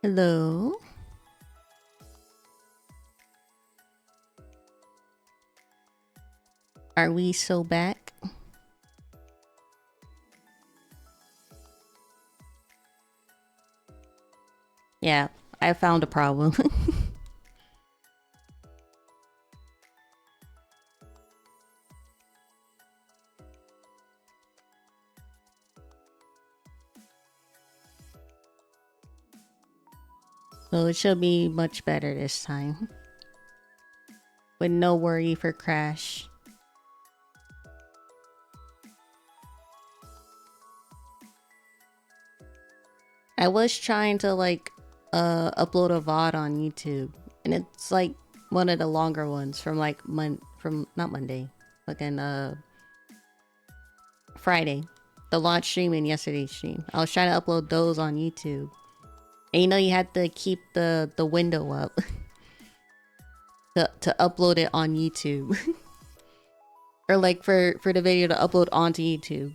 Hello. Are we so back? Yeah, I found a problem. So it should be much better this time. With no worry for crash. I was trying to like upload a VOD on YouTube, and it's like one of the longer ones from like not Monday, fucking Friday. The launch stream and yesterday's stream. I was trying to upload those on YouTube. And you know you had to keep the window up to upload it on YouTube. Or like for the video to upload onto YouTube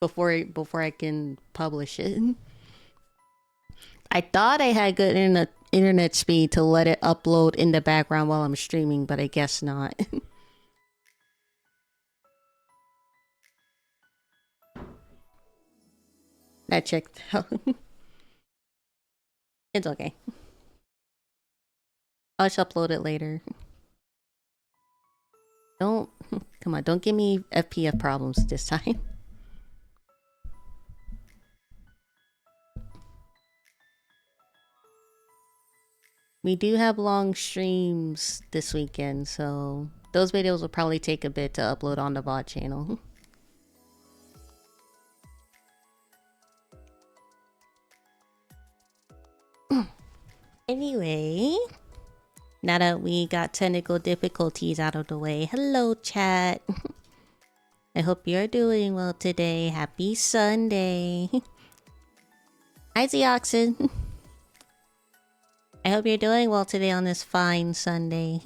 before I can publish it. I thought I had good internet speed to let it upload in the background while I'm streaming, but I guess not. I checked out. It's okay. I'll just upload it later. Don't come on, don't give me FPF problems this time. We do have long streams this weekend, so those videos will probably take a bit to upload on the VOD channel. Anyway, now that we got technical difficulties out of the way, hello chat. I hope you're doing well today. Happy Sunday. Hi Zeoxin. I hope you're doing well today on this fine Sunday.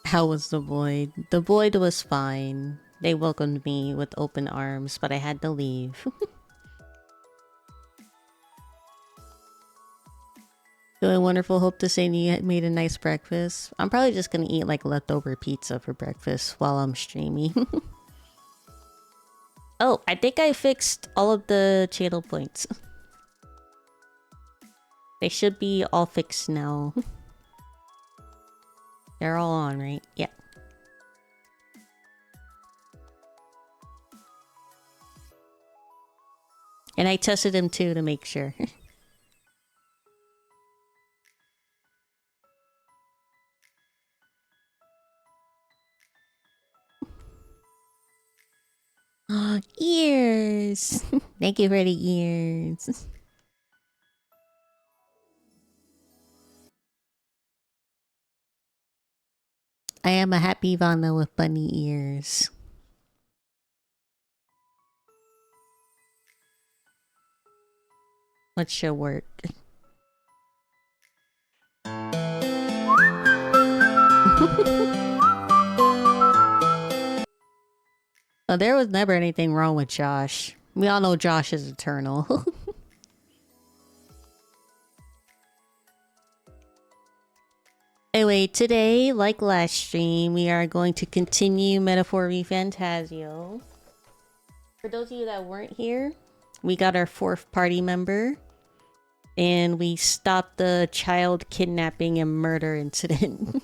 How was the void? The void was fine. They welcomed me with open arms, but I had to leave. Doing wonderful. Hope to say you made a nice breakfast. I'm probably just gonna eat like leftover pizza for breakfast while I'm streaming. Oh, I think I fixed all of the channel points. They should be all fixed now. They're all on, right? Yeah. And I tested them too to make sure. Oh, ears! Thank you for the ears. I am a happy Vana with bunny ears. What should work? Oh, there was never anything wrong with Josh. We all know Josh is eternal. Anyway, today, like last stream, we are going to continue Metaphor ReFantazio. For those of you that weren't here, we got our 4th party member. And we stopped the child kidnapping and murder incident.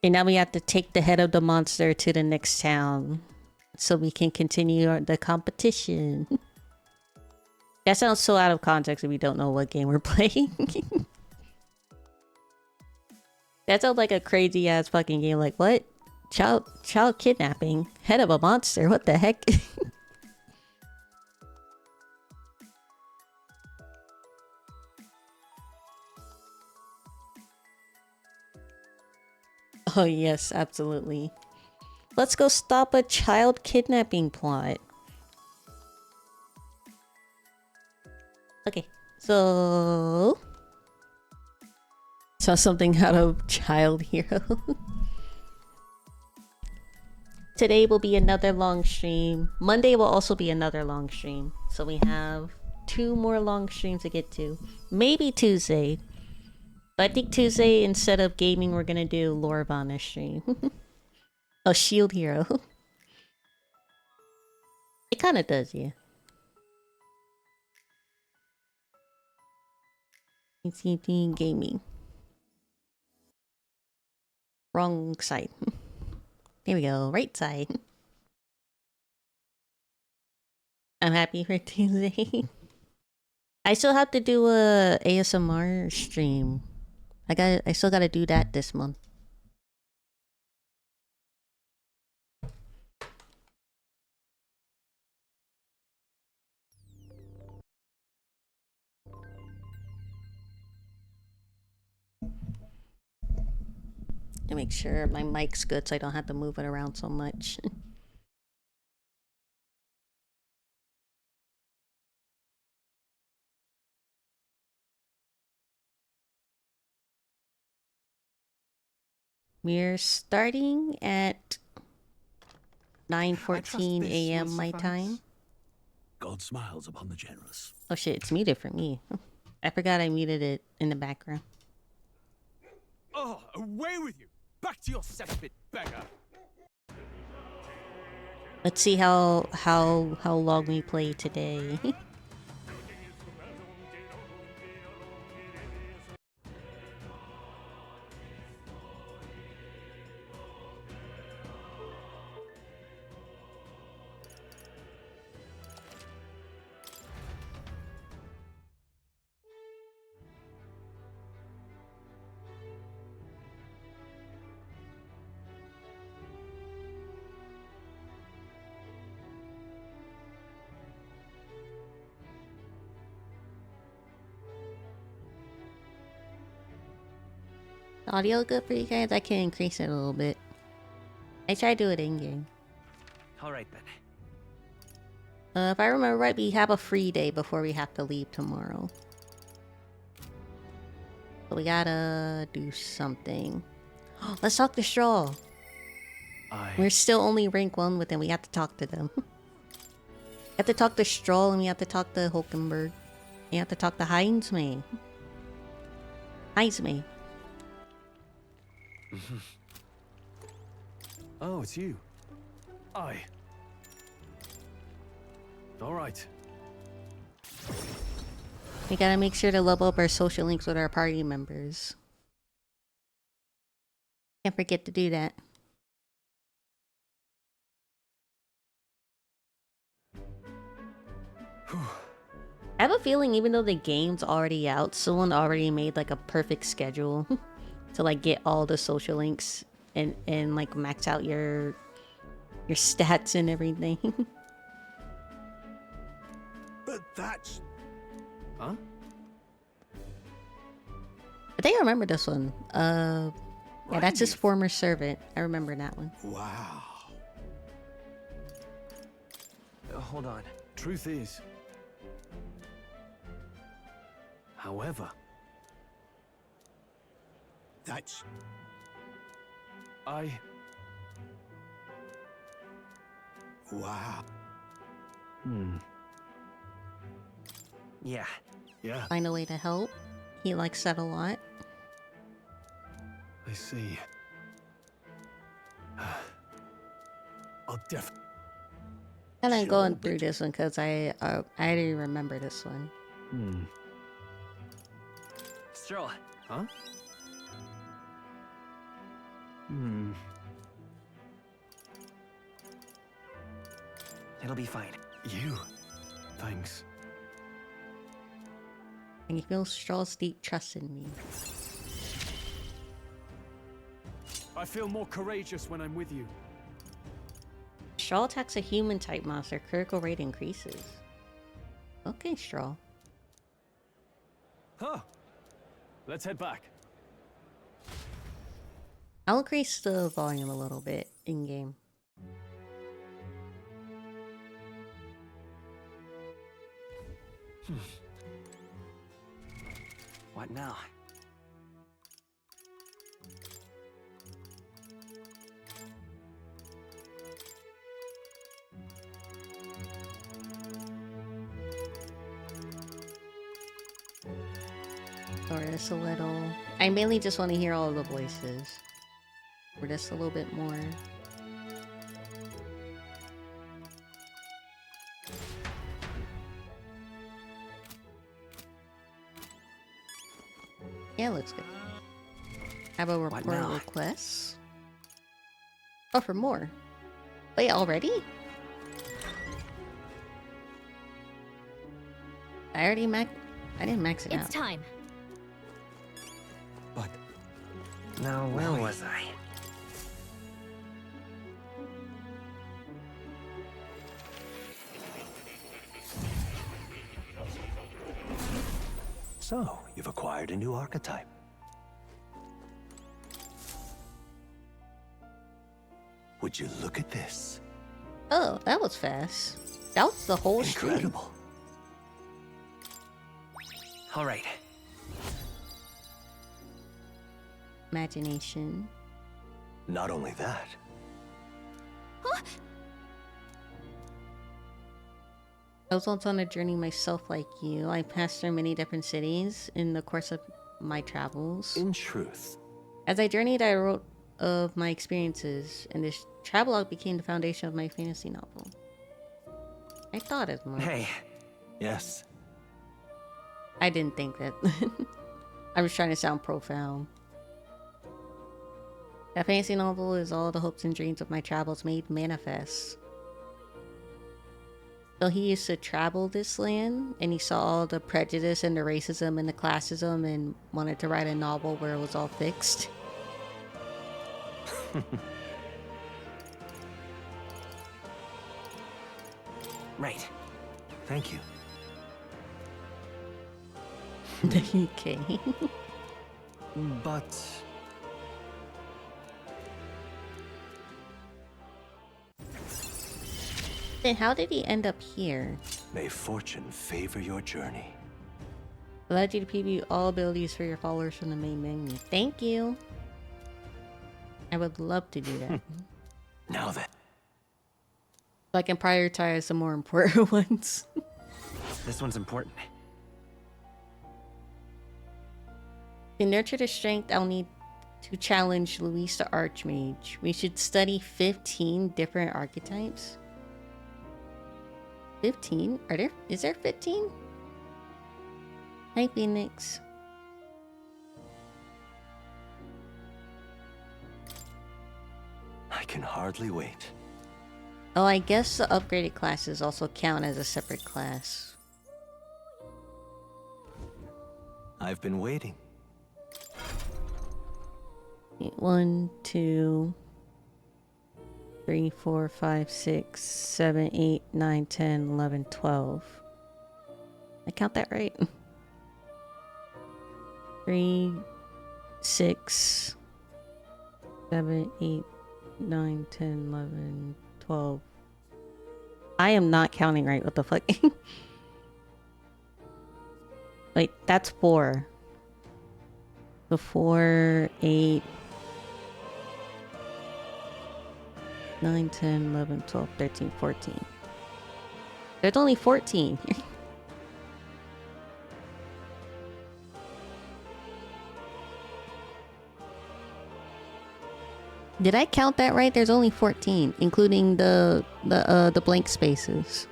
And now we have to take the head of the monster to the next town. So we can continue the competition. That sounds so out of context if we don't know what game we're playing. That sounds like a crazy ass fucking game. Like, what? Child kidnapping? Head of a monster? What the heck? Oh yes, absolutely. Let's go stop a child kidnapping plot. Okay, so Saw something out of Child Hero. Today will be another long stream. Monday will also be another long stream. So we have 2 more long streams to get to. Maybe Tuesday. But I think Tuesday, instead of gaming, we're gonna do Nirvana stream. A Shield Hero. It kinda does, yeah. ACT gaming. Wrong side. There we go, right side. I'm happy for Tuesday. I still have to do a ASMR stream. I still gotta do that this month. To make sure my mic's good so I don't have to move it around so much. We're starting at 9:14 a.m. my time. God smiles upon the generous. Oh shit, it's muted for me. I forgot I muted it in the background. Oh, away with you! Back to your cesspit, beggar! Let's see how long we play today. Audio good for you guys? I can increase it a little bit. I try to do it in game. Alright then. If I remember right, we have a free day before we have to leave tomorrow. But we gotta do something. Let's talk to Straw. We're still only rank 1 with them. We have to talk to them. We have to talk to Stroll and we have to talk to Hulkenberg. We have to talk to Heinzme. Heinzme. Oh, it's you. Aye. Alright. We gotta make sure to level up our social links with our party members. Can't forget to do that. I have a feeling even though the game's already out, someone already made like a perfect schedule to like get all the social links and like max out your stats and everything. But that's... Huh? I think I remember this one. Yeah, that's his former servant. I remember that one. Wow. Hold on. Truth is... However... That's... Wow. Yeah. Find a way to help. He likes that a lot. I see. I'll definitely... And I'm Sure, going but- through this one because I already remember this one. Stroll. Huh? It'll be fine. You? Thanks. And you feel Straw's deep trust in me. I feel more courageous when I'm with you. Straw attacks a human type monster. Critical rate increases. Okay, Straw. Huh. Let's head back. I'll increase the volume a little bit in game. What now? Or just a little. I mainly just want to hear all the voices. Or just a little bit more. Yeah, looks good. Have a report now? request. Oh, for more. Wait, already? I didn't max it out. It's time. But Now, where was I? So, you've acquired a new archetype. Would you look at this? Oh, that was fast. That was the whole stream. Incredible. All right. Imagination. Not only that, I was once on a journey myself like you. I passed through many different cities in the course of my travels. in truth, As I journeyed, I wrote of my experiences, and this travelogue became the foundation of my fantasy novel. I thought as much. Hey, yes, I didn't think that. I was trying to sound profound. That fantasy novel is all the hopes and dreams of my travels made manifest. So he used to travel this land, and he saw all the prejudice and the racism and the classism, and wanted to write a novel where it was all fixed. right. thank you. Okay. But Then how did he end up here? may fortune favor your journey. Allows you to preview all abilities for your followers from the main menu. Thank you. I would love to do that. Now then, So I can prioritize the more important ones. This one's important. To nurture the strength I'll need to challenge Luis the Archmage, we should study 15 different archetypes. 15? Is there 15? Hi, Phoenix. I can hardly wait. Oh, I guess the upgraded classes also count as a separate class. I've been waiting. 1, 2, 3, 4, 5, 6, 7, 8, 9, 10, 11, 12. I count that right? 3, 6, 7, 8, 9, 10, 11, 12. I am not counting right. What the fuck? Wait, that's 4. So 4, 8, 9, 10, 11, 12, 13, 14. There's only 14. Did I count that right? There's only 14, including the blank spaces.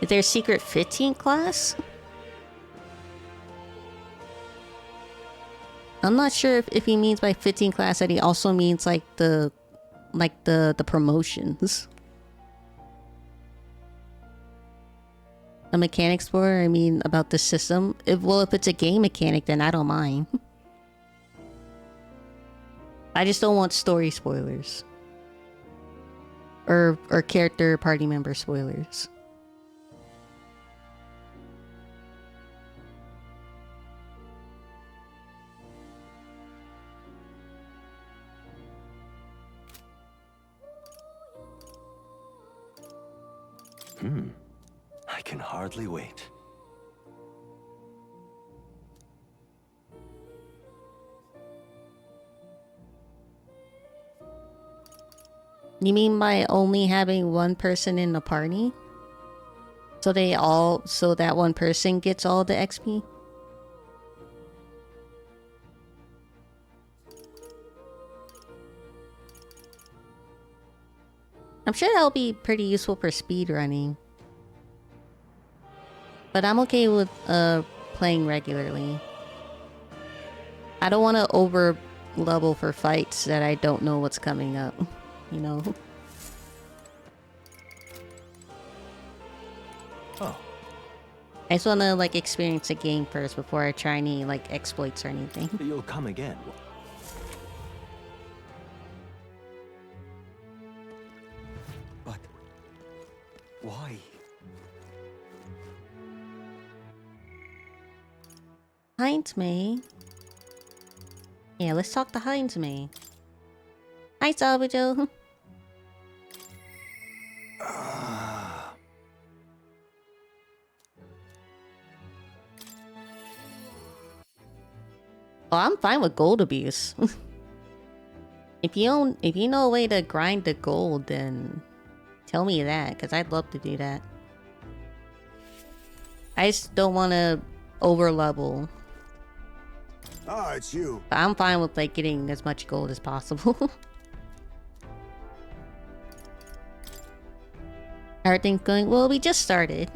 Is there a secret 15 class? I'm not sure if he means by 15 class that he also means like the promotions. A mechanic explorer, I mean about the system. If it's a game mechanic, then I don't mind. I just don't want story spoilers. Or character party member spoilers. I can hardly wait. You mean by only having one person in the party? So that one person gets all the XP? I'm sure that'll be pretty useful for speed running. But I'm okay with playing regularly. I don't want to over level for fights that I don't know what's coming up, you know? Oh, I just want to like experience the game first before I try any like exploits or anything. you'll come again. But why? Heinz May. Yeah, let's talk to Heinz May. Hi, Salvajo. Oh, I'm fine with gold abuse. If you know a way to grind the gold, then tell me that, because I'd love to do that. I just don't want to over level. Ah, it's you. But I'm fine with like getting as much gold as possible. Everything's going well. We just started,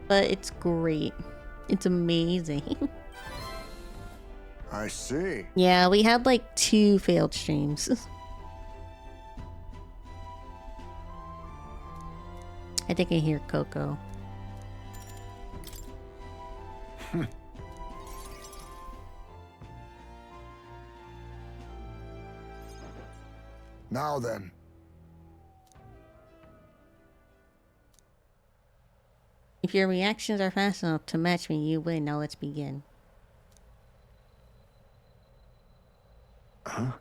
but it's great. It's amazing. I see. Yeah, we had like 2 failed streams. I think I hear Coco. Now then. If your reactions are fast enough to match me, you win. Now let's begin. Huh?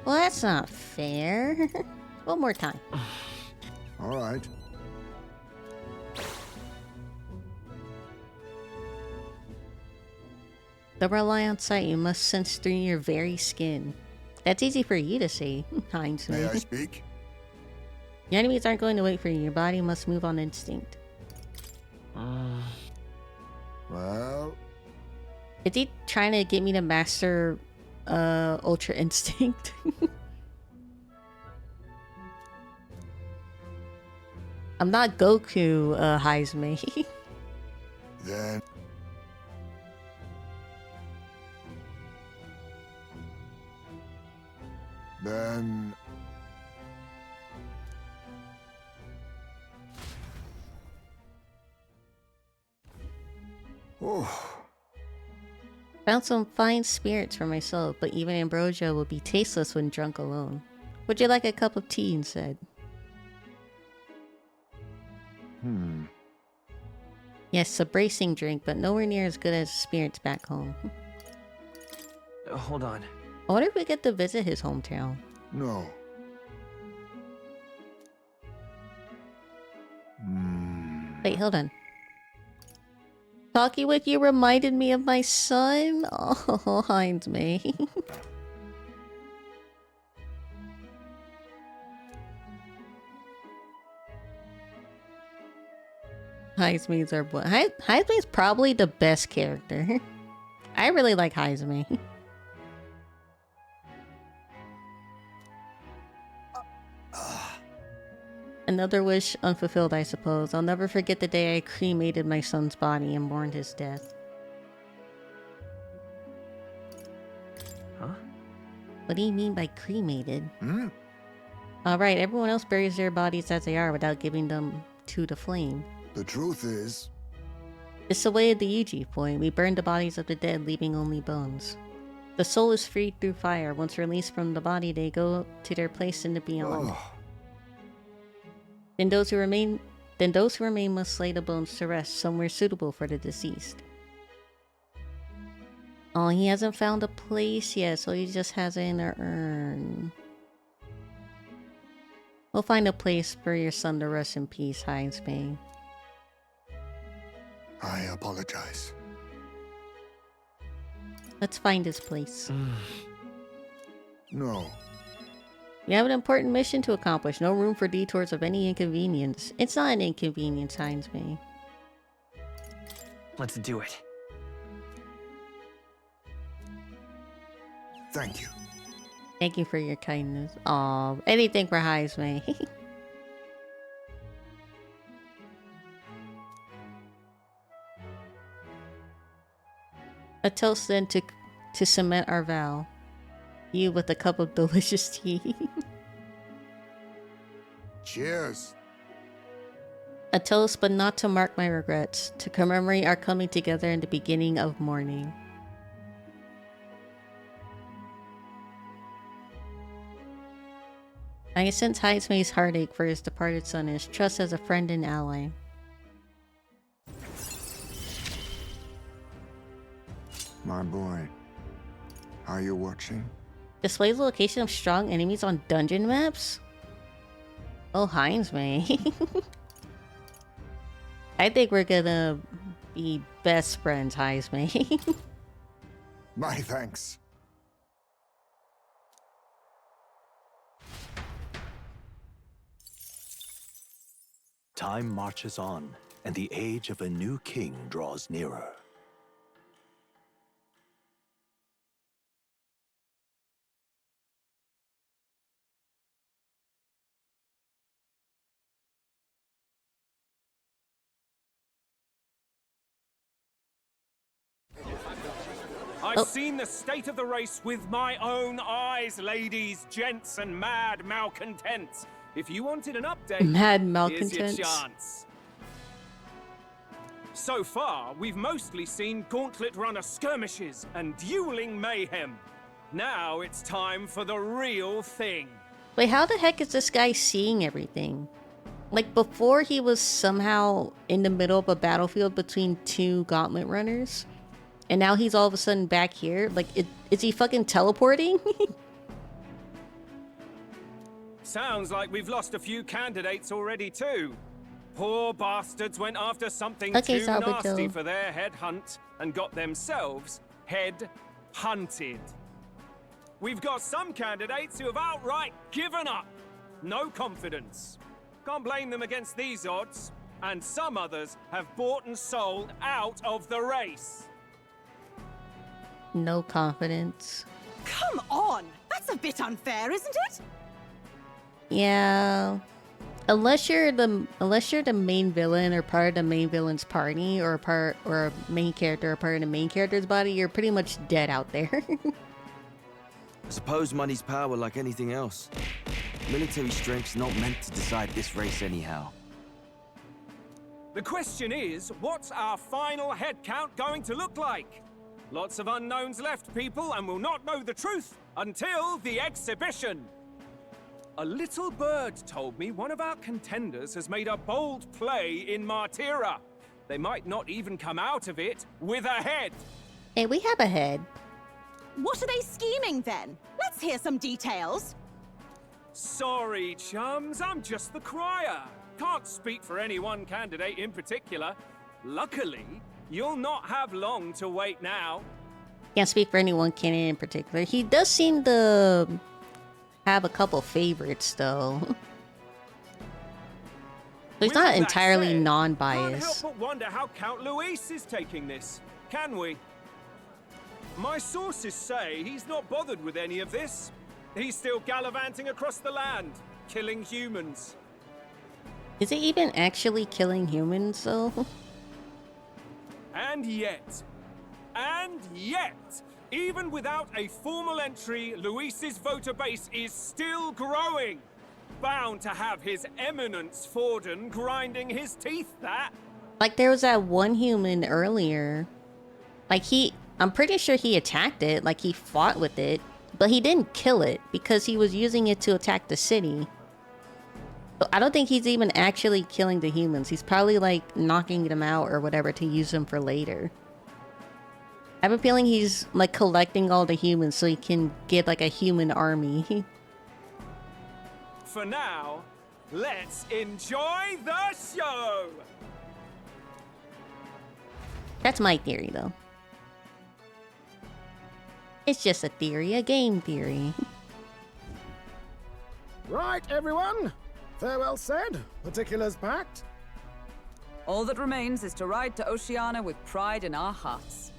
Well, that's not fair. One more time. All right. To rely on sight, you must sense through your very skin. That's easy for you to say, Heinz. May I speak? Your enemies aren't going to wait for you. Your body must move on instinct. Well, Is he trying to get me to master Ultra Instinct? I'm not Goku, Heizme. then. Then. Oh, Found some fine spirits for myself, but even ambrosia will be tasteless when drunk alone. Would you like a cup of tea instead? Yes, a bracing drink, but nowhere near as good as spirits back home. Hold on. I wonder if we get to visit his hometown. no. Wait, hold on. Talking with you reminded me of my son? Oh, Heinz May. Heinz May's our boy. Heinz May's probably the best character. I really like Heinz May. Another wish unfulfilled, I suppose. I'll never forget the day I cremated my son's body and mourned his death. Huh? What do you mean by cremated? Hmm? Alright, everyone else buries their bodies as they are without giving them to the flame. The truth is, It's the way of the Yuji point. We burn the bodies of the dead, leaving only bones. The soul is freed through fire. Once released from the body, they go to their place in the beyond. oh, Then those who remain must lay the bones to rest somewhere suitable for the deceased. Oh, he hasn't found a place yet, so he just has it in an urn. We'll find a place for your son to rest in peace, Heinz May. I apologize. Let's find this place. No. We have an important mission to accomplish. No room for detours of any inconvenience. It's not an inconvenience, Heinz-May. Let's do it. Thank you. Thank you for your kindness. Aw, anything for Heinz-May. A toast then to cement our vow. You with a cup of delicious tea. Cheers. A toast, but not to mark my regrets. To commemorate our coming together in the beginning of morning. I sense Heinz-May's heartache for his departed son and his trust as a friend and ally. My boy. Are you watching? Displays the location of strong enemies on dungeon maps? Oh, Heinz-May. I think we're gonna be best friends, Heinz-May. My thanks. Time marches on, and the age of a new king draws nearer. I've seen the state of the race with my own eyes, ladies, gents, and mad malcontents. If you wanted an update, Mad here's malcontents. your chance. So far, we've mostly seen gauntlet runner skirmishes and dueling mayhem. Now it's time for the real thing. Wait, how the heck is this guy seeing everything? Like, before he was somehow in the middle of a battlefield between two gauntlet runners. And now he's all of a sudden back here? Like, is he fucking teleporting? Sounds like we've lost a few candidates already too. Poor bastards went after something Okay, too Salvador. nasty for their head hunt and got themselves head hunted. We've got some candidates who have outright given up. No confidence. Can't blame them against these odds. And some others have bought and sold out of the race. No confidence. Come on! That's a bit unfair, isn't it? Yeah. Unless you're the main villain or part of the main villain's party or a main character or part of the main character's body, you're pretty much dead out there. I suppose money's power like anything else. Military strength's not meant to decide this race anyhow. The question is, what's our final head count going to look like? Lots of unknowns left, people, and we'll not know the truth until the exhibition. A little bird told me one of our contenders has made a bold play in Martira. They might not even come out of it with a head. Hey, we have a head. What are they scheming then? Let's hear some details. Sorry, chums, I'm just the crier. Can't speak for any one candidate in particular. Luckily, you'll not have long to wait now. Can't speak for any one candidate in particular. He does seem to have a couple favorites, though. So he's With not that entirely said, Can't non-biased. help but wonder how Count Luis is taking this, can we? My sources say he's not bothered with any of this. He's still gallivanting across the land, killing humans. Is it even actually killing humans, though? And yet, even without a formal entry, Luis's voter base is still growing. Bound to have his eminence Forden grinding his teeth, that. Like, there was that one human earlier. Like, I'm pretty sure he attacked it. Like, he fought with it. But he didn't kill it because he was using it to attack the city. So I don't think he's even actually killing the humans. He's probably, like, knocking them out or whatever to use them for later. I have a feeling he's, like, collecting all the humans so he can get, like, a human army. For now, let's enjoy the show! That's my theory, though. It's just a theory, a game theory. Right, everyone. Farewell said, particulars packed. All that remains is to ride to Oceania with pride in our hearts.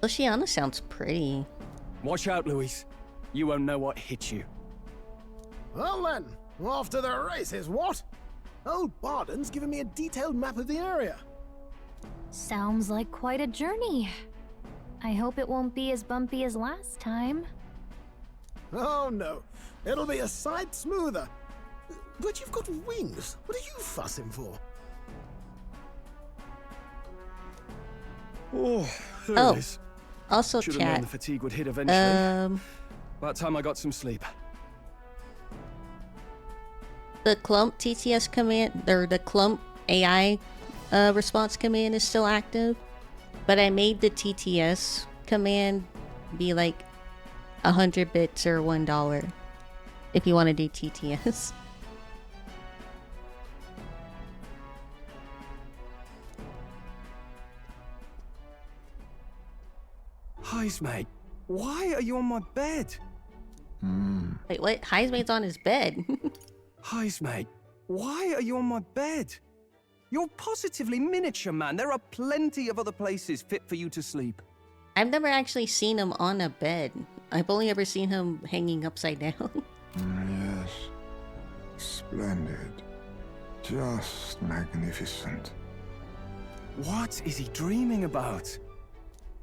Oceana sounds pretty. Watch out, Louise. You won't know what hit you. Well then, off to the races, what? Old Barden's given me a detailed map of the area. Sounds like quite a journey. I hope it won't be as bumpy as last time. Oh no, it'll be a sight smoother. But you've got wings. What are you fussing for? Oh, there Oh, it is. also Should have known chat. the fatigue would hit eventually. About time I got some sleep. The clump TTS command, or the clump AI response command is still active, but I made the TTS command be like 100 bits or $1 if you want to do TTS. Heis, mate. Why are you on my bed? Wait, what? Heismate's on his bed. Heis, mate. Why are you on my bed? You're positively miniature, man. There are plenty of other places fit for you to sleep. I've never actually seen him on a bed. I've only ever seen him hanging upside down. Yes. Splendid. Just magnificent. What is he dreaming about?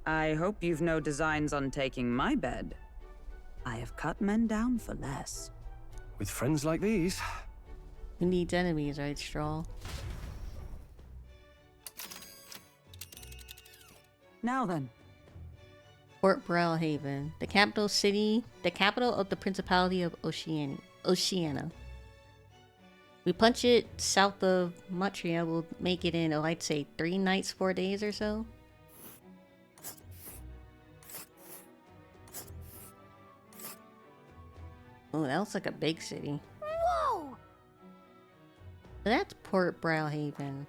I hope you've no designs on taking my bed. I have cut men down for less. With friends like these, Who needs enemies, right, Straw? Now then, Port Browhaven, the capital city, the capital of the Principality of Oceania. We punch it south of Montreal, we'll make it in, I'd say 3 nights, 4 days or so. Oh, that looks like a big city. Whoa! So that's Port Browhaven.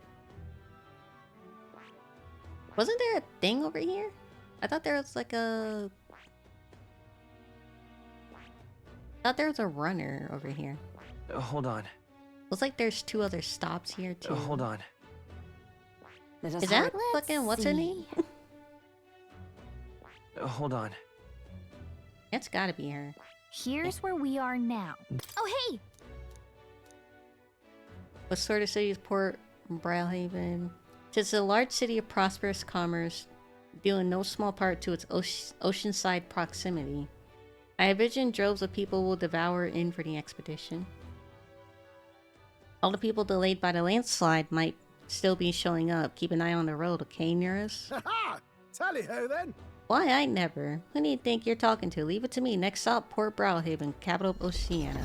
Wasn't there a thing over here? I thought there was like a... I thought there was a runner over here. Hold on. Looks like there's 2 other stops here too. Hold on. let us Is that Let's fucking what's her name? see. Hold on. That's gotta be her. Here's where we are now. Oh, hey! What sort of city is Port Browhaven? It's a large city of prosperous commerce, due in no small part to its oceanside proximity. I envision droves of people will devour in for the expedition. All the people delayed by the landslide might still be showing up. Keep an eye on the road, okay, Nearest? Ha ha! Tally-ho then! Why, I never. Who do you think you're talking to? Leave it to me. Next stop, Port Browhaven, capital of Oceania.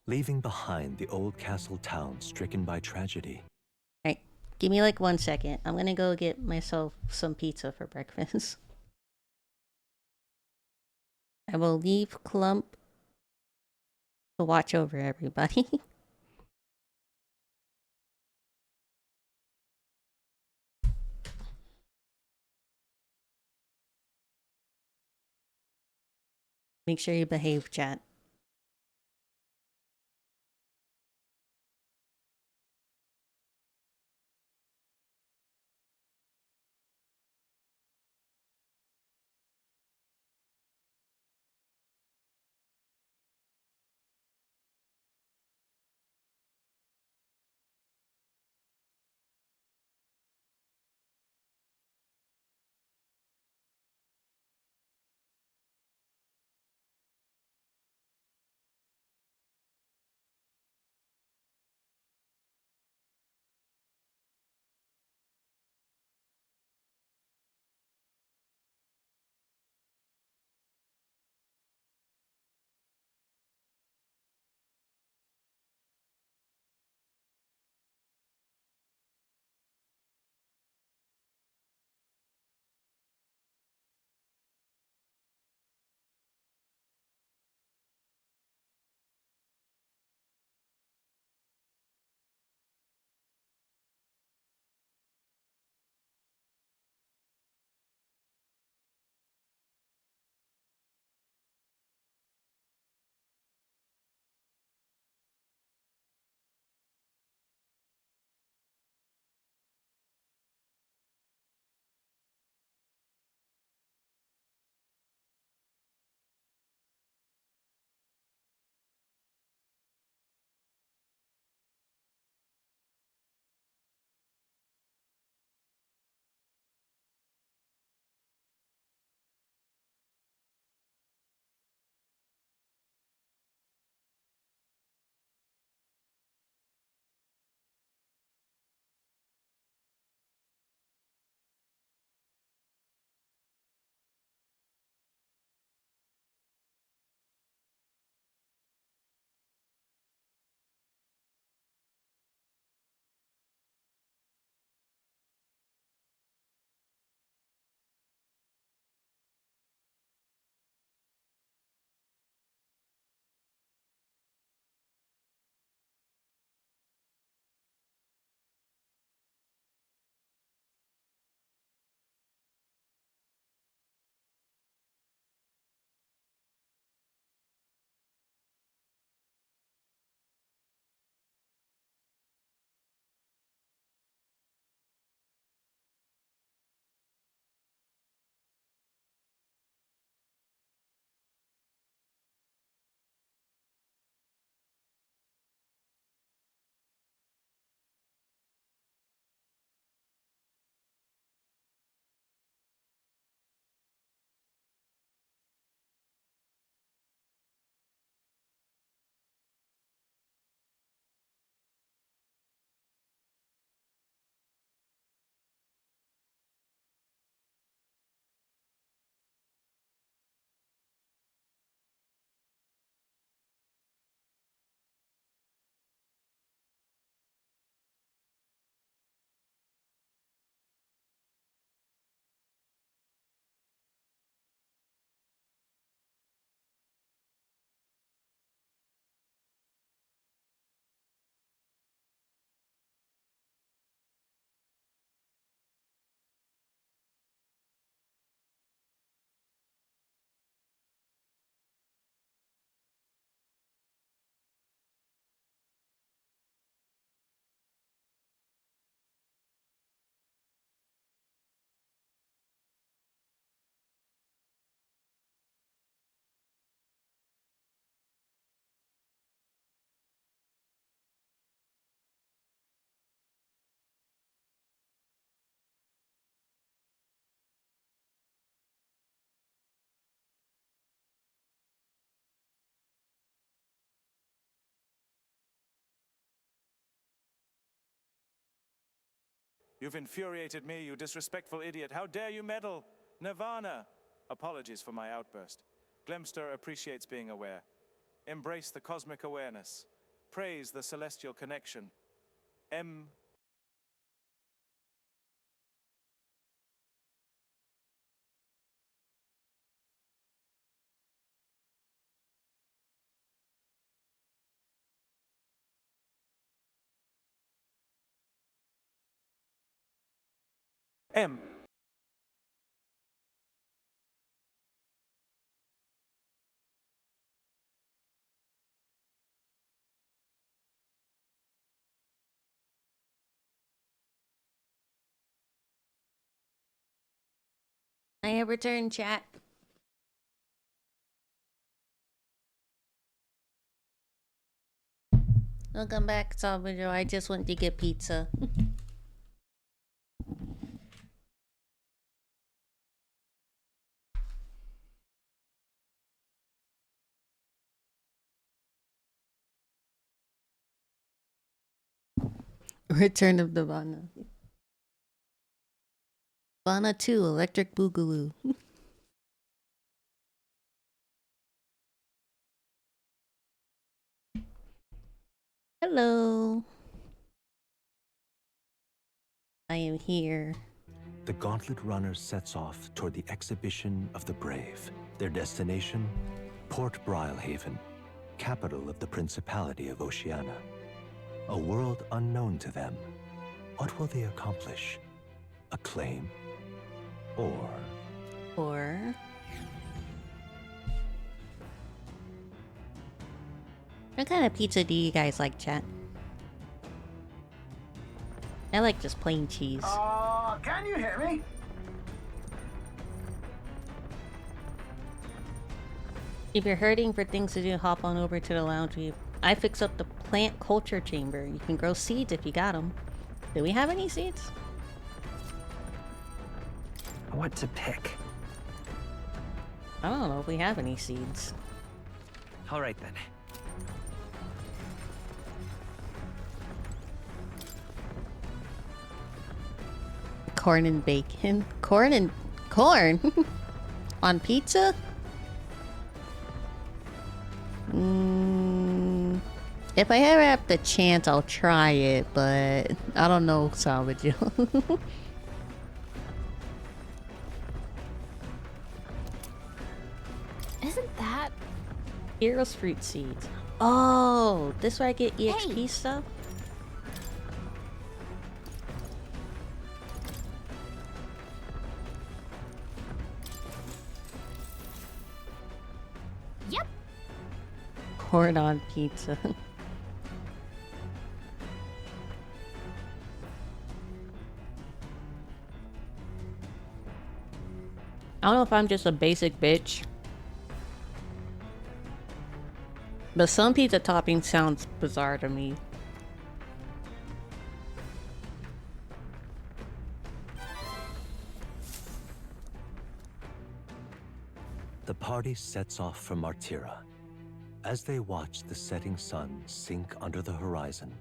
Leaving behind the old castle town stricken by tragedy. Alright, give me like 1 second. I'm gonna go get myself some pizza for breakfast. I will leave Clump to watch over everybody. Make sure you behave, chat. You've infuriated me, you disrespectful idiot. How dare you meddle? Nirvana! Apologies for my outburst. Glemster appreciates being aware. Embrace the cosmic awareness. Praise the celestial connection. M. I have returned, chat. Welcome back, Salvador. I just went to get pizza. Return of Nirvana. Nirvana 2, Electric Boogaloo. Hello. I am here. The Gauntlet Runner sets off toward the exhibition of the brave. Their destination? Port Brilehaven, capital of the Principality of Oceania. A world unknown to them. What will they accomplish? Acclaim? Or... What kind of pizza do you guys like, chat? I like just plain cheese. Can you hear me? If you're hurting for things to do, hop on over to the laundry. I fix up the plant culture chamber. You can grow seeds if you got them. Do we have any seeds? What to pick? I don't know if we have any seeds. All right then. Corn and bacon. Corn? On pizza? If I ever have the chance, I'll try it, but I don't know, Salvador. Isn't that... Heroes fruit seeds. Oh, this where I get EXP stuff? Yep. Corn on pizza. I don't know if I'm just a basic bitch, but some pizza topping sounds bizarre to me. The party sets off for Martira. As they watch the setting sun sink under the horizon,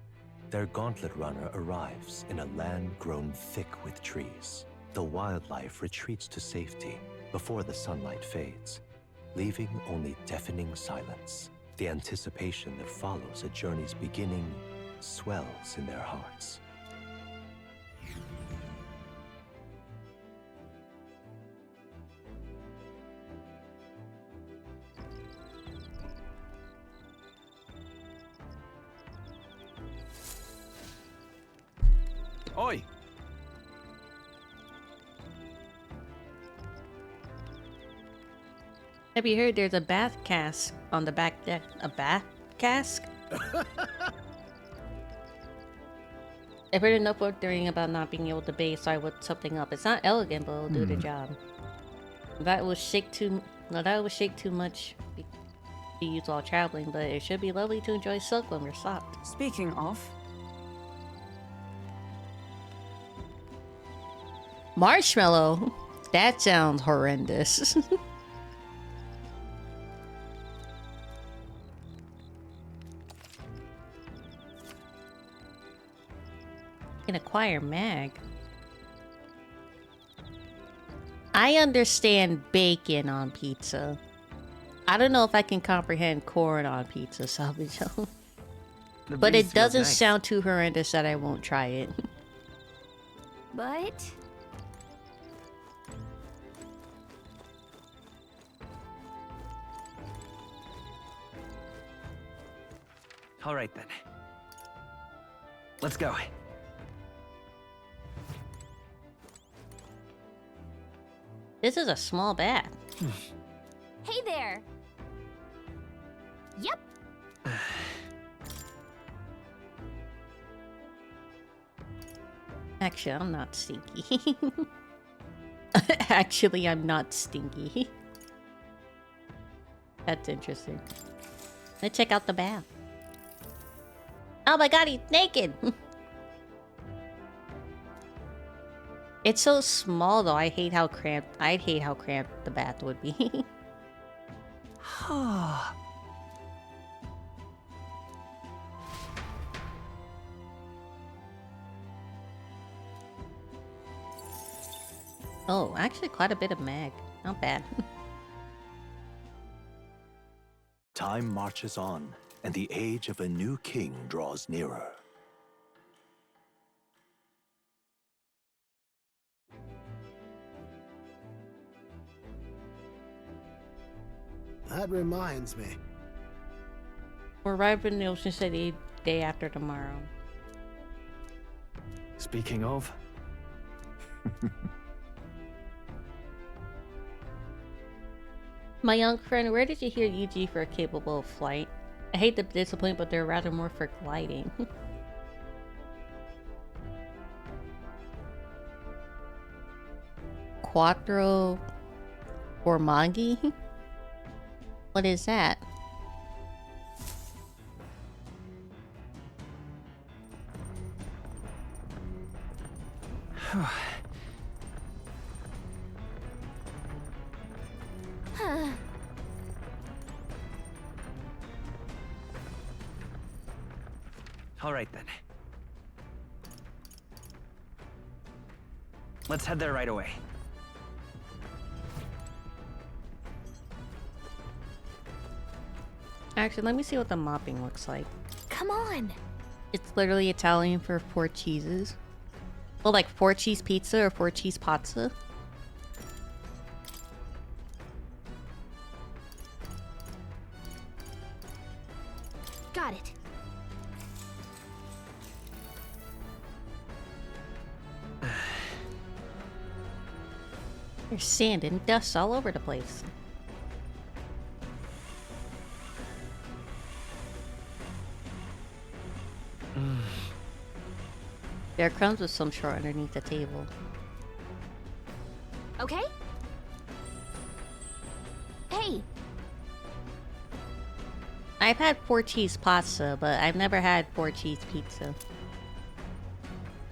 their Gauntlet Runner arrives in a land grown thick with trees. The wildlife retreats to safety before the sunlight fades, leaving only deafening silence. The anticipation that follows a journey's beginning swells in their hearts. Oi! Have you heard there's a bath cask on the back deck? A bath cask? I've heard enough wondering about not being able to bathe, so I whipped something up. It's not elegant, but it'll do the job. That will shake too much to use while traveling, but it should be lovely to enjoy silk when we're sopped. Speaking of, Marshmallow? That sounds horrendous. Can acquire mag. I understand bacon on pizza. I don't know if I can comprehend corn on pizza, Salvaggio. But it doesn't sound too horrendous that I won't try it. But All right then. Let's go. This is a small bath. hey there. Yep. Actually, I'm not stinky. Actually, I'm not stinky. That's interesting. Let's check out the bath. Oh my god, he's naked! It's so small though. I'd hate how cramped the bath would be. Oh, actually quite a bit of mag. Not bad. Time marches on, and the age of a new king draws nearer. That reminds me. We're arriving in the Ocean City day after tomorrow. Speaking of, My young friend, where did you hear UG for capable of flight? I hate the discipline, but they're rather more for gliding. Quattro Formaggi? What is that? all right then. Let's head there right away. Actually, let me see what the mopping looks like. Come on. It's literally Italian for 4 cheeses. Well, like 4 cheese pizza or 4 cheese pizza. Got it. There's sand and dust all over the place. There are crumbs of some sort underneath the table. Okay? Hey, I've had 4 cheese pasta, but I've never had 4 cheese pizza.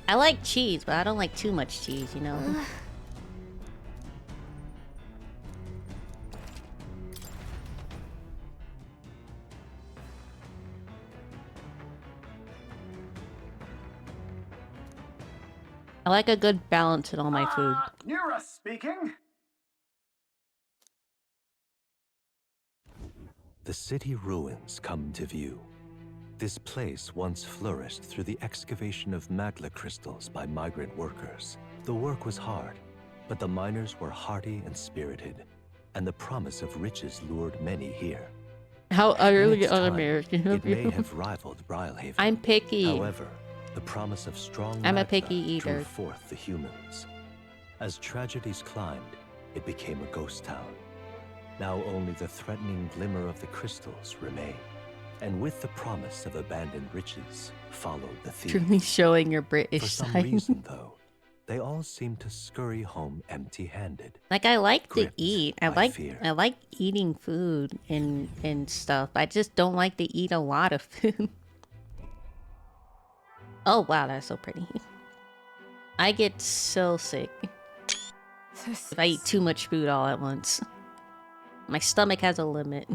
I like cheese, but I don't like too much cheese, you know? I like a good balance in all my food. Nira speaking. The city ruins come to view. This place once flourished through the excavation of magma crystals by migrant workers. The work was hard, but the miners were hardy and spirited, and the promise of riches lured many here. How In utterly its time, un-American of it may you. have rivaled Brylehaven. I'm picky. However, the promise of strong I'm a magma picky eater. drew forth the humans. As tragedies climbed, it became a ghost town. Now only the threatening glimmer of the crystals remain. And with the promise of abandoned riches followed the thieves. Truly showing your For British some side. reason, though, they all seem to scurry home empty-handed. Like I like to Gripped eat. by fear. I like eating food and stuff. I just don't like to eat a lot of food. Oh wow, that's so pretty. I get so sick if I eat too much food all at once. My stomach has a limit.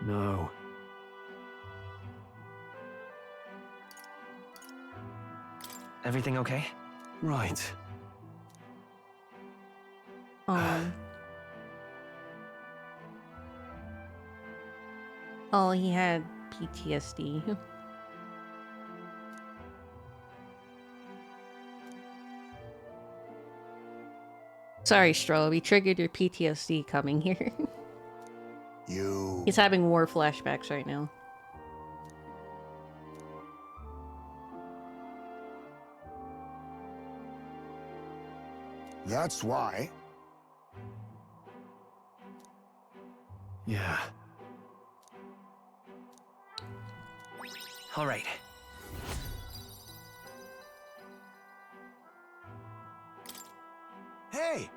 No. Everything okay? Right. Oh, he had PTSD. Sorry, Stro, we triggered your PTSD coming here. He's having war flashbacks right now. That's why. Yeah. All right. Hey!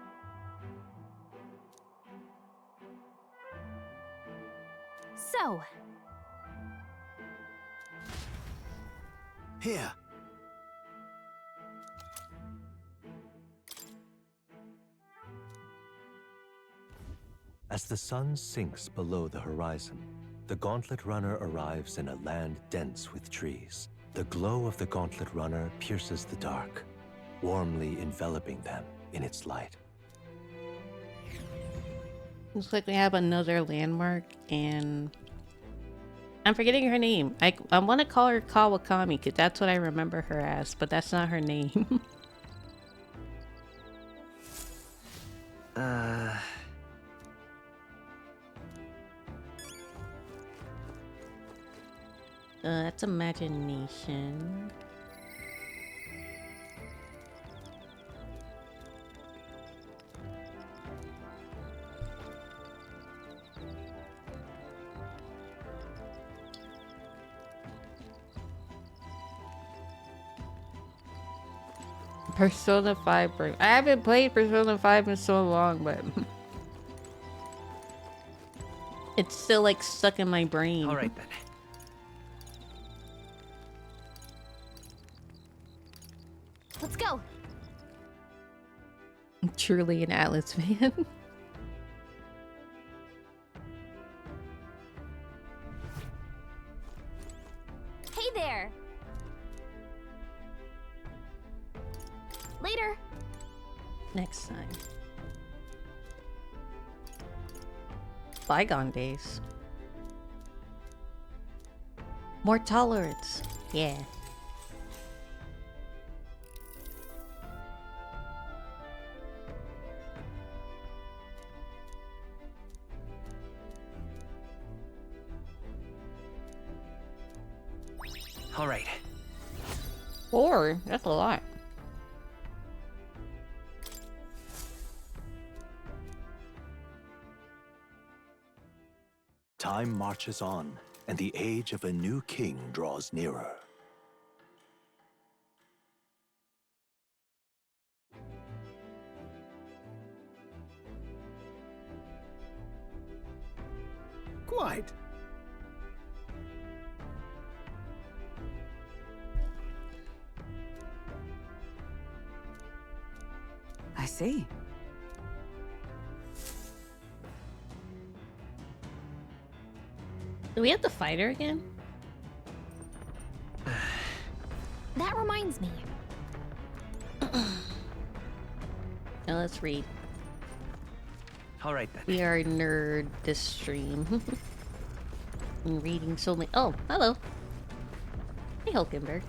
So, Here. As the sun sinks below the horizon, the Gauntlet Runner arrives in a land dense with trees. The glow of the Gauntlet Runner pierces the dark, warmly enveloping them in its light. Looks like we have another landmark, and I'm forgetting her name. I want to call her Kawakami because that's what I remember her as, but that's not her name. That's imagination. Persona 5 break. I haven't played Persona 5 in so long, but it's still like stuck in my brain. All right then. let's go. I'm truly an Atlas fan. Hey there. Later. Next time. Bygone days. More tolerance. Yeah. All right. 4? That's a lot. Time marches on, and the age of a new king draws nearer. Quite. I see. Do we have to fight her again? That reminds me. Now let's read. All right then. We are nerd this stream. I'm reading so many. Oh, hello. Hey, Hulkenberg.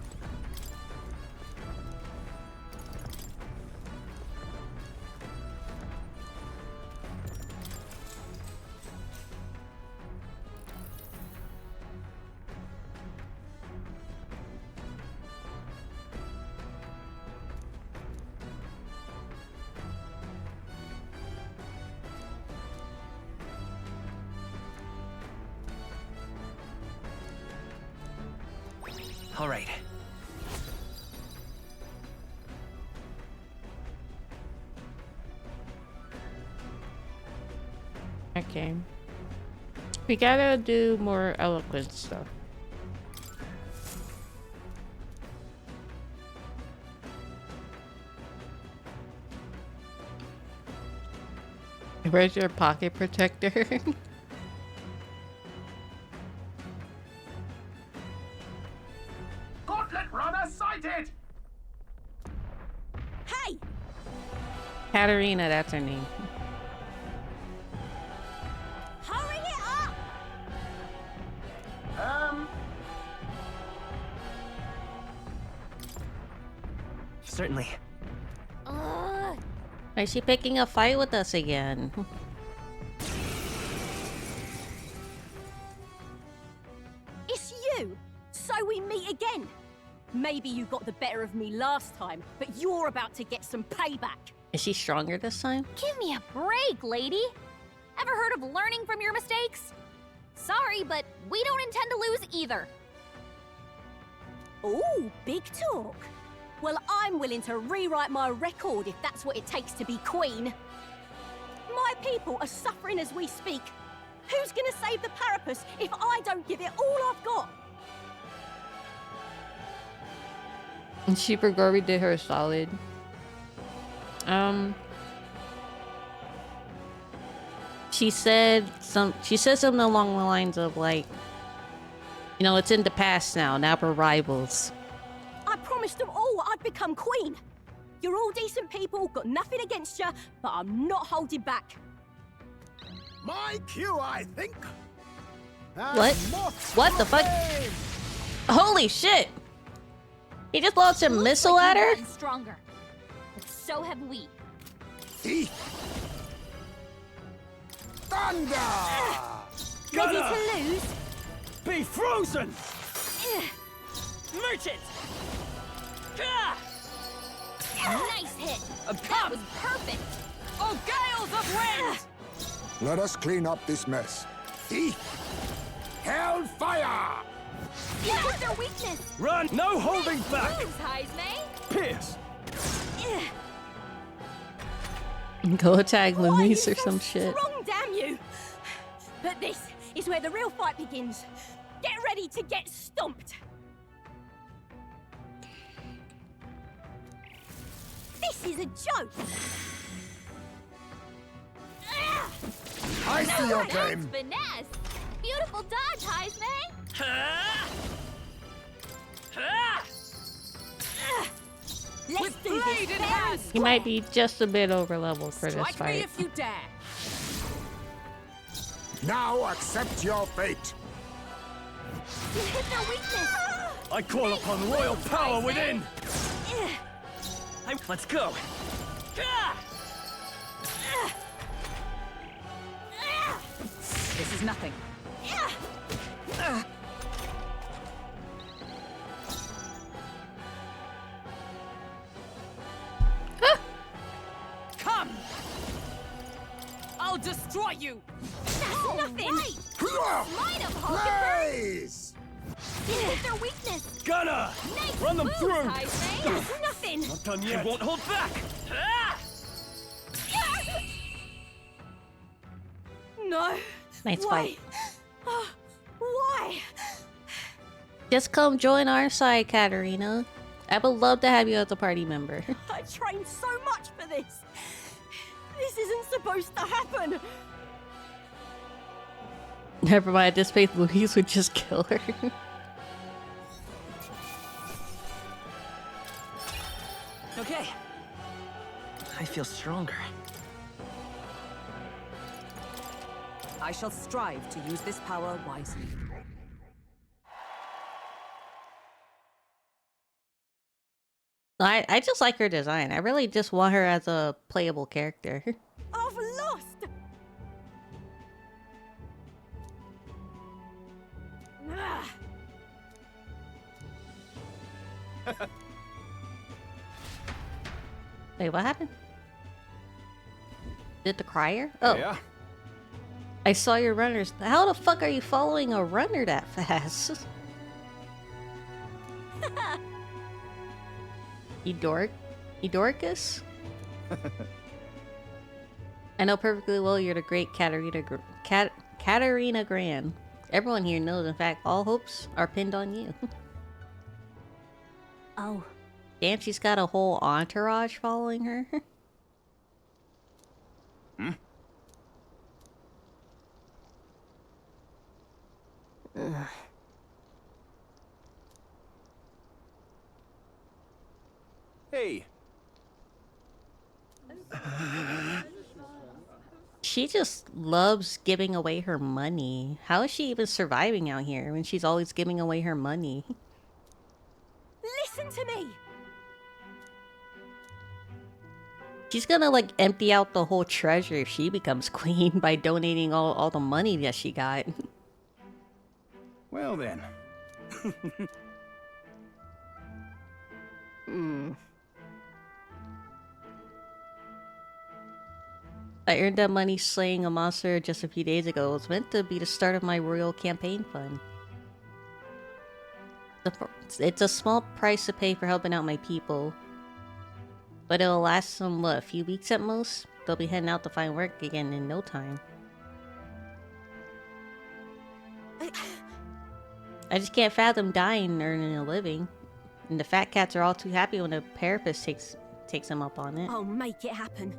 All right. Okay. We gotta do more eloquent stuff. Where's your pocket protector? Katarina, that's her name. Hurry it up! Certainly. Why is she picking a fight with us again? It's you! So we meet again! Maybe you got the better of me last time, but you're about to get some payback. Is she stronger this time? Give me a break, lady. Ever heard of learning from your mistakes? Sorry, but we don't intend to lose either. Ooh, big talk. Well, I'm willing to rewrite my record if that's what it takes to be queen. My people are suffering as we speak. Who's gonna save the Parapus if I don't give it all I've got? Super Gorby did her solid. She said something along the lines of like, you know, it's in the past now. Now we're rivals. I promised them all I'd become queen. You're all decent people, got nothing against you, but I'm not holding back. My cue, I think. What? What the fuck? Holy shit! He just launched a missile Like at her? you've gotten stronger. But so have we. Thunder! Ready to lose? Be frozen! Merchant! Nice hit. That was perfect. Oh, gales of wind! Let us clean up this mess. Hellfire! Get with their weakness. Run! No holding back! Moves, Heisme. Pierce! Go attack Why are you Luis or so some shit. strong, damn you! But this is where the real fight begins. Get ready to get stomped. This is a joke. I see your That's game. finesse. Beautiful dodge, Heisme. Let's do this fair and He might be just a bit over level for this Strike me fight. if you dare! Now accept your fate. You hit their weakness. I call upon royal power within! Let's go. This is nothing. Come! I'll destroy you! That's nothing. Might have Hulkenberg. Blaze! You hit their weakness. Gunner! Nice Run them moves, through! Heisme. That's nothing. Not done You yet! won't hold back. No. Nice Why? fight. Why? Just come join our side, Katarina. I would love to have you as a party member. I trained so much for this. This isn't supposed to happen. Never mind, this faith Luis would just kill her. Okay. I feel stronger. I shall strive to use this power wisely. I just like her design. I really just want her as a playable character. I've lost. Wait, what happened? Did the crier? Oh. Yeah. I saw your runners. How the fuck are you following a runner that fast? Edoricus? I know perfectly well you're the great Katarina Gran. Everyone here knows, in fact, all hopes are pinned on you. Oh. Damn, she's got a whole entourage following her. Hey, She just loves giving away her money. How is she even surviving out here when she's always giving away her money? Listen to me! She's gonna like empty out the whole treasure if she becomes queen by donating all the money that she got. Well then. I earned that money slaying a monster just a few days ago. It was meant to be the start of my royal campaign fund. It's a small price to pay for helping out my people. But it'll last them, what, a few weeks at most? They'll be heading out to find work again in no time. I just can't fathom dying and earning a living. And the fat cats are all too happy when the therapist takes them up on it. I'll make it happen.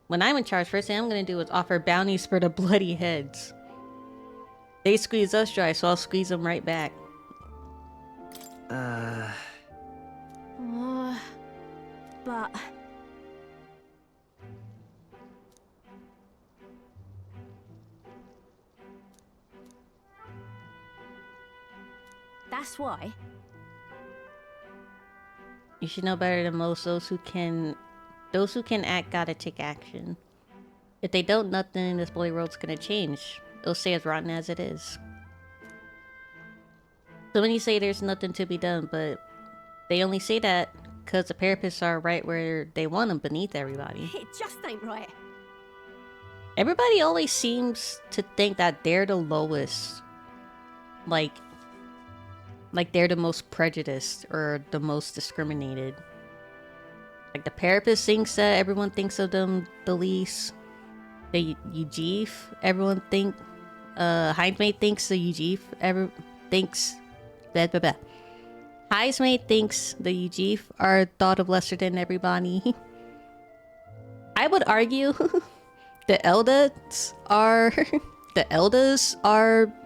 When I'm in charge, first thing I'm gonna do is offer bounties for the bloody heads. They squeeze us dry, so I'll squeeze them right back. But... That's why. You should know better than most. Those who can act gotta take action. If they don't, nothing in this bloody world's gonna change. It'll stay as rotten as it is. So many say there's nothing to be done, but they only say that because the therapists are right where they want them, beneath everybody. It just ain't right. Everybody always seems to think that they're the lowest. Like they're the most prejudiced or the most discriminated. Like the therapist thinks that everyone thinks of them the least. The Ujif, everyone Hindmaid thinks the Ujif thinks blah blah blah. Highsmaid thinks the Ujif are thought of lesser than everybody. I would argue the Eldas are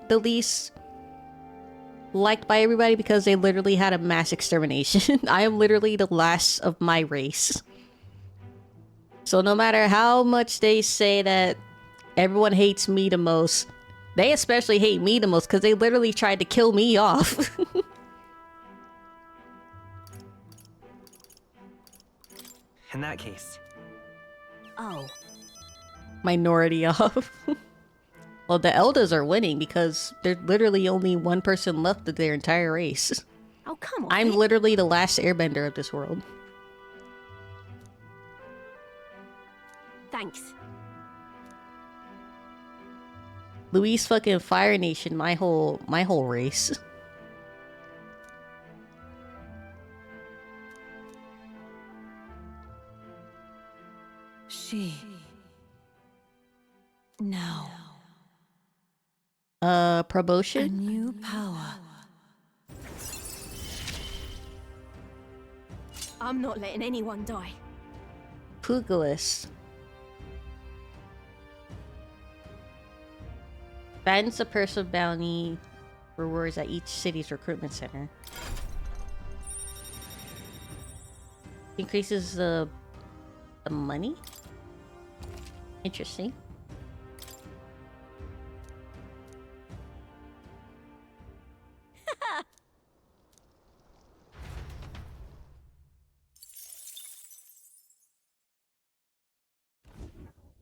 the least liked by everybody because they literally had a mass extermination. I am literally the last of my race. So no matter how much they say that everyone hates me the most, they especially hate me the most because they literally tried to kill me off. In that case. Oh. Minority off. Well, the Eldas are winning because there's literally only one person left of their entire race. Oh, come on. I'm literally the last airbender of this world. Thanks. Louise fucking Fire Nation, my whole race. She... No. Promotion? A new power. I'm not letting anyone die. Pugilist. Fattens a purse of bounty rewards at each city's recruitment center. Increases the money? Interesting.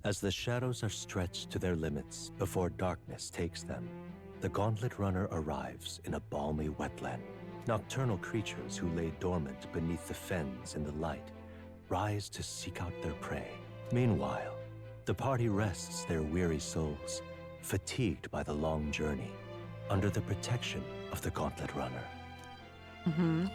As the shadows are stretched to their limits before darkness takes them, the Gauntlet Runner arrives in a balmy wetland. Nocturnal creatures who lay dormant beneath the fens in the light rise to seek out their prey. Meanwhile, the party rests their weary souls, fatigued by the long journey, under the protection of the Gauntlet Runner. Mm-hmm.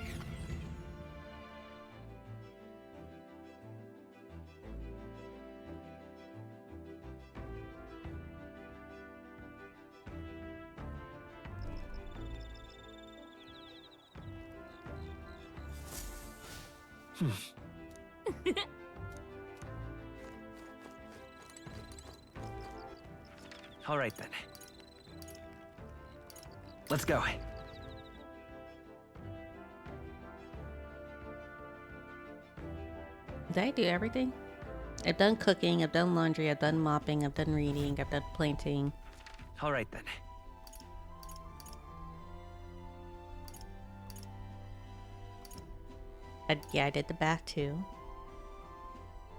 All right then. Let's go. Did I do everything? I've done cooking, I've done laundry, I've done mopping, I've done reading, I've done planting. All right then. Yeah, I did the bath too.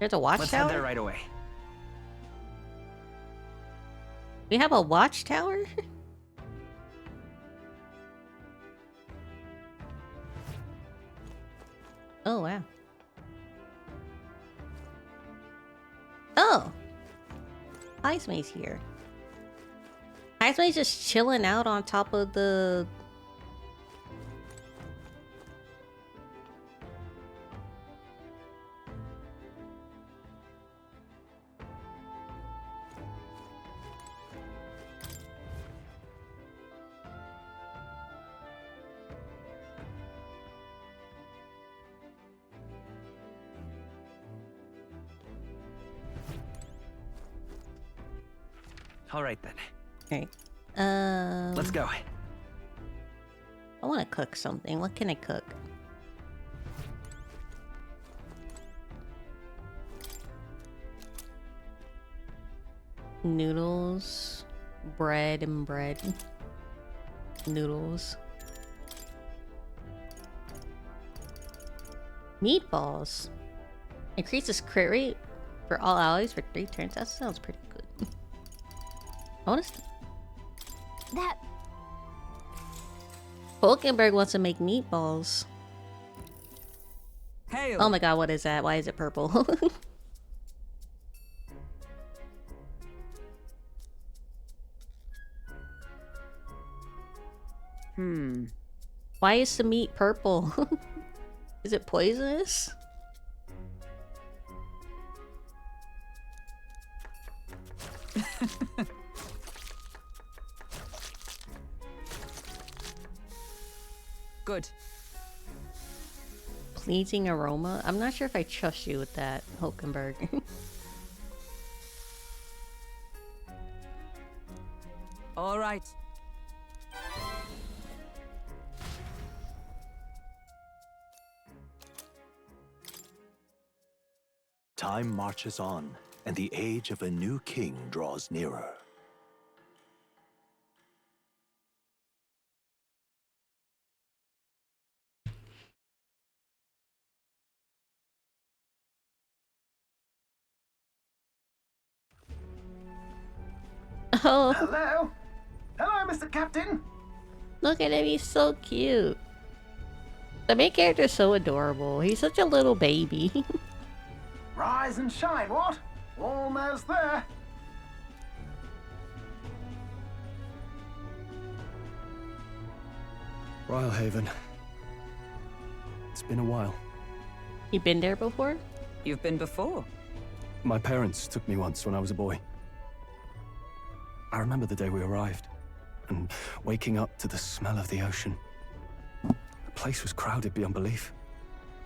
There's a watchtower? Let's head there right away. We have a watchtower? Oh, wow. Oh! Heismay's here. Heismay's just chilling out on top of the... All right then. Alright. Let's go. I want to cook something. What can I cook? Noodles, bread and bread. Noodles. Meatballs. Increases crit rate for all allies for 3 turns. That sounds pretty good. I want to... That... Hulkenberg wants to make meatballs. Hail. Oh my god, what is that? Why is it purple? Why is the meat purple? Is it poisonous? Good. Pleasing aroma? I'm not sure if I trust you with that, Hulkenberg. All right. Time marches on, and the age of a new king draws nearer. Oh, Hello? Hello, Mr. Captain? look at him, he's so cute. The main character's so adorable. He's such a little baby. Rise and shine, what? Almost there. Rhylehaven. It's been a while. You been there before? You've been before. My parents took me once when I was a boy. I remember the day we arrived, and waking up to the smell of the ocean. The place was crowded beyond belief.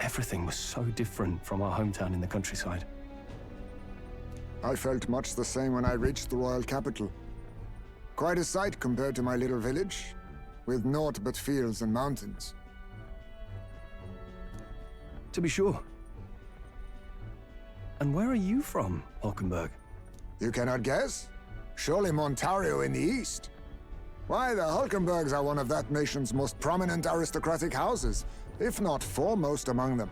Everything was so different from our hometown in the countryside. I felt much the same when I reached the royal capital. Quite a sight compared to my little village, with naught but fields and mountains. To be sure. And where are you from, Hulkenberg? You cannot guess? Surely Montario in the east. Why, the Hulkenbergs are one of that nation's most prominent aristocratic houses, if not foremost among them.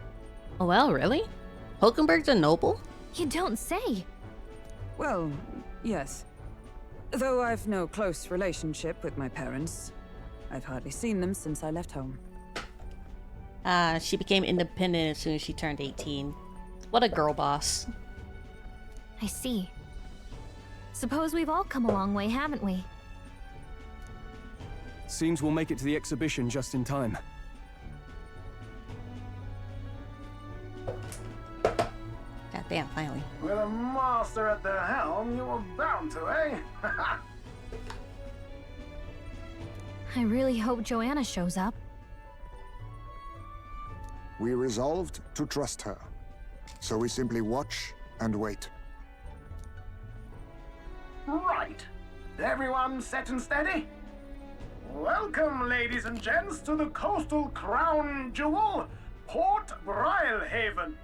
Oh well, really? Hulkenberg's a noble? You don't say. Well, yes. Though I've no close relationship with my parents. I've hardly seen them since I left home. She became independent as soon as she turned 18. What a girl boss. I see. Suppose we've all come a long way, haven't we? Seems we'll make it to the exhibition just in time. God damn, finally. With a master at the helm, you were bound to, eh? I really hope Joanna shows up. We resolved to trust her, so we simply watch and wait. Right. Everyone set and steady? Welcome, ladies and gents, to the coastal crown jewel, Port Rhylehaven.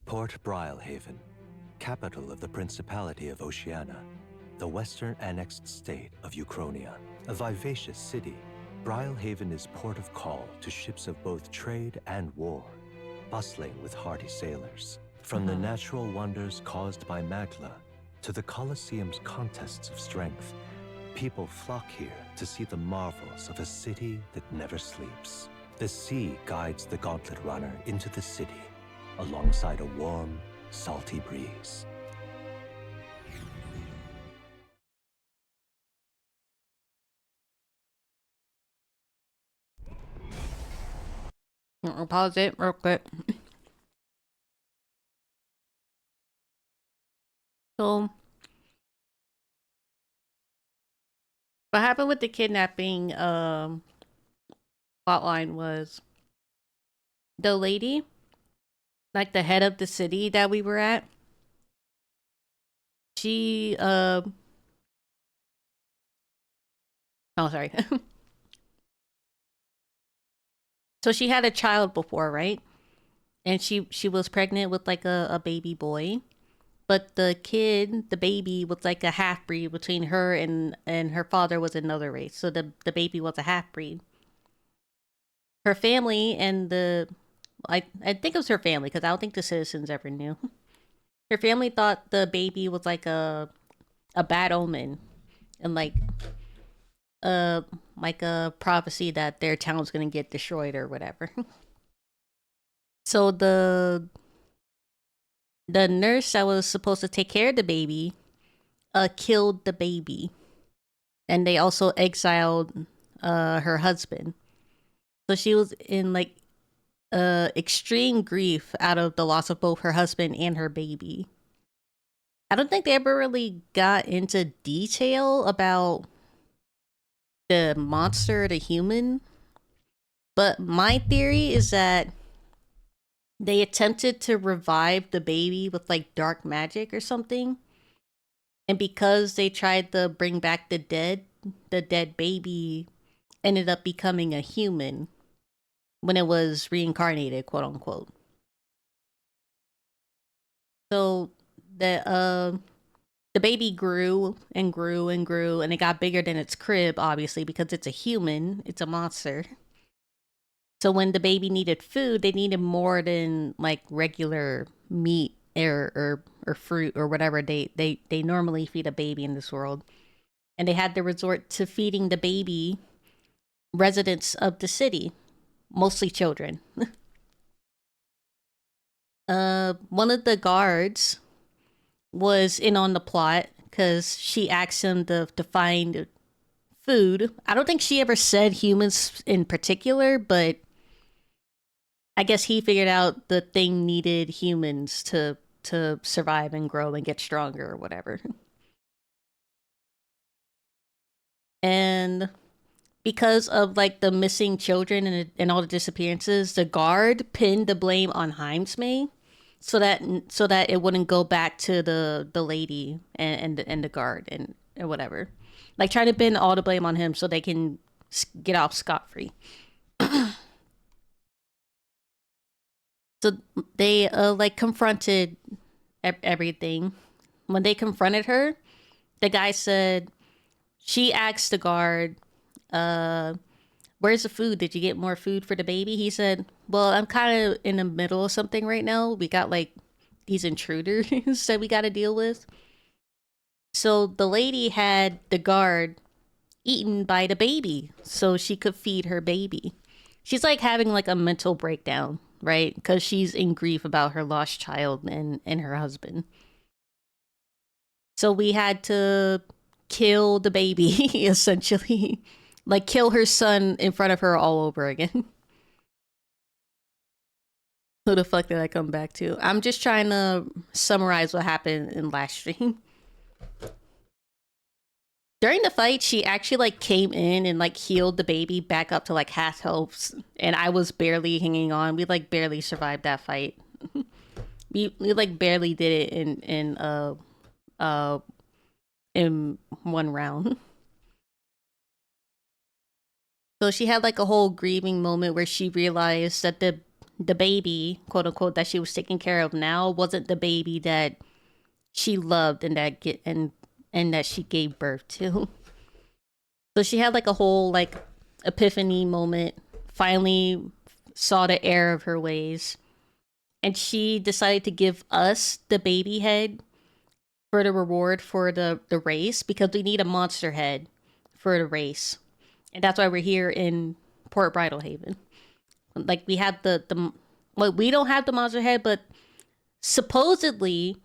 Port Brilehaven, capital of the Principality of Oceania, the western annexed state of Uchronia. A vivacious city, Brilehaven is port of call to ships of both trade and war, bustling with hardy sailors. From the natural wonders caused by Magla to the Colosseum's contests of strength, people flock here to see the marvels of a city that never sleeps. The sea guides the Gauntlet Runner into the city, alongside a warm, salty breeze. I'll pause it real quick. So, what happened with the kidnapping plotline was the lady, like the head of the city that we were at, she oh sorry. So she had a child before, right? And she was pregnant with like a baby boy. But the kid, the baby, was like a half-breed between her and her father was another race. So the baby was a half-breed. Her family and I think it was her family, because I don't think the citizens ever knew. Her family thought the baby was like a bad omen. And like a prophecy that their town's gonna get destroyed or whatever. So the nurse that was supposed to take care of the baby killed the baby, and they also exiled her husband. So she was in like extreme grief out of the loss of both her husband and her baby. I don't think they ever really got into detail about the monster, the human, but my theory is that they attempted to revive the baby with like dark magic or something. And because they tried to bring back the dead baby ended up becoming a human when it was reincarnated, quote unquote. So the baby grew and grew and grew, and it got bigger than its crib, obviously, because it's a human, it's a monster. So when the baby needed food, they needed more than like regular meat or fruit or whatever they normally feed a baby in this world. And they had to resort to feeding the baby residents of the city, mostly children. One of the guards was in on the plot because she asked him to find food. I don't think she ever said humans in particular, but I guess he figured out the thing needed humans to survive and grow and get stronger or whatever. And because of like the missing children and all the disappearances, the guard pinned the blame on Heimsmay so that it wouldn't go back to the lady and the guard and or whatever. Like trying to pin all the blame on him so they can get off scot-free. So they like confronted everything. When they confronted her, the guy said, she asked the guard, where's the food? Did you get more food for the baby? He said, well, I'm kind of in the middle of something right now. We got like these intruders that we got to deal with. So the lady had the guard eaten by the baby so she could feed her baby. She's like having like a mental breakdown, right? Because she's in grief about her lost child and her husband. So we had to kill the baby, essentially. Like kill her son in front of her all over again. Who the fuck did I come back to? I'm just trying to summarize what happened in last stream. During the fight, she actually like came in and like healed the baby back up to like half health, and I was barely hanging on. We like barely survived that fight. we like barely did it in one round. So she had like a whole grieving moment where she realized that the baby, quote unquote, that she was taking care of now wasn't the baby that she loved and that she gave birth to. So she had like a whole like epiphany moment, finally saw the error of her ways, and she decided to give us the baby head for the reward for the race, because we need a monster head for the race. And that's why we're here in Port Bridalhaven. Like we have well, we don't have the monster head, but supposedly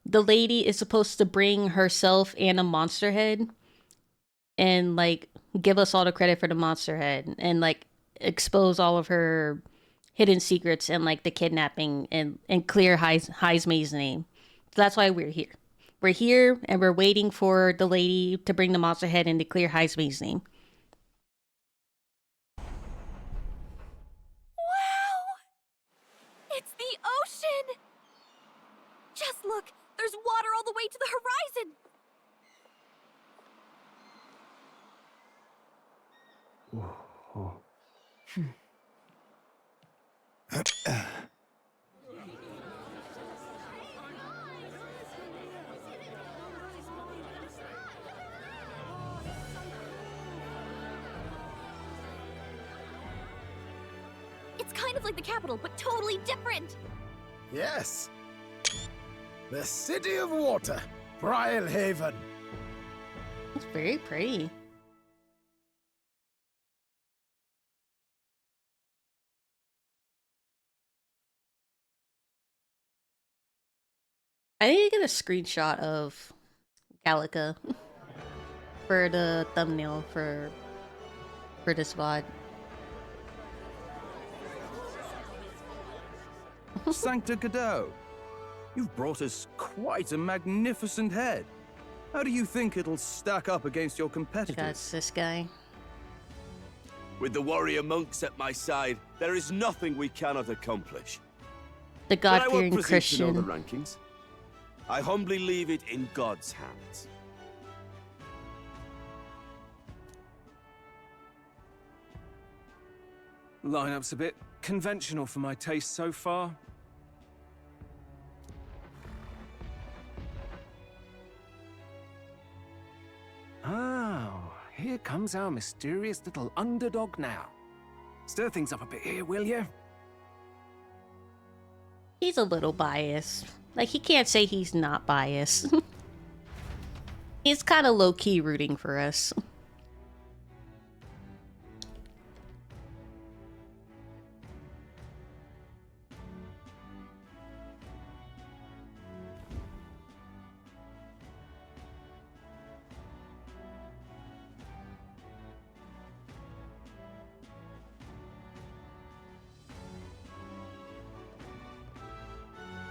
the lady is supposed to bring herself and a monster head and like give us all the credit for the monster head and like expose all of her hidden secrets and like the kidnapping and clear Heismay's name. So that's why we're here. We're here and we're waiting for the lady to bring the monster head and to clear Heismay's name. Wow! It's the ocean! Just look, there's water all the way to the horizon! It's kind of like the capital, but totally different! Yes. The City of Water, Bridalhaven. It's very pretty. I need to get a screenshot of Gallica for the thumbnail for this VOD. Sancta Cadeau, you've brought us quite a magnificent head. How do you think it'll stack up against your competitors? That's this guy. With the warrior monks at my side, there is nothing we cannot accomplish. The But I won't God-fearing presume to know Christian. the rankings. I humbly leave it in God's hands. Lineup's a bit conventional for my taste so far. Oh, here comes our mysterious little underdog now. Stir things up a bit here, will you? He's a little biased. Like, he can't say he's not biased. He's kind of low-key rooting for us.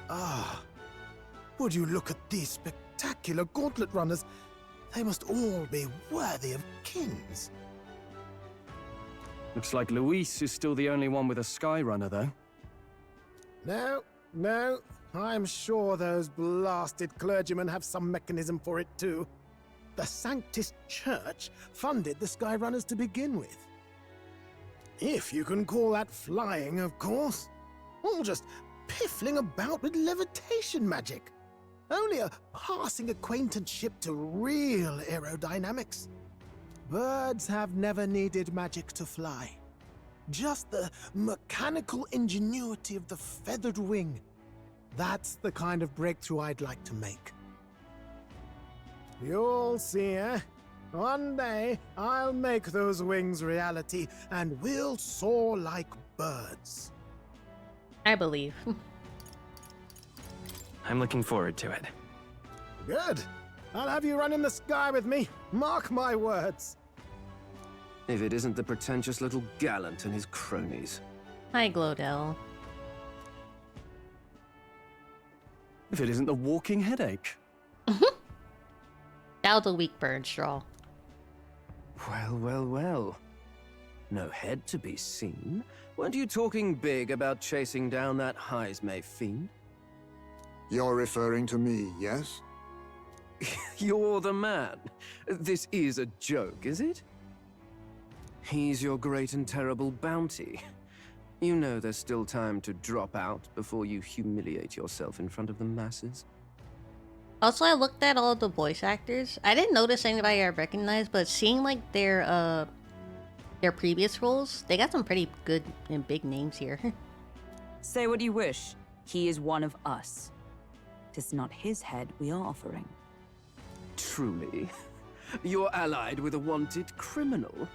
Ah, would you look at these spectacular gauntlet runners? They must all be worthy of kings. Looks like Luis is still the only one with a sky runner, though. No, I'm sure those blasted clergymen have some mechanism for it too. The Sanctus Church funded the Skyrunners to begin with. If you can call that flying, of course. All just piffling about with levitation magic. Only a passing acquaintanceship to real aerodynamics. Birds have never needed magic to fly. Just the mechanical ingenuity of the feathered wing. That's the kind of breakthrough I'd like to make. You'll see, eh? One day, I'll make those wings reality, and we'll soar like birds. I believe. I'm looking forward to it. Good. I'll have you run in the sky with me. Mark my words. If it isn't the pretentious little gallant and his cronies. Hi, Glodell. If it isn't the walking headache. That was a weak burn straw. Well. No head to be seen. Weren't you talking big about chasing down that Heismay fiend? You're referring to me, yes? You're the man. This is a joke, is it? He's your great and terrible bounty. You know there's still time to drop out before you humiliate yourself in front of the masses. Also, I looked at all the voice actors. I didn't notice anybody I recognized, but seeing like their previous roles, they got some pretty good and big names here. Say what you wish. He is one of us. 'Tis not his head we are offering. Truly? You're allied with a wanted criminal?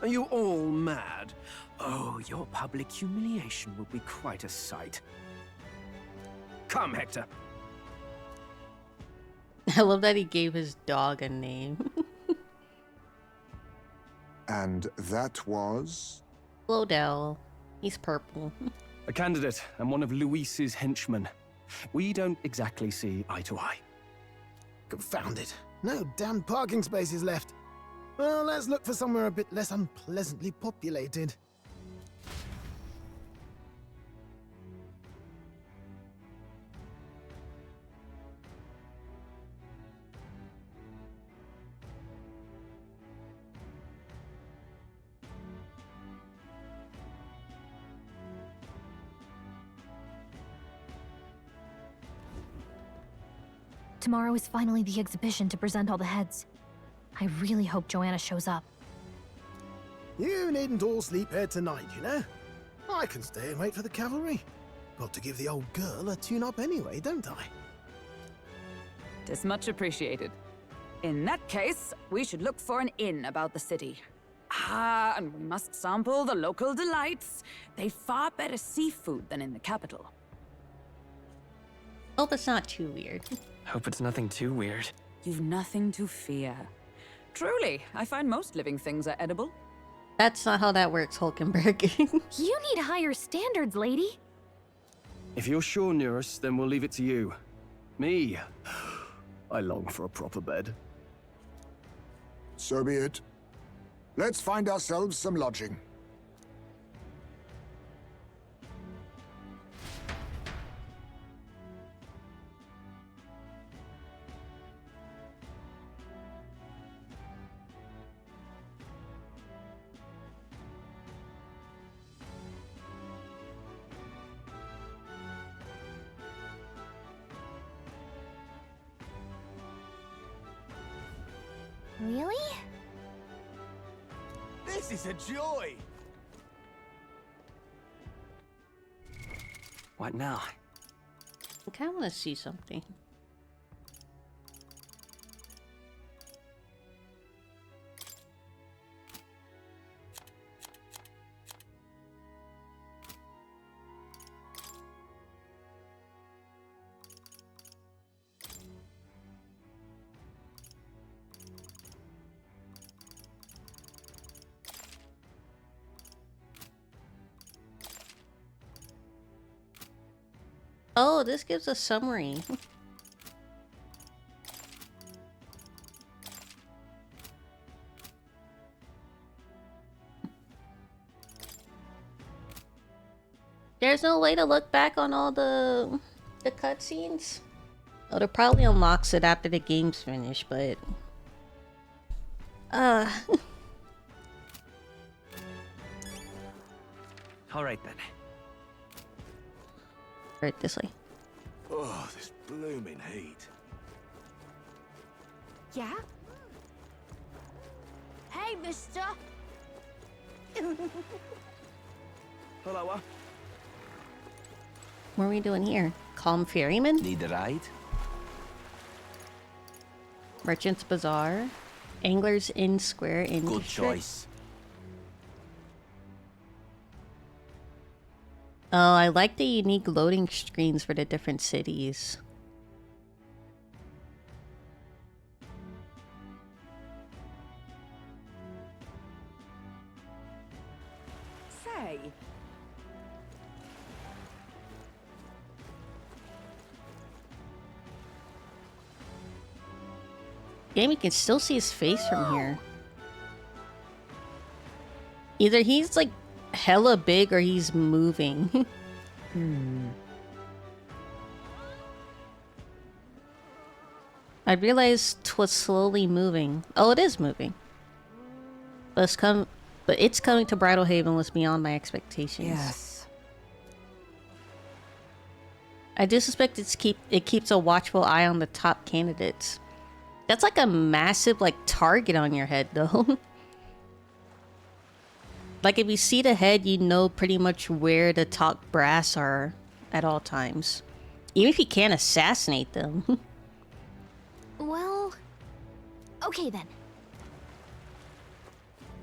Are you all mad? Oh, your public humiliation will be quite a sight. Come, Hector. I love that he gave his dog a name. And that was? Lodell. He's purple. A candidate and one of Luis's henchmen. We don't exactly see eye to eye. Confound it. No damn parking spaces left. Well, let's look for somewhere a bit less unpleasantly populated. Tomorrow is finally the exhibition to present all the heads. I really hope Joanna shows up. You needn't all sleep here tonight, you know? I can stay and wait for the cavalry. Got to give the old girl a tune-up anyway, don't I? 'Tis much appreciated. In that case, we should look for an inn about the city. Ah, and we must sample the local delights. They've far better seafood than in the capital. Hope it's not too weird. Hope it's nothing too weird. You've nothing to fear. Truly, I find most living things are edible. That's not how that works, Hulkenberg. You need higher standards, lady. If you're sure, Nurse, then we'll leave it to you. Me, I long for a proper bed. So be it. Let's find ourselves some lodging. Really? This is a joy! What now? I kind of want to see something. Oh, this gives a summary. There's no way to look back on all the cutscenes. Oh, it probably unlocks it after the game's finished, but All right then. right this way. Oh, this blooming heat. Yeah? Hey, mister! Hello, What are we doing here? Calm Ferryman? Need a ride? Merchant's Bazaar? Anglers Inn Square in Good District? choice. Oh, I like the unique loading screens for the different cities. Say, Game, you can still see his face from here. Either he's like hella big or he's moving. I realized 'twas slowly moving. Oh, it is moving. But it's coming to Bridlehaven was beyond my expectations. yes. I do suspect it keeps a watchful eye on the top candidates. That's like a massive like target on your head though. Like if you see the head, you know pretty much where the top brass are at all times. Even if you can't assassinate them. Well, okay then.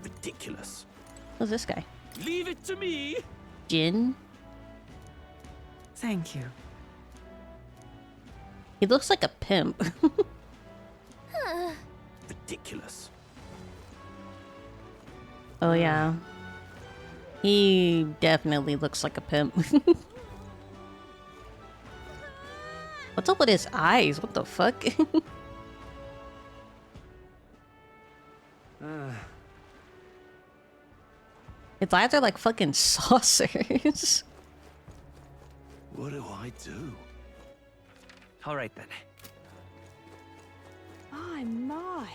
Ridiculous. Who's this guy? Leave it to me. Jin? Thank you. He looks like a pimp. Ridiculous. Oh yeah. He definitely looks like a pimp. What's up with his eyes? What the fuck? His eyes are like fucking saucers. What do I do? All right then. My, my.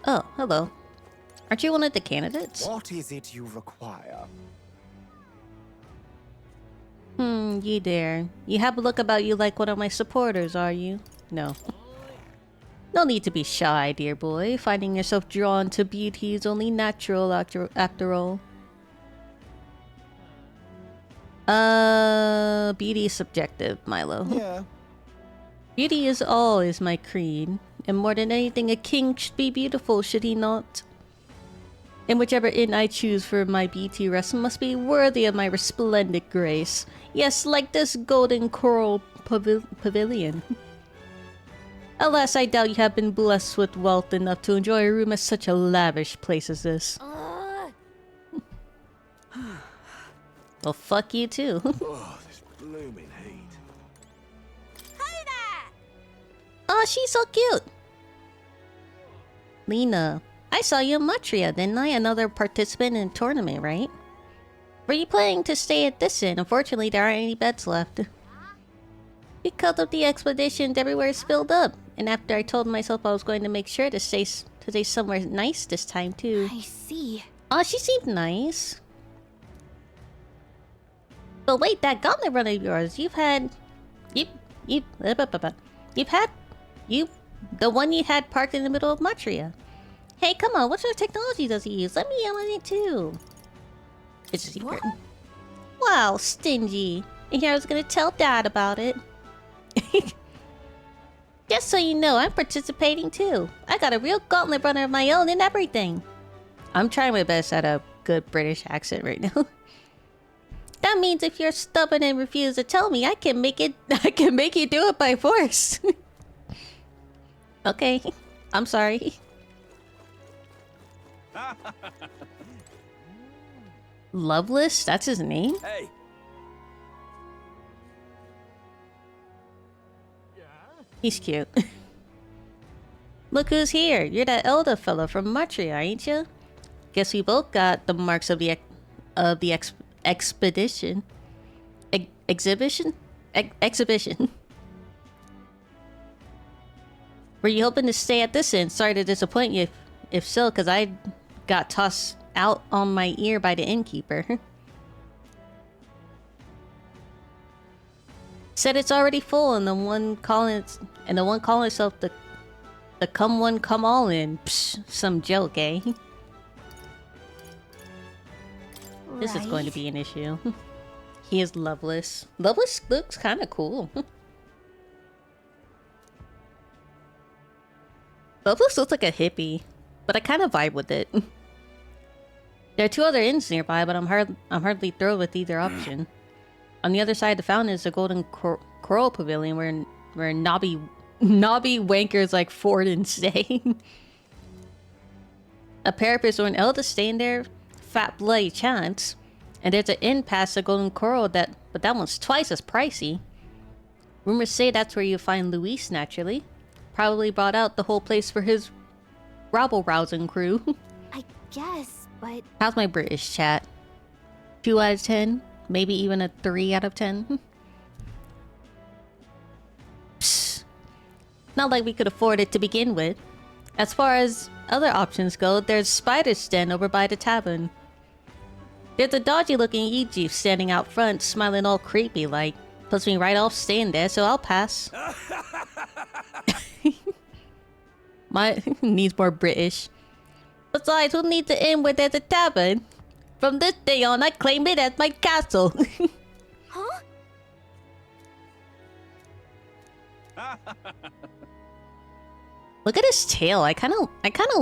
Oh, hello. Aren't you one of the candidates? What is it you require? You dare. You have a look about you like one of my supporters, are you? No. No need to be shy, dear boy. Finding yourself drawn to beauty is only natural after all. Beauty is subjective, Milo. Yeah. Beauty is all is my creed. And more than anything, a king should be beautiful, should he not? And whichever inn I choose for my beauty rest must be worthy of my resplendent grace. Yes, like this golden coral pavilion. Alas, I doubt you have been blessed with wealth enough to enjoy a room at such a lavish place as this. Well, fuck you too. Oh, this blooming heat. Hey there! Oh, she's so cute. Lena, I saw you in Matria, didn't I? Another participant in a tournament, right? Were you planning to stay at this inn? Unfortunately, there aren't any beds left. Because of the expeditions, everywhere is filled up. And after I told myself I was going to make sure to stay somewhere nice this time too. I see. Oh, she seemed nice. But wait, that gauntlet run of yours, the one you had parked in the middle of Matria. Hey, come on, what sort of technology does he use? Let me in on it too. It's a secret. What? Wow, stingy. And here I was gonna tell Dad about it. Just so you know, I'm participating too. I got a real gauntlet runner of my own and everything. I'm trying my best at a good British accent right now. That means if you're stubborn and refuse to tell me, I can make you do it by force. Okay, I'm sorry. Loveless? That's his name? Hey. He's cute. Look who's here. You're that elder fella from Matria, ain't you? Guess we both got the marks of the expedition. Exhibition? Exhibition. Were you hoping to stay at this inn? Sorry to disappoint you if so, because I got tossed out on my ear by the innkeeper. Said it's already full, and the one calling itself the come one come all in. Psh, some joke, eh? This is going to be an issue. He is loveless. Loveless looks kind of cool. Loveless looks like a hippie, but I kind of vibe with it. There are two other inns nearby, but I'm hardly thrilled with either option. On the other side of the fountain is the golden coral pavilion where knobby wankers like Forden stay. A parapet or an elder staying there, fat bloody chance. And there's an inn past the golden coral but that one's twice as pricey. Rumors say that's where you find Luis naturally. Probably brought out the whole place for his rabble-rousing crew. I guess, but... How's my British chat? 2 out of 10? Maybe even a 3 out of 10? Psst. Not like we could afford it to begin with. As far as other options go, there's Spider's Den over by the tavern. There's a dodgy looking Egypt standing out front, smiling all creepy like. Puts me right off staying there, so I'll pass. My needs more British. Besides, who needs an inn where there's a tavern? From this day on, I claim it as my castle. Huh? Look at his tail. I kind of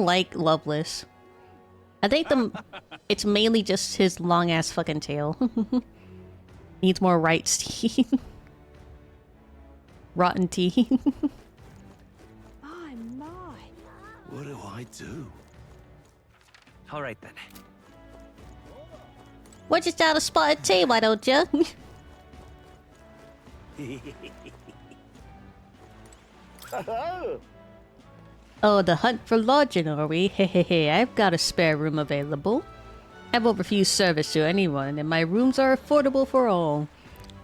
like Loveless. I think it's mainly just his long ass fucking tail. Needs more rights teeth. Rotten teeth. My, my. What do I do? All right then. We're just out of spotted tea, why don't you? Oh, the hunt for lodging, are we? Hehehe, I've got a spare room available. I've refused service to anyone, and my rooms are affordable for all.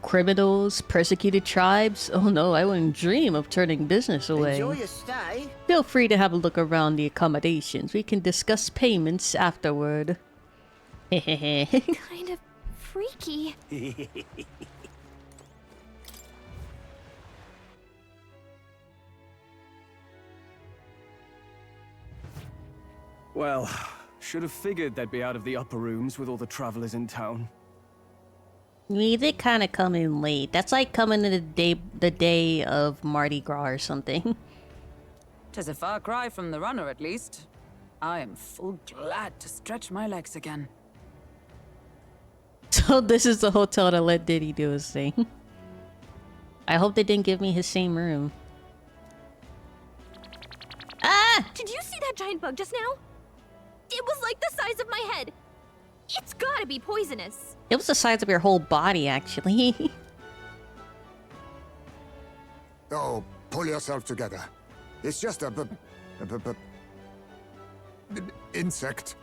Criminals, persecuted tribes. Oh no, I wouldn't dream of turning business away. Enjoy your stay. Feel free to have a look around the accommodations. We can discuss payments afterward. Hehehe. Kind of freaky. Well, should have figured they'd be out of the upper rooms with all the travelers in town. We did kind of come in late. That's like coming in the day of Mardi Gras or something. 'Tis a far cry from the runner, at least. I am full glad to stretch my legs again. So this is the hotel to let Diddy do his thing. I hope they didn't give me his same room. Ah! Did you see that giant bug just now? It was like the size of my head. It's gotta be poisonous. It was the size of your whole body, actually. Oh, pull yourself together. It's just a insect.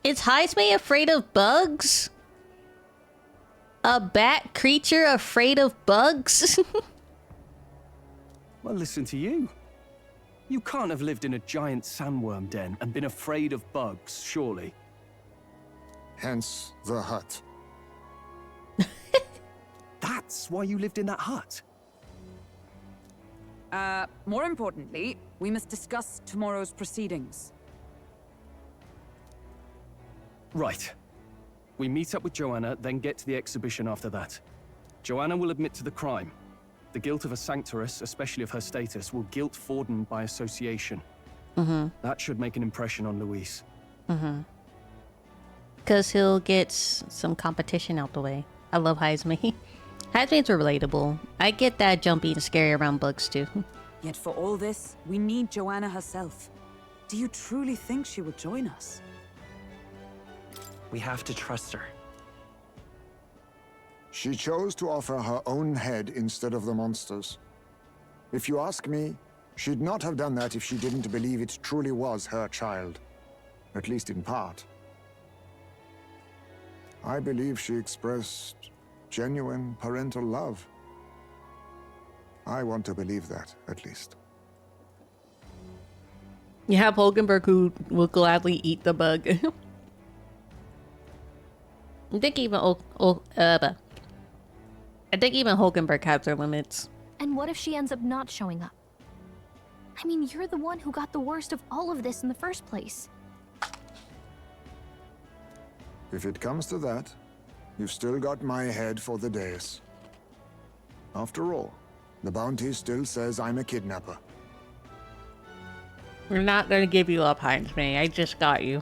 Is Heisme afraid of bugs? A bat creature afraid of bugs? Well, listen to you. You can't have lived in a giant sandworm den and been afraid of bugs, surely. Hence the hut. That's why you lived in that hut? More importantly, we must discuss tomorrow's proceedings. Right. We meet up with Joanna, then get to the exhibition after that. Joanna will admit to the crime. The guilt of a sanctoress, especially of her status, will guilt Forden by association. That should make an impression on Luis. Because he'll get some competition out the way. I love Heisme. Heisme's relatable. I get that jumpy and scary around bugs too. Yet for all this, we need Joanna herself. Do you truly think she would join us? We have to trust her. She chose to offer her own head instead of the monster's. If you ask me, she'd not have done that if she didn't believe it truly was her child. At least in part. I believe she expressed genuine parental love. I want to believe that, at least. You have Hulkenberg who will gladly eat the bug. I think even Hulkenberg has their limits. And what if she ends up not showing up? I mean, you're the one who got the worst of all of this in the first place. If it comes to that, you've still got my head for the dais. After all, the bounty still says I'm a kidnapper. We're not gonna give you up, Heisme. I just got you.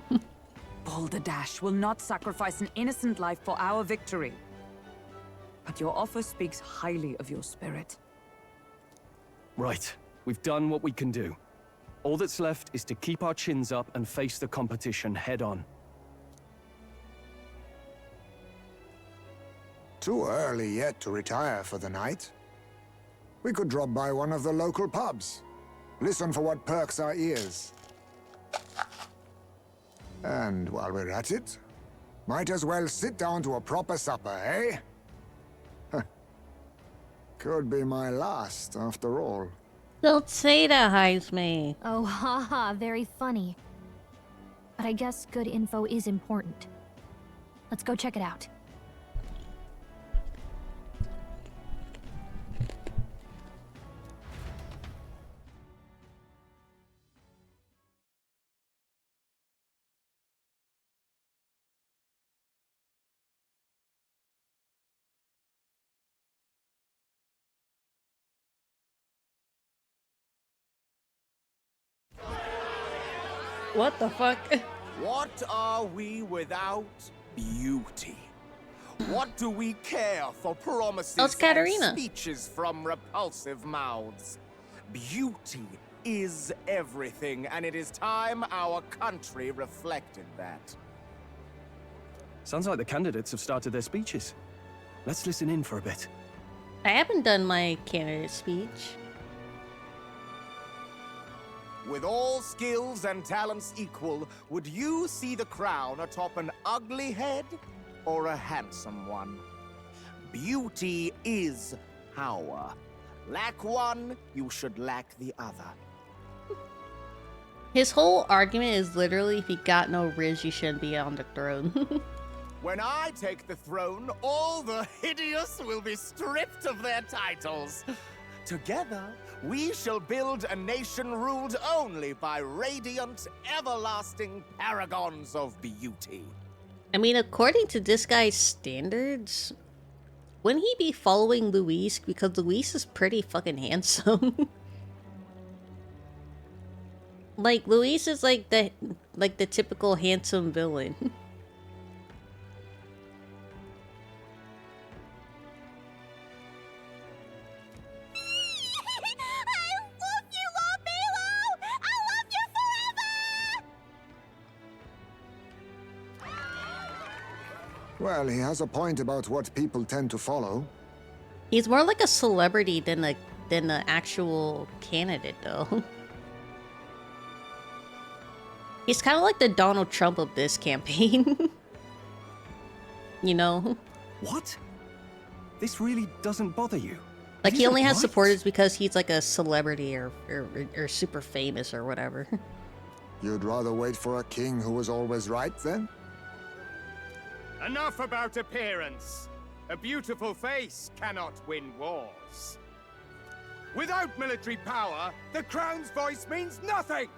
Balderdash will not sacrifice an innocent life for our victory. But your offer speaks highly of your spirit. Right. We've done what we can do. All that's left is to keep our chins up and face the competition head on. Too early yet to retire for the night. We could drop by one of the local pubs. Listen for what perks our ears. And while we're at it, might as well sit down to a proper supper, eh? Could be my last, after all. Don't say that, Heisme. Oh, haha, very funny. But I guess good info is important. Let's go check it out. What the fuck? What are we without beauty? What do we care for promises Oh, it's Katarina. and speeches from repulsive mouths? Beauty is everything, and it is time our country reflected that. Sounds like the candidates have started their speeches. Let's listen in for a bit. I haven't done my candidate speech. With all skills and talents equal, would you see the crown atop an ugly head or a handsome one? Beauty is power. Lack one, you should lack the other. His whole argument is literally, if you got no riz, you shouldn't be on the throne. When I take the throne, all the hideous will be stripped of their titles. Together, we shall build a nation ruled only by radiant, everlasting paragons of beauty. I mean, according to this guy's standards, wouldn't he be following Luis? Because Luis is pretty fucking handsome. Like, Luis is like the typical handsome villain. Well, he has a point about what people tend to follow. He's more like a celebrity than the actual candidate, though. He's kind of like the Donald Trump of this campaign. You know? What? This really doesn't bother you? Like, Is he it only has right? supporters because he's like a celebrity or super famous or whatever. You'd rather wait for a king who was always right, then? Enough about appearance. A beautiful face cannot win wars. Without military power, the crown's voice means nothing.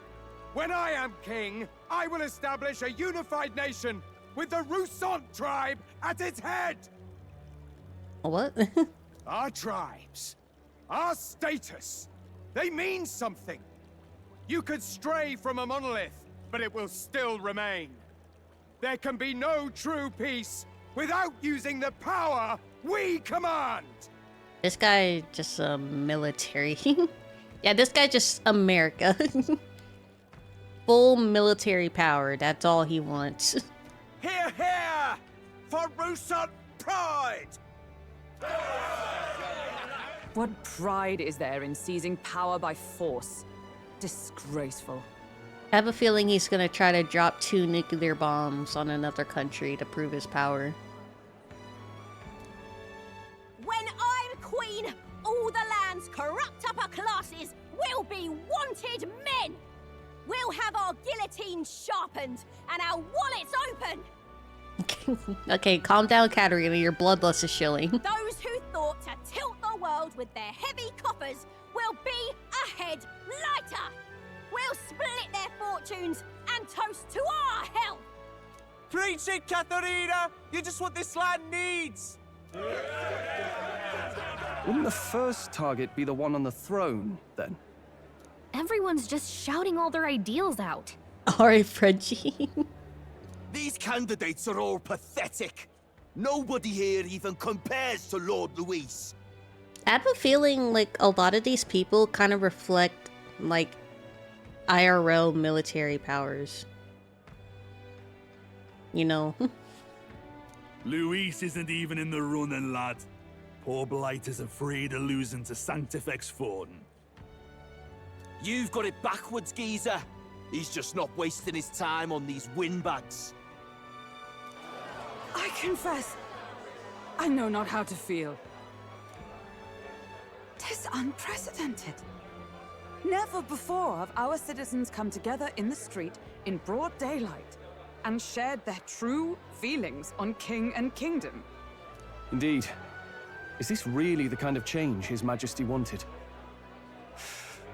When I am king, I will establish a unified nation with the Rousant tribe at its head. What? Our tribes, our status, they mean something. You could stray from a monolith, but it will still remain. There can be no true peace without using the power we command! This guy just military. Yeah, this guy just America. Full military power, that's all he wants. Hear, hear! For Rousant pride! What pride is there in seizing power by force? Disgraceful. I have a feeling he's gonna try to drop 2 nuclear bombs on another country to prove his power. When I'm queen, all the land's corrupt upper classes will be wanted men! We'll have our guillotines sharpened and our wallets open! Okay, calm down, Katarina. Your bloodlust is showing. Those who thought to tilt the world with their heavy coffers will be a head lighter! We'll split their fortunes and toast to our health! Preach it, Katharina! You're just what this land needs! Wouldn't the first target be the one on the throne, then? Everyone's just shouting all their ideals out. Alright, Frenchie. These candidates are all pathetic. Nobody here even compares to Lord Luis. I have a feeling like a lot of these people kind of reflect like IRL military powers. You know? Luis isn't even in the running, lad. Poor Blight is afraid of losing to Sanctifex Forden. You've got it backwards, geezer. He's just not wasting his time on these windbags. I confess, I know not how to feel. 'Tis unprecedented. Never before have our citizens come together in the street in broad daylight and shared their true feelings on king and kingdom. Indeed. Is this really the kind of change His Majesty wanted?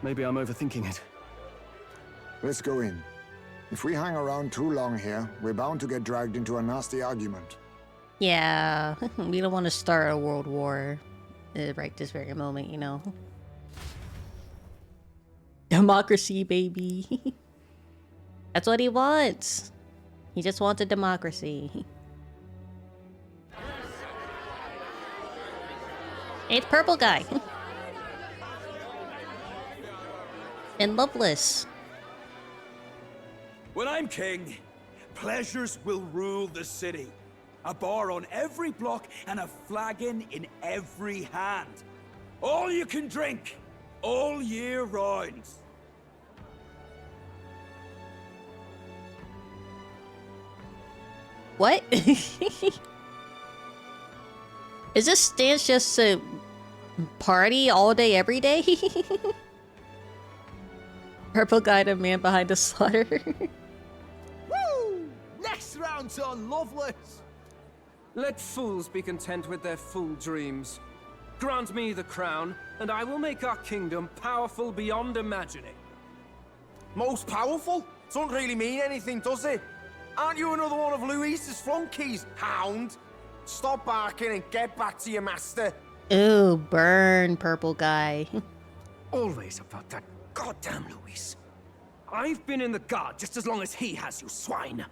Maybe I'm overthinking it. Let's go in. If we hang around too long here, we're bound to get dragged into a nasty argument. Yeah, we don't want to start a world war right this very moment, you know. Democracy, baby. That's what he wants. He just wants a democracy. It's purple guy. And Loveless. When I'm king, pleasures will rule the city. A bar on every block and a flagon in every hand. All you can drink, all year round. What? Is this stance just a party all day, every day? Purple guy, the man behind the slaughter. Woo! Next round's on Loveless. Let fools be content with their fool dreams. Grant me the crown, and I will make our kingdom powerful beyond imagining. Most powerful? Doesn't really mean anything, does it? Aren't you another one of Louise's flunkies, hound? Stop barking and get back to your master. Ooh, burn, purple guy. Always about that goddamn Luis. I've been in the guard just as long as he has, you swine.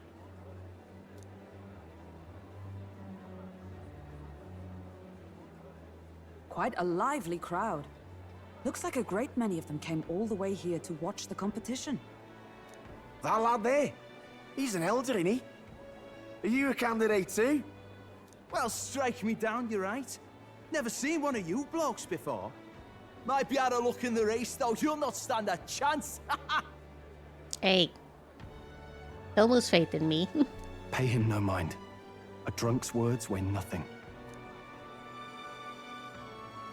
Quite a lively crowd. Looks like a great many of them came all the way here to watch the competition. That lad there, he's an elder, isn't he? Are you a candidate too? Well, strike me down, you're right. Never seen one of you blokes before. Might be out of luck in the race, though. You'll not stand a chance. Hey. Don't lose faith in me. Pay him no mind. A drunk's words weigh nothing.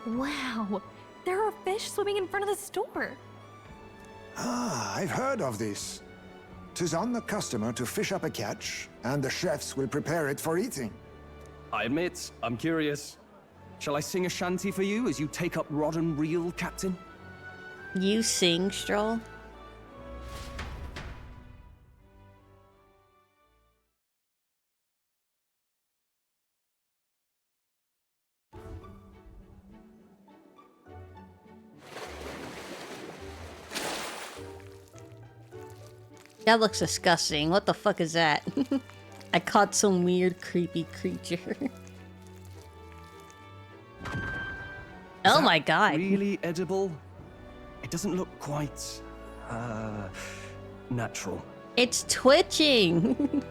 Wow, there are fish swimming in front of the store. Ah, I've heard of this. 'Tis on the customer to fish up a catch, and the chefs will prepare it for eating. I admit, I'm curious. Shall I sing a shanty for you as you take up rod and reel, Captain? You sing, Stroll? That looks disgusting. What the fuck is that? I caught some weird, creepy creature. Oh my god. Really edible? It doesn't look quite, natural. It's twitching.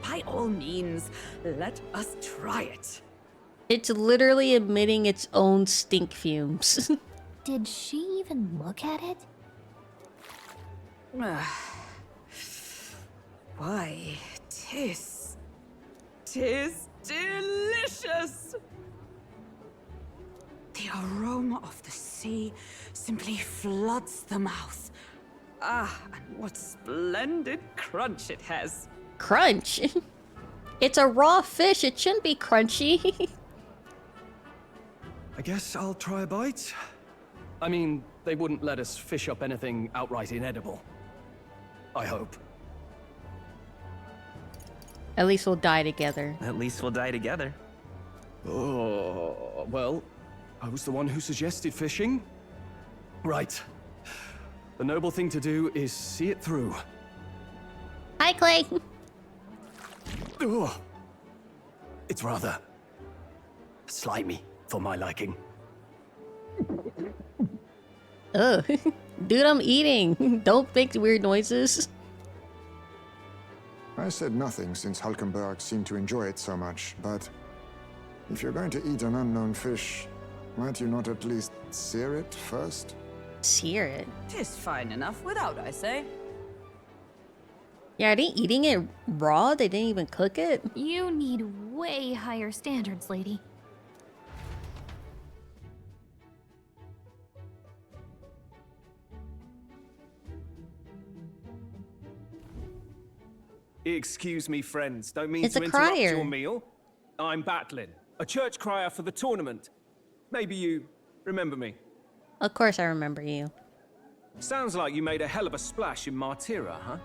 By all means, let us try it. It's literally emitting its own stink fumes. Did she even look at it? Why, tis delicious! The aroma of the sea simply floods the mouth. Ah, and what splendid crunch it has. Crunch? It's a raw fish, it shouldn't be crunchy. I guess I'll try a bite. I mean, they wouldn't let us fish up anything outright inedible. I hope. At least we'll die together. At least we'll die together. Oh, well, I was the one who suggested fishing. Right. The noble thing to do is see it through. Hi, Clay. Ugh. It's rather slimy for my liking. Ugh. Dude, I'm eating. Don't make weird noises. I said nothing since Hulkenberg seemed to enjoy it so much, but if you're going to eat an unknown fish, might you not at least sear it first? Sear it? Tis fine enough without, I say. Yeah, are they eating it raw? They didn't even cook it? You need way higher standards, lady. Excuse me, friends. Don't mean It's to a interrupt crier. your meal. I'm Batlin, a church crier for the tournament. Maybe you remember me. Of course I remember you. Sounds like you made a hell of a splash in Martira, huh?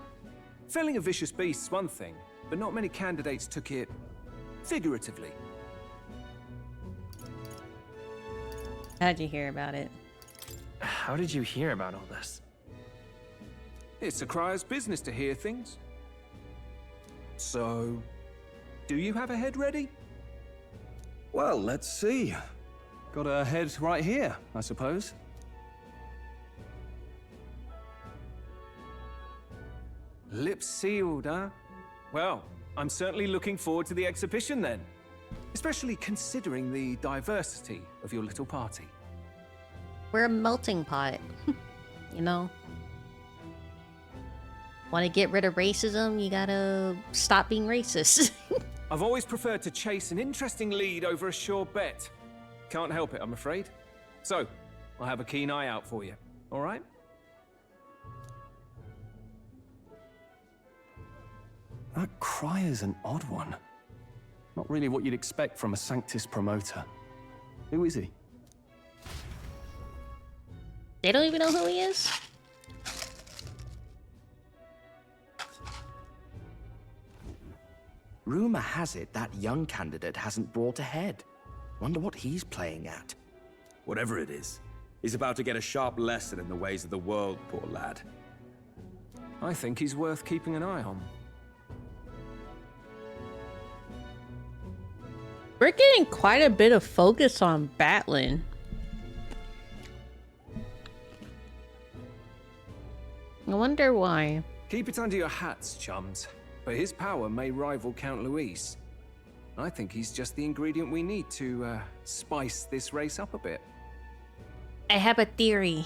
Felling a vicious beast's one thing, but not many candidates took it figuratively. How'd you hear about it? How did you hear about all this? It's a crier's business to hear things. So, do you have a head ready? Well, let's see. Got a head right here, I suppose. Lips sealed, huh? Well, I'm certainly looking forward to the exhibition then. Especially considering the diversity of your little party. We're a melting pot. You know? Want to get rid of racism, you gotta stop being racist. I've always preferred to chase an interesting lead over a sure bet. Can't help it, I'm afraid. So, I'll have a keen eye out for you, all right? That crier's an odd one. Not really what you'd expect from a Sanctus promoter. Who is he? They don't even know who he is? Rumor has it that young candidate hasn't brought a head. Wonder what he's playing at. Whatever it is, he's about to get a sharp lesson in the ways of the world, poor lad. I think he's worth keeping an eye on. We're getting quite a bit of focus on Batlin. I wonder why. Keep it under your hats, chums. But his power may rival Count Luis. I think he's just the ingredient we need to spice this race up a bit. I have a theory.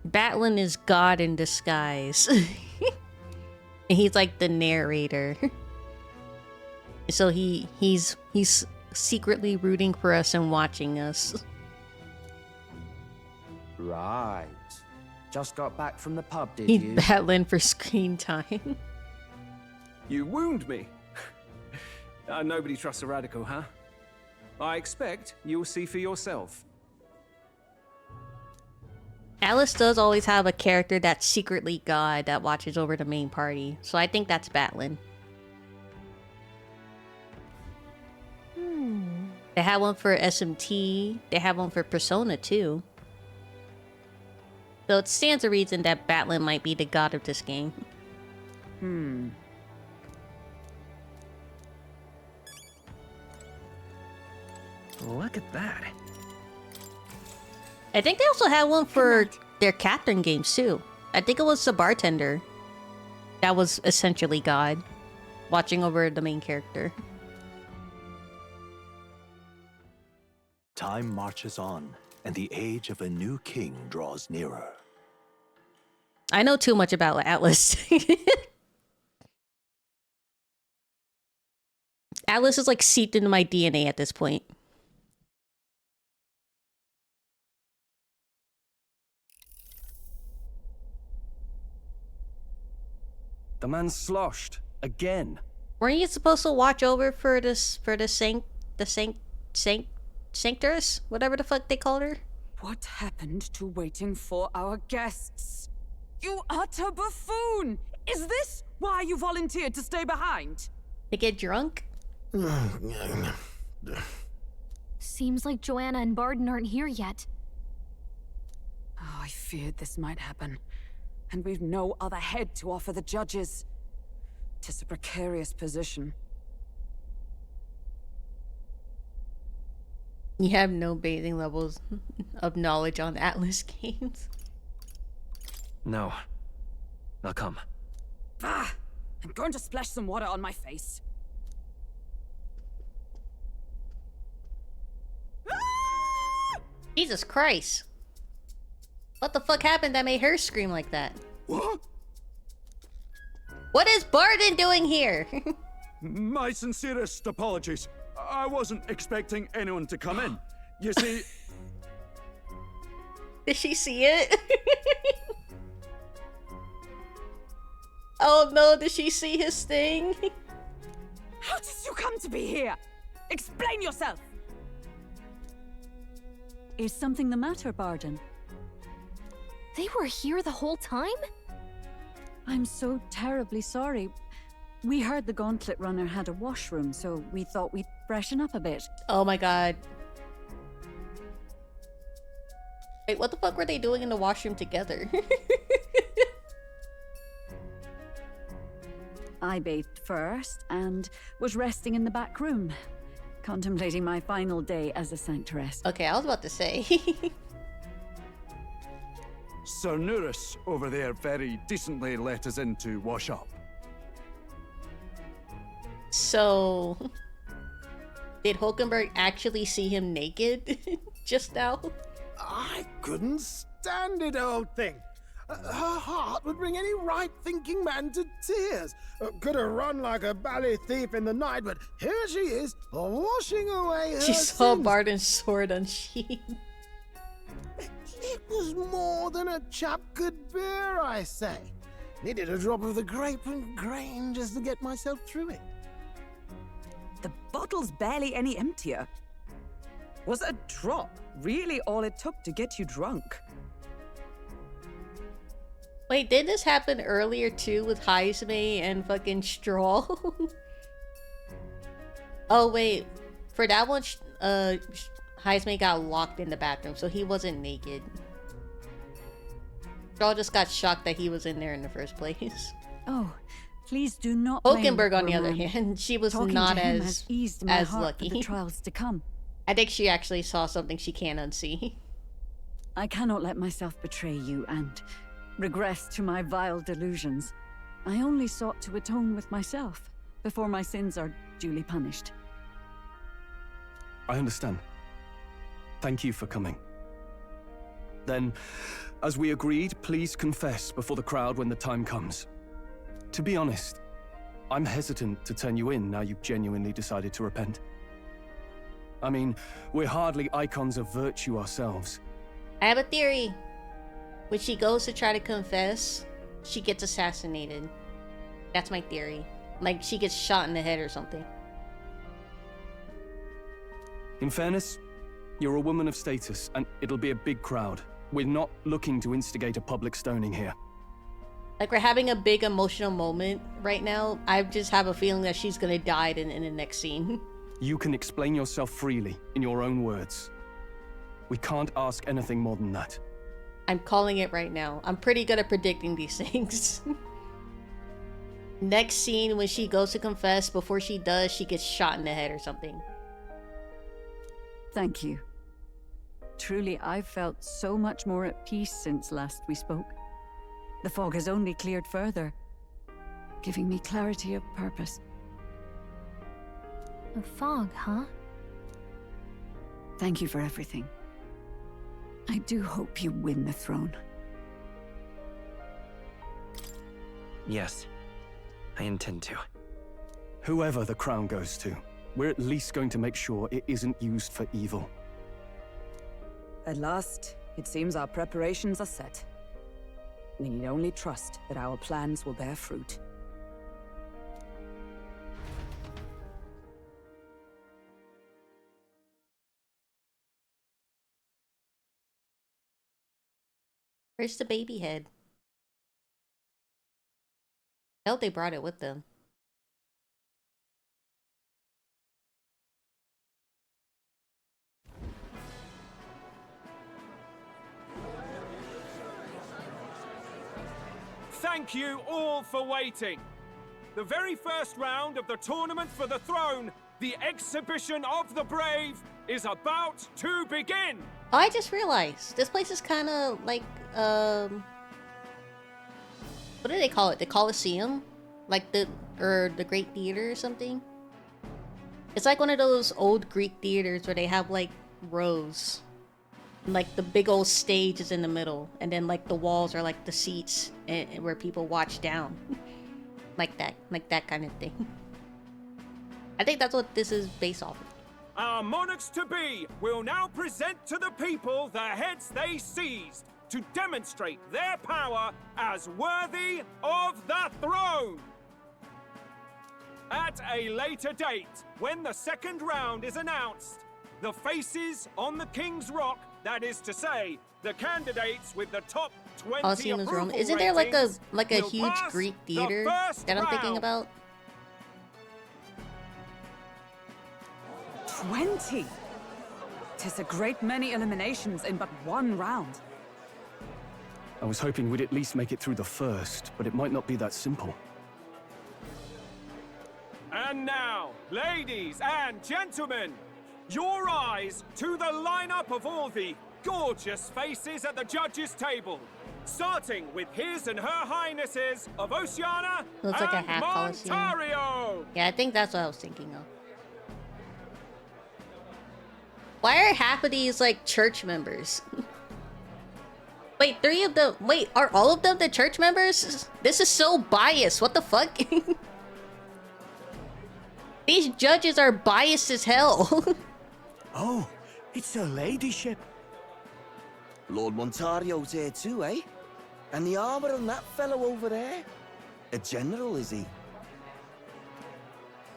Batlin is God in disguise. And he's like the narrator. So he's secretly rooting for us and watching us. Right. Just got back from the pub, did He's you? battling for screen time. You wound me. Nobody trusts a radical, huh? I expect you'll see for yourself. Alice does always have a character that's secretly God that watches over the main party. So I think that's Batlin. They have one for SMT. They have one for Persona too. So it stands to reason that Batlin might be the god of this game. Look at that. I think they also had one for their Catherine games too. I think it was the bartender. That was essentially God, watching over the main character. Time marches on, and the age of a new king draws nearer. I know too much about Atlas. Atlas is like seeped into my DNA at this point. The man's sloshed again. Weren't you supposed to watch over for the Sanctress? Whatever the fuck they called her? What happened to waiting for our guests? You utter buffoon! Is this why you volunteered to stay behind? To get drunk? Seems like Joanna and Barden aren't here yet. Oh, I feared this might happen. And we've no other head to offer the judges. 'Tis a precarious position. You have no bathing levels of knowledge on Atlas games. No. I'll come. Bah! I'm going to splash some water on my face. Jesus Christ. What the fuck happened that made her scream like that? What? What is Barden doing here? My sincerest apologies. I wasn't expecting anyone to come in. You see... Did she see it? Oh no, did she see his thing? How did you come to be here? Explain yourself! Is something the matter, Barden? They were here the whole time? I'm so terribly sorry. We heard the Gauntlet Runner had a washroom, so we thought we'd freshen up a bit. Oh my god. Wait, what the fuck were they doing in the washroom together? I bathed first and was resting in the back room, contemplating my final day as a sanctuaress. Okay, I was about to say. Sir Nuris over there very decently let us in to wash up. So, did Hulkenberg actually see him naked just now? I couldn't stand it, old thing. Her heart would bring any right-thinking man to tears. Could have run like a bally thief in the night, but here she is, washing away her She saw sins. Barden's sword unsheathed. It was more than a chap could bear, I say. Needed a drop of the grape and grain just to get myself through it. The bottle's barely any emptier. Was a drop really all it took to get you drunk? Wait, did this happen earlier too with Heisme and fucking Straw? Oh wait, for that one, Heisme got locked in the bathroom, so he wasn't naked. Straw just got shocked that he was in there in the first place. Oh, please do not blame Hulkenberg, on the poor other man. hand, she was Talking not to him as has eased my heart lucky. for the trials to come. I think she actually saw something she can't unsee. I cannot let myself betray you and regress to my vile delusions. I only sought to atone with myself before my sins are duly punished. I understand. Thank you for coming. Then, as we agreed, please confess before the crowd when the time comes. To be honest, I'm hesitant to turn you in now you've genuinely decided to repent. I mean, we're hardly icons of virtue ourselves. I have a theory. When she goes to try to confess, she gets assassinated. That's my theory. Like, she gets shot in the head or something. In fairness, you're a woman of status, and it'll be a big crowd. We're not looking to instigate a public stoning here. Like, we're having a big emotional moment right now. I just have a feeling that she's gonna die in the next scene. You can explain yourself freely, in your own words. We can't ask anything more than that. I'm calling it right now. I'm pretty good at predicting these things. Next scene, when she goes to confess, before she does, she gets shot in the head or something. Thank you. Truly, I've felt so much more at peace since last we spoke. The fog has only cleared further, giving me clarity of purpose. A fog, huh? Thank you for everything. I do hope you win the throne. Yes, I intend to. Whoever the crown goes to, we're at least going to make sure it isn't used for evil. At last, it seems our preparations are set. We need only trust that our plans will bear fruit. Where's the baby head? I hope they brought it with them. Thank you all for waiting. The very first round of the tournament for the throne, the exhibition of the brave, is about to begin. Oh, I just realized this place is kind of like what do they call it? The Colosseum, like the Great Theater or something. It's like one of those old Greek theaters where they have like rows, and, like the big old stage is in the middle, and then like the walls are like the seats and where people watch down, like that kind of thing. I think that's what this is based off of. Our monarchs-to-be will now present to the people the heads they seized to demonstrate their power as worthy of the throne. At a later date, when the second round is announced, the faces on the King's Rock, that is to say, the candidates with the top 20 Coliseum's Rome. approval Isn't there like a ratings huge will pass Greek the theater first that I'm thinking round. about? 20? 'Tis a great many eliminations in but one round. I was hoping we'd at least make it through the first, but it might not be that simple. And now, ladies and gentlemen, your eyes to the lineup of all the gorgeous faces at the judges' table, starting with his and her highnesses of Oceania Looks like a and half Coliseum. Montario. Yeah, I think that's what I was thinking of. Why are half of these like church members? Wait, 3 of them. Wait, are all of them the church members? This is so biased. What the fuck? These judges are biased as hell. Oh, it's her ladyship. Lord Montario's here too, eh? And the armor on that fellow over there? A general, is he?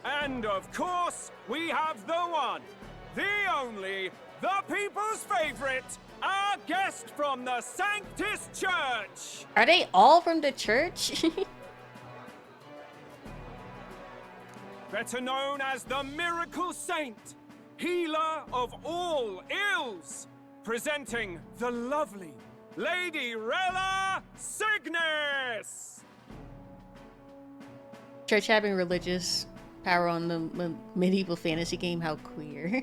And of course, we have the one, the only, the people's favorite, our guest from the Sanctus Church. Are they all from the church? Better known as the Miracle Saint, healer of all ills, presenting the lovely Lady Rella Cygnus. Church having religious power on the medieval fantasy game. How queer.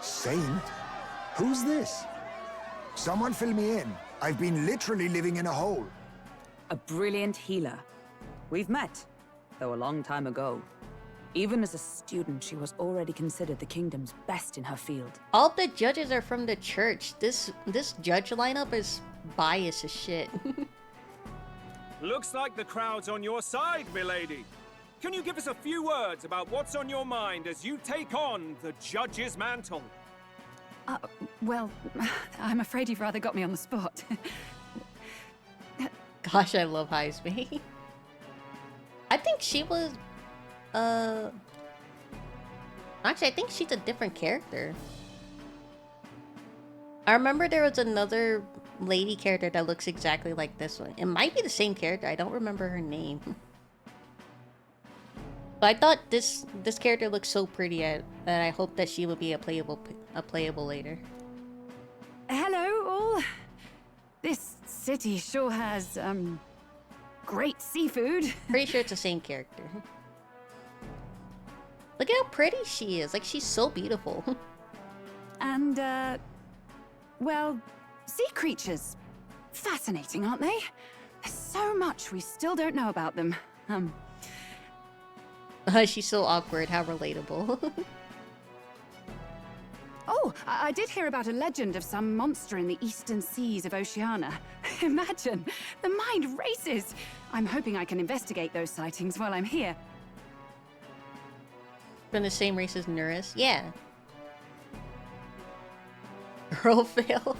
Saint? Who's this? Someone fill me in. I've been literally living in a hole. A brilliant healer. We've met, though a long time ago. Even as a student, she was already considered the kingdom's best in her field. All the judges are from the church. This judge lineup is biased as shit. Looks like the crowd's on your side, milady. Can you give us a few words about what's on your mind as you take on the judge's mantle? Well, I'm afraid you've rather got me on the spot. Gosh, I love Heisme. I think she was actually, I think she's a different character. I remember there was another lady character that looks exactly like this one. It might be the same character. I don't remember her name. But I thought this character looked so pretty that I hope that she would be a playable later. Hello, all. This city sure has, great seafood. Pretty sure it's the same character. Look at how pretty she is. Like, she's so beautiful. And, well, sea creatures. Fascinating, aren't they? There's so much we still don't know about them. She's so awkward. How relatable. Oh, I did hear about a legend of some monster in the eastern seas of Oceania. Imagine, the mind races. I'm hoping I can investigate those sightings while I'm here. From the same race as Nurus? Yeah. Girl fail.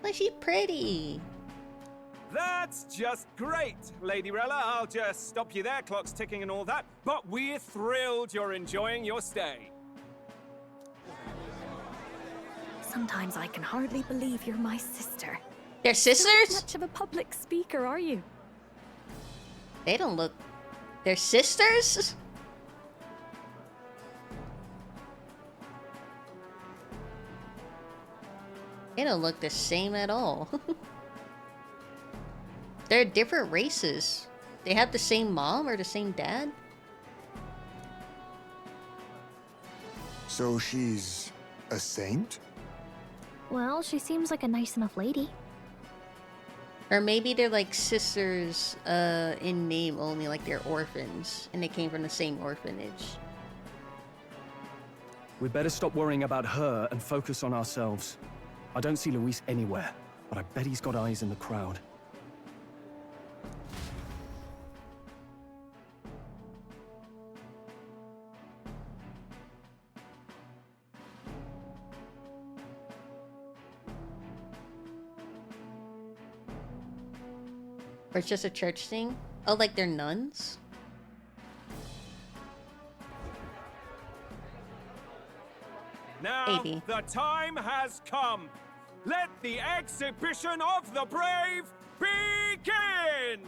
But she's pretty. That's just great, Lady Rella. I'll just stop you there, clock's ticking and all that. But we're thrilled you're enjoying your stay. Sometimes I can hardly believe you're my sister. They're sisters? Not much of a public speaker, are you? They don't look... They're sisters? They don't look the same at all. They're different races. They have the same mom or the same dad? So she's a saint? Well, she seems like a nice enough lady. Or maybe they're like sisters in name only, like they're orphans, and they came from the same orphanage. We'd better stop worrying about her and focus on ourselves. I don't see Luis anywhere, but I bet he's got eyes in the crowd. Or it's just a church thing? Oh, like they're nuns? Now, Maybe. the time has come. Let the exhibition of the brave begin!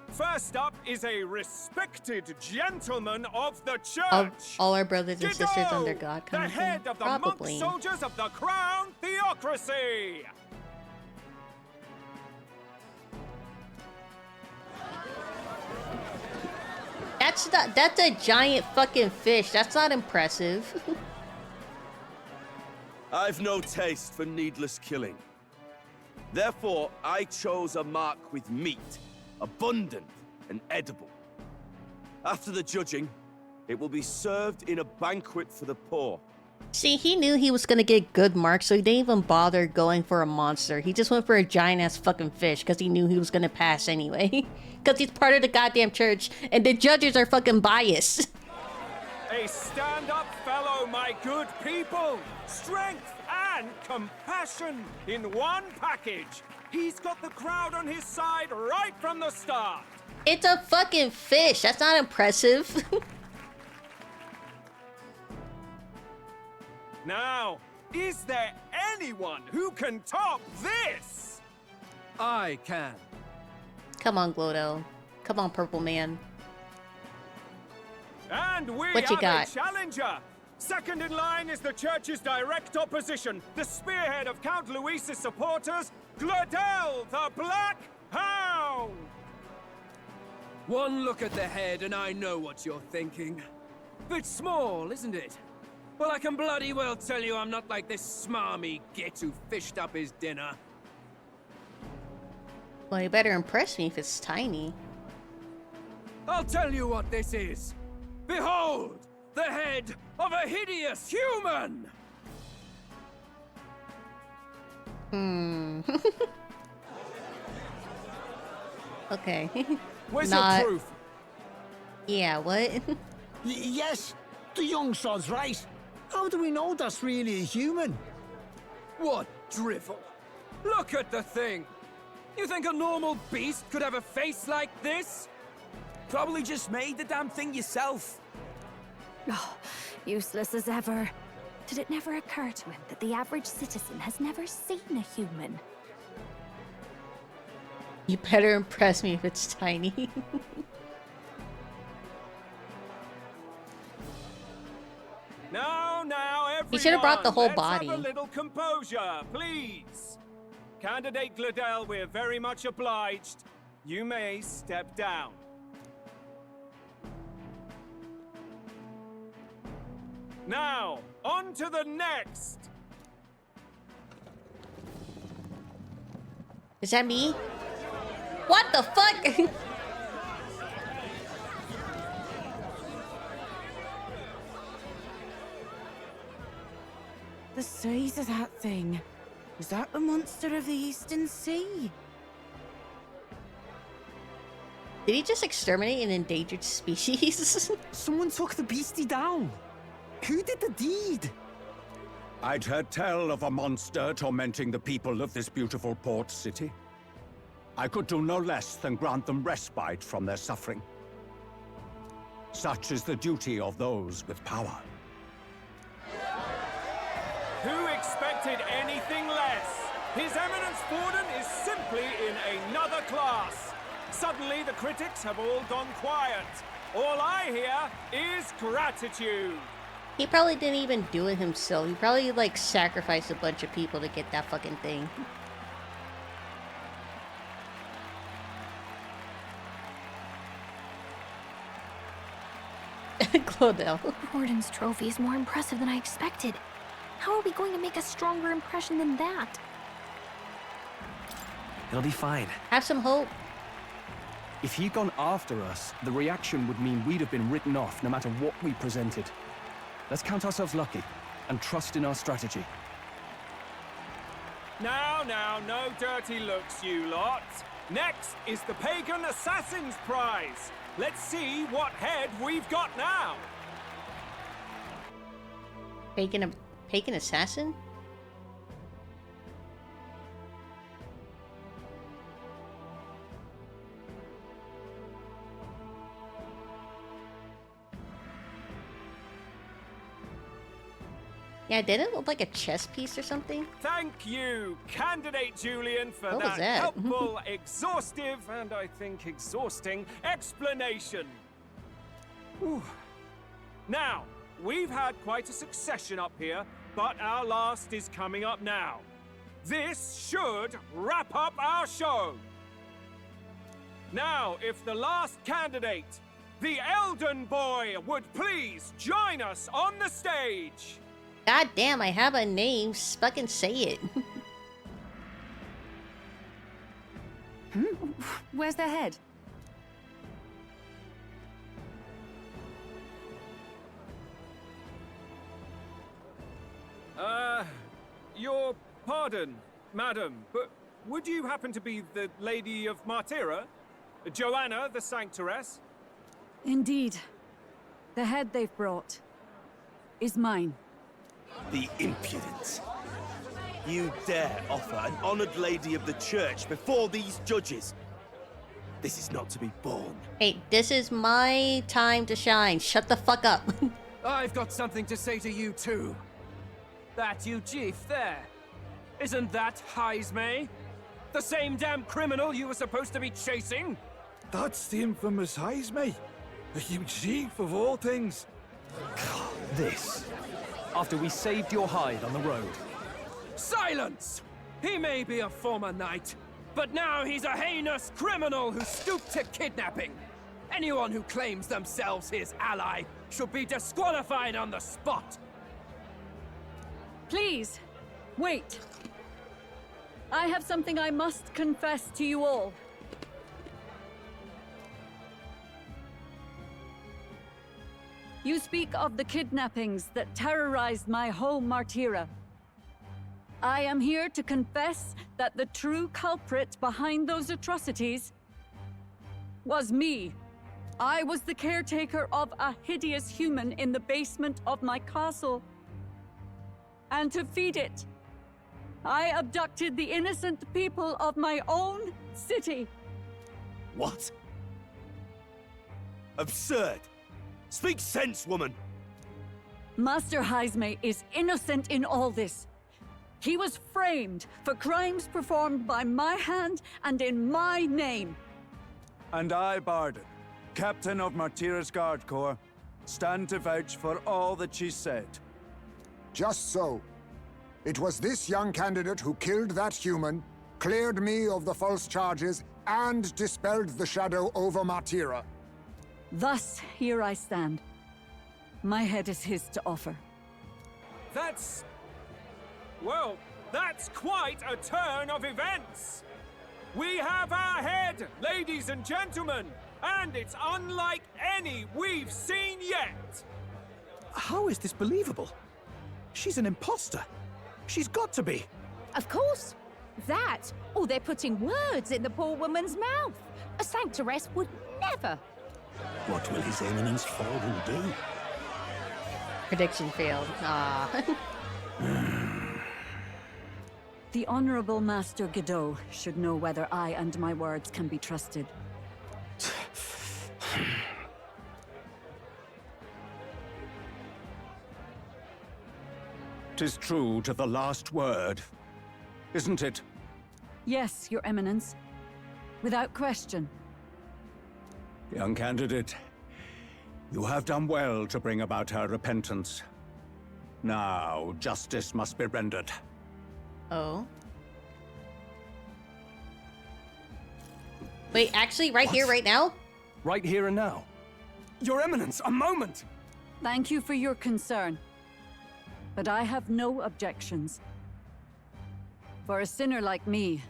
First up is a respected gentleman of the church. All our brothers and sisters Godot, under God kind the of thing? head of the Probably. monk soldiers of the Crown Theocracy. That's a giant fucking fish. That's not impressive. I've no taste for needless killing. Therefore, I chose a mark with meat, abundant and edible. After the judging, it will be served in a banquet for the poor. See, he knew he was gonna get good marks, so he didn't even bother going for a monster. He just went for a giant-ass fucking fish, because he knew he was gonna pass anyway. Because he's part of the goddamn church, and the judges are fucking biased. A stand-up fellow, my good people. Strength and compassion in one package. He's got the crowd on his side right from the start. It's a fucking fish. That's not impressive. Now, is there anyone who can top this? I can. Come on, Glodo. Come on, Purple Man. And we What you have got? a challenger. Second in line is the church's direct opposition, the spearhead of Count Luis's supporters, Gladel the Black Hound. One look at the head and I know what you're thinking. Bit small, isn't it? Well, I can bloody well tell you I'm not like this smarmy git who fished up his dinner. Well, you better impress me if it's tiny. I'll tell you what this is. Behold, the head of a hideous human! Okay. Where's Not... your proof? Yeah, what? Yes, the young sod's right. How do we know that's really a human? What drivel? Look at the thing! You think a normal beast could have a face like this? Probably just made the damn thing yourself. Oh, useless as ever. Did it never occur to him that the average citizen has never seen a human? You better impress me if it's tiny. Now, everyone, He should have brought the whole let's body. have a little composure, please. Candidate Gladel, we're very much obliged. You may step down. Now, on to the next. Is that me? What the fuck? The size of that thing. Is that the monster of the Eastern Sea? Did he just exterminate an endangered species? Someone took the beastie down. Who did the deed? I'd heard tell of a monster tormenting the people of this beautiful port city. I could do no less than grant them respite from their suffering. Such is the duty of those with power. Who expected anything less? His Eminence Borden is simply in another class. Suddenly, the critics have all gone quiet. All I hear is gratitude. He probably didn't even do it himself. He probably, like, sacrificed a bunch of people to get that fucking thing. Claudel. Borden's trophy is more impressive than I expected. How are we going to make a stronger impression than that? It'll be fine. Have some hope. If he'd gone after us, the reaction would mean we'd have been written off no matter what we presented. Let's count ourselves lucky and trust in our strategy. Now, no dirty looks, you lot. Next is the Pagan Assassin's Prize. Let's see what head we've got now. Pagan assassin? Yeah, did it look like a chess piece or something? Thank you, Candidate Julian, for What was that that? helpful, exhaustive, and I think exhausting explanation. Whew. Now, we've had quite a succession up here, but our last is coming up now. This should wrap up our show. Now, if the last candidate, the Elden Boy, would please join us on the stage. God damn, I have a name. Fucking say it. Where's their head? Your pardon, madam, but would you happen to be the Lady of Martira? Joanna, the Sanctoress? Indeed. The head they've brought is mine. The impudence. You dare offer an honored lady of the church before these judges? This is not to be borne. Hey, this is my time to shine. Shut the fuck up. I've got something to say to you too. That you chief there. Isn't that Heismay? The same damn criminal you were supposed to be chasing? That's the infamous Heismay. The huge chief of all things. This. After we saved your hide on the road. Silence! He may be a former knight, but now he's a heinous criminal who stooped to kidnapping. Anyone who claims themselves his ally should be disqualified on the spot. Please, wait. I have something I must confess to you all. You speak of the kidnappings that terrorized my home, Martira. I am here to confess that the true culprit behind those atrocities was me. I was the caretaker of a hideous human in the basement of my castle. And to feed it, I abducted the innocent people of my own city. What? Absurd! Speak sense, woman! Master Heismay is innocent in all this. He was framed for crimes performed by my hand and in my name. And I, Barden, Captain of Martira's Guard Corps, stand to vouch for all that she said. Just so. It was this young candidate who killed that human, cleared me of the false charges, and dispelled the shadow over Martira. Thus, here I stand. My head is his to offer. That's... well, that's quite a turn of events. We have our head, ladies and gentlemen, and it's unlike any we've seen yet. How is this believable? She's an imposter. She's got to be. Of course. That, or they're putting words in the poor woman's mouth. A sanctoress would never. What will His Eminence Falden do? Prediction failed. Ah. The Honorable Master Godot should know whether I and my words can be trusted. 'Tis true to the last word, isn't it? Yes, Your Eminence. Without question. Young candidate, you have done well to bring about her repentance. Now, justice must be rendered. Oh. Wait, actually, right here, right now? Right here and now. Your Eminence, a moment! Thank you for your concern. But I have no objections. For a sinner like me,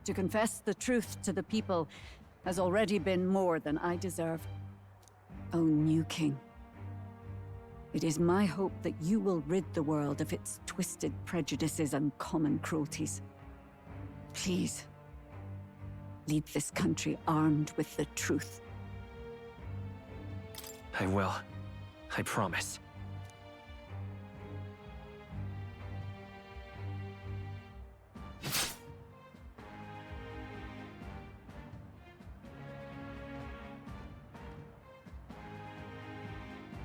to confess the truth to the people has already been more than I deserve. O new king, it is my hope that you will rid the world of its twisted prejudices and common cruelties. Please, lead this country armed with the truth. I will. I promise.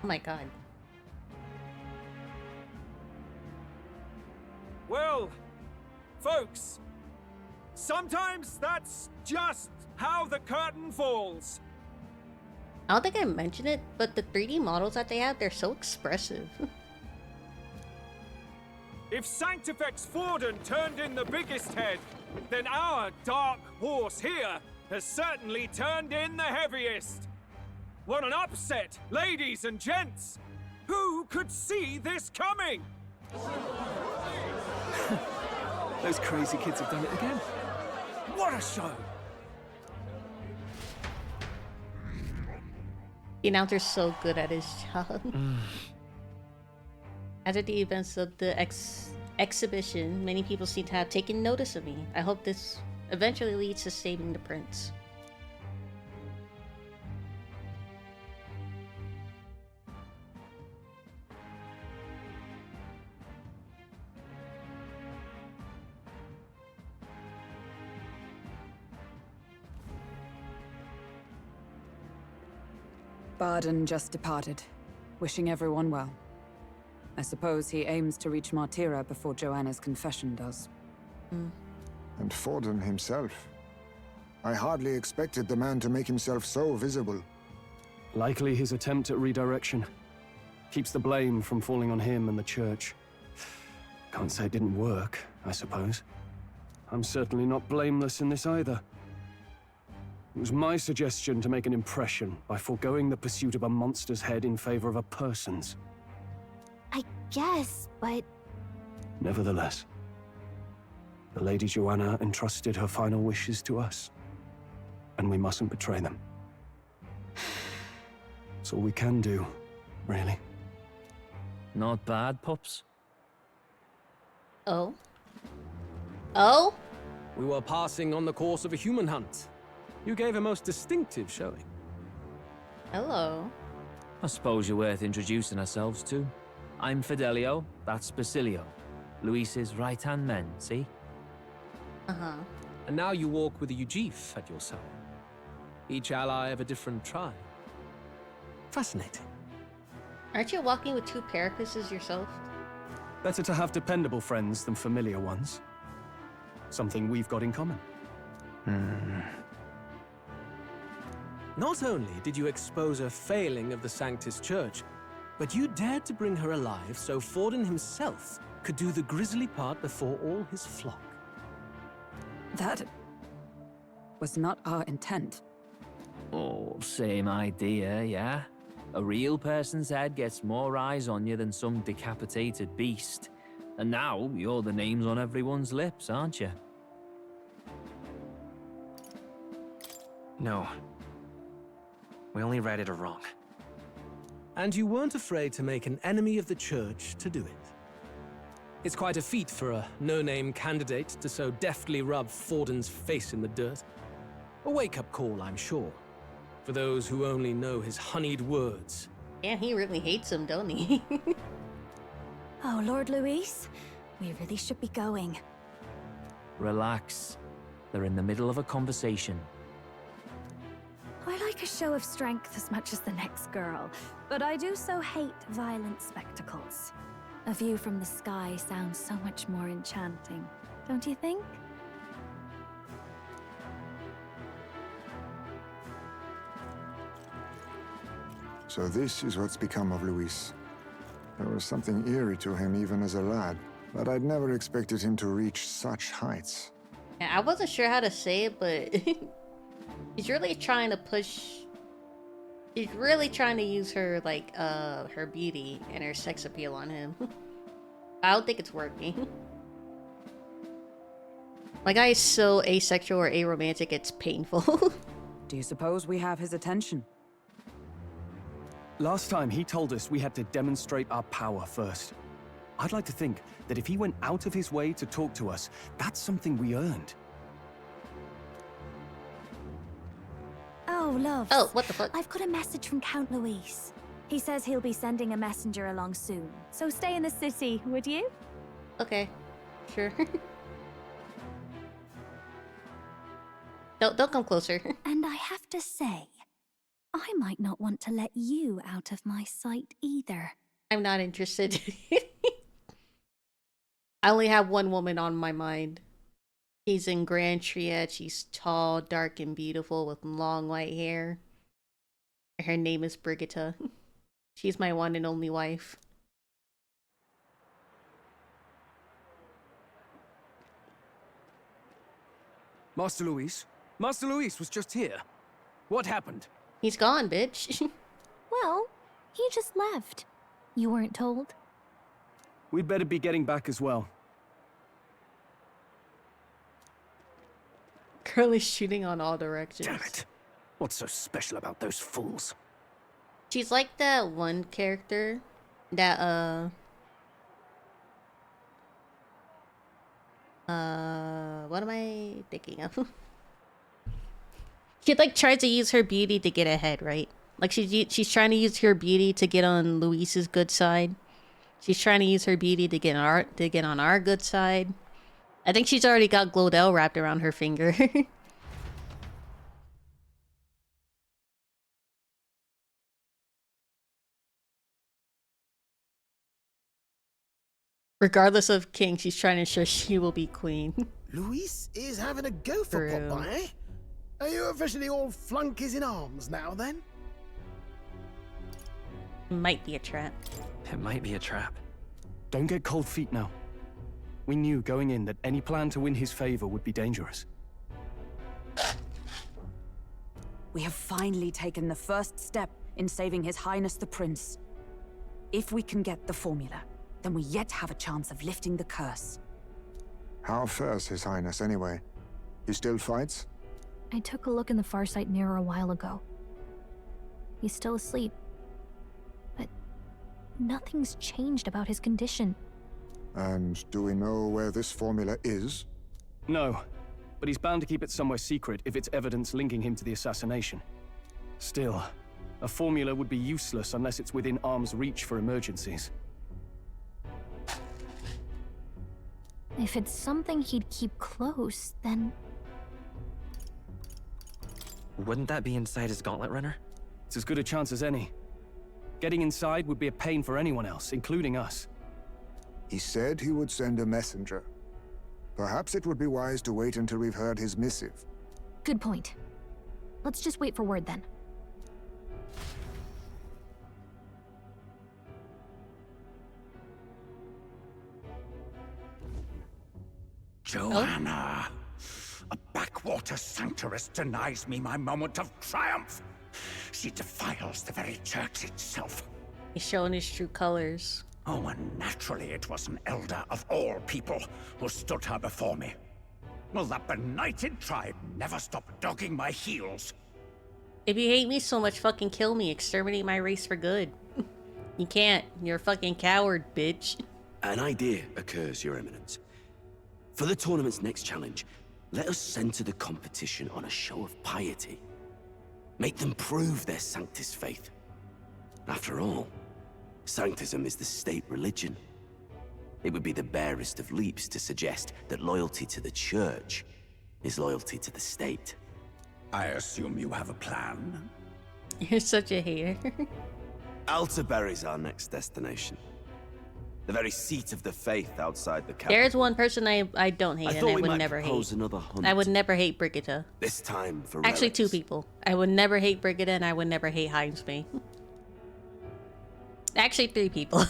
Oh my god. Well, folks, sometimes that's just how the curtain falls. I don't think I mentioned it, but the 3D models that they have, they're so expressive. If Sanctifex Forden turned in the biggest head, then our dark horse here has certainly turned in the heaviest. What an upset, ladies and gents! Who could see this coming? Those crazy kids have done it again. What a show! The announcer's so good at his job. After the events of the exhibition, many people seem to have taken notice of me. I hope this eventually leads to saving the prince. Barden just departed, wishing everyone well. I suppose he aims to reach Martira before Joanna's confession does. And Forden himself. I hardly expected the man to make himself so visible. Likely his attempt at redirection. Keeps the blame from falling on him and the church. Can't say it didn't work, I suppose. I'm certainly not blameless in this either. It was my suggestion to make an impression by foregoing the pursuit of a monster's head in favor of a person's. I guess, but... Nevertheless, the Lady Joanna entrusted her final wishes to us, and we mustn't betray them. It's all we can do, really. Not bad, pups. Oh? Oh? We were passing on the course of a human hunt. You gave a most distinctive showing. Hello. I suppose you're worth introducing ourselves to. I'm Fidelio, that's Basilio. Luis's right-hand men, see? Uh-huh. And now you walk with a Ujif at your side. Each ally of a different tribe. Fascinating. Aren't you walking with two Paracuses yourself? Better to have dependable friends than familiar ones. Something we've got in common. Not only did you expose a failing of the Sanctus Church, but you dared to bring her alive so Forden himself could do the grisly part before all his flock. That was not our intent. Oh, same idea, yeah? A real person's head gets more eyes on you than some decapitated beast. And now, you're the names on everyone's lips, aren't you? No. We only read it wrong. And you weren't afraid to make an enemy of the Church to do it. It's quite a feat for a no-name candidate to so deftly rub Forden's face in the dirt. A wake-up call, I'm sure, for those who only know his honeyed words. Yeah, he really hates him, don't he? Oh, Lord Luis, we really should be going. Relax. They're in the middle of a conversation. I like a show of strength as much as the next girl, but I do so hate violent spectacles. A view from the sky sounds so much more enchanting, don't you think? So this is what's become of Luis. There was something eerie to him even as a lad, but I'd never expected him to reach such heights. Yeah, I wasn't sure how to say it, but he's really trying to push. He's really trying to use her, like, her beauty and her sex appeal on him. I don't think it's working. My guy is so asexual or aromantic, it's painful. Do you suppose we have his attention? Last time, he told us we had to demonstrate our power first. I'd like to think that if he went out of his way to talk to us, that's something we earned. Oh, love. Oh, what the fuck? I've got a message from Count Luis. He says he'll be sending a messenger along soon. So stay in the city, would you? Okay, sure. Don't come closer. And I have to say, I might not want to let you out of my sight either. I'm not interested. I only have one woman on my mind. She's in Grand Triad. She's tall, dark, and beautiful with long white hair. Her name is Brigitta. She's my one and only wife. Master Luis? Master Luis was just here. What happened? He's gone, bitch. Well, he just left. You weren't told? We'd better be getting back as well. Girl is shooting on all directions. Damn it. What's so special about those fools? She's like that one character that, what am I thinking of? She like tries to use her beauty to get ahead, right? Like she's trying to use her beauty to get on Luis's good side. She's trying to use her beauty to get on our good side. I think she's already got Glodell wrapped around her finger. Regardless of king, she's trying to ensure she will be queen. Luis is having a go for True. Popeye, eh? Are you officially all flunkies in arms now, then? Might be a trap. It might be a trap. Don't get cold feet now. We knew going in that any plan to win his favor would be dangerous. We have finally taken the first step in saving His Highness the Prince. If we can get the formula, then we yet have a chance of lifting the curse. How fares His Highness, anyway? He still fights? I took a look in the Farsight mirror a while ago. He's still asleep. But nothing's changed about his condition. And do we know where this formula is? No, but he's bound to keep it somewhere secret if it's evidence linking him to the assassination. Still, a formula would be useless unless it's within arm's reach for emergencies. If it's something he'd keep close, then... Wouldn't that be inside his gauntlet runner? It's as good a chance as any. Getting inside would be a pain for anyone else, including us. He said he would send a messenger. Perhaps it would be wise to wait until we've heard his missive. Good point. Let's just wait for word then. Joanna! A backwater sanctuarist denies me my moment of triumph! She defiles the very church itself. He's showing his true colors. Oh, and naturally it was an elder of all people who stood her before me. Will that benighted tribe never stop dogging my heels? If you hate me so much, fucking kill me. Exterminate my race for good. You can't. You're a fucking coward, bitch. An idea occurs, Your Eminence. For the tournament's next challenge, let us center the competition on a show of piety. Make them prove their Sanctus faith. After all, Sanctism is the state religion. It would be the barest of leaps to suggest that loyalty to the Church is loyalty to the state. I assume you have a plan? You're such a hater. Altaberry's our next destination. The very seat of the faith outside the capital. There's one person I don't hate, and I would never hate. Another hunt. I would never hate Brigitta. This time for Actually, relics. two people. I would never hate Brigitta, and I would never hate Heisme. Actually, three people.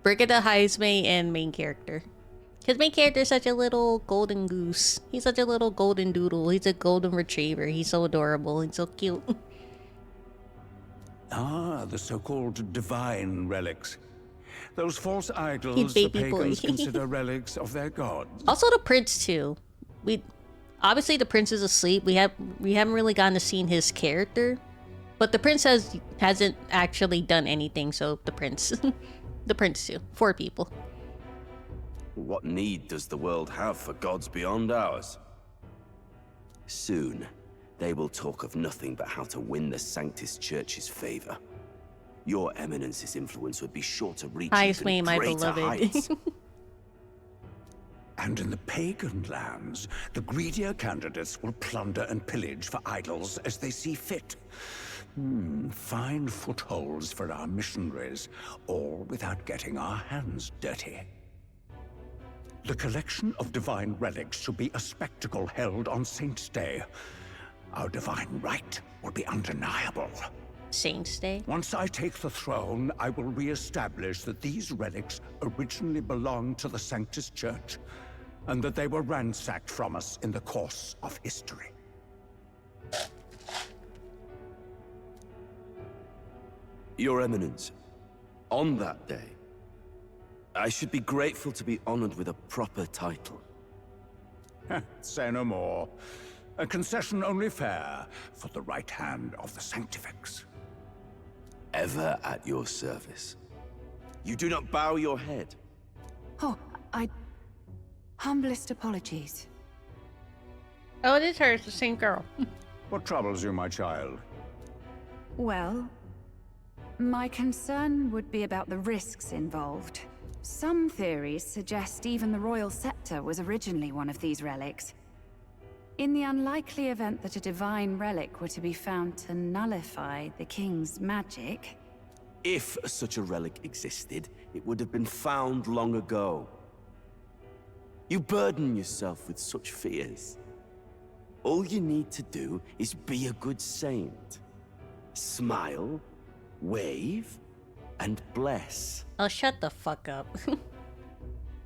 Brigitta, Heisme, and main character. His main character is such a little golden goose. He's such a little golden doodle. He's a golden retriever. He's so adorable. He's so cute. Ah, the so-called divine relics. Those false idols He's the baby boy. pagans consider relics of their gods. Also, the prince too. Obviously the prince is asleep. We haven't really gotten to see his character, but the prince hasn't actually done anything. So the prince, the prince too. 4 people. What need does the world have for gods beyond ours? Soon, they will talk of nothing but how to win the Sanctus Church's favor. Your Eminence's influence would be sure to reach Heisme, even my greater beloved. heights. And in the pagan lands, the greedier candidates will plunder and pillage for idols as they see fit. Fine footholds for our missionaries, all without getting our hands dirty. The collection of divine relics should be a spectacle held on Saint's Day. Our divine right will be undeniable. Saint's Day? Once I take the throne, I will re-establish that these relics originally belonged to the Sanctus Church, and that they were ransacked from us in the course of history. Your Eminence, on that day, I should be grateful to be honored with a proper title. Say no more. A concession only fair for the right hand of the Sanctifex. Ever at your service. You do not bow your head. Oh, humblest apologies. Oh, it is her. It's the same girl. What troubles you, my child? Well, my concern would be about the risks involved. Some theories suggest even the royal scepter was originally one of these relics. In the unlikely event that a divine relic were to be found to nullify the king's magic... If such a relic existed, it would have been found long ago. You burden yourself with such fears. All you need to do is be a good saint. Smile, wave, and bless. Oh, shut the fuck up.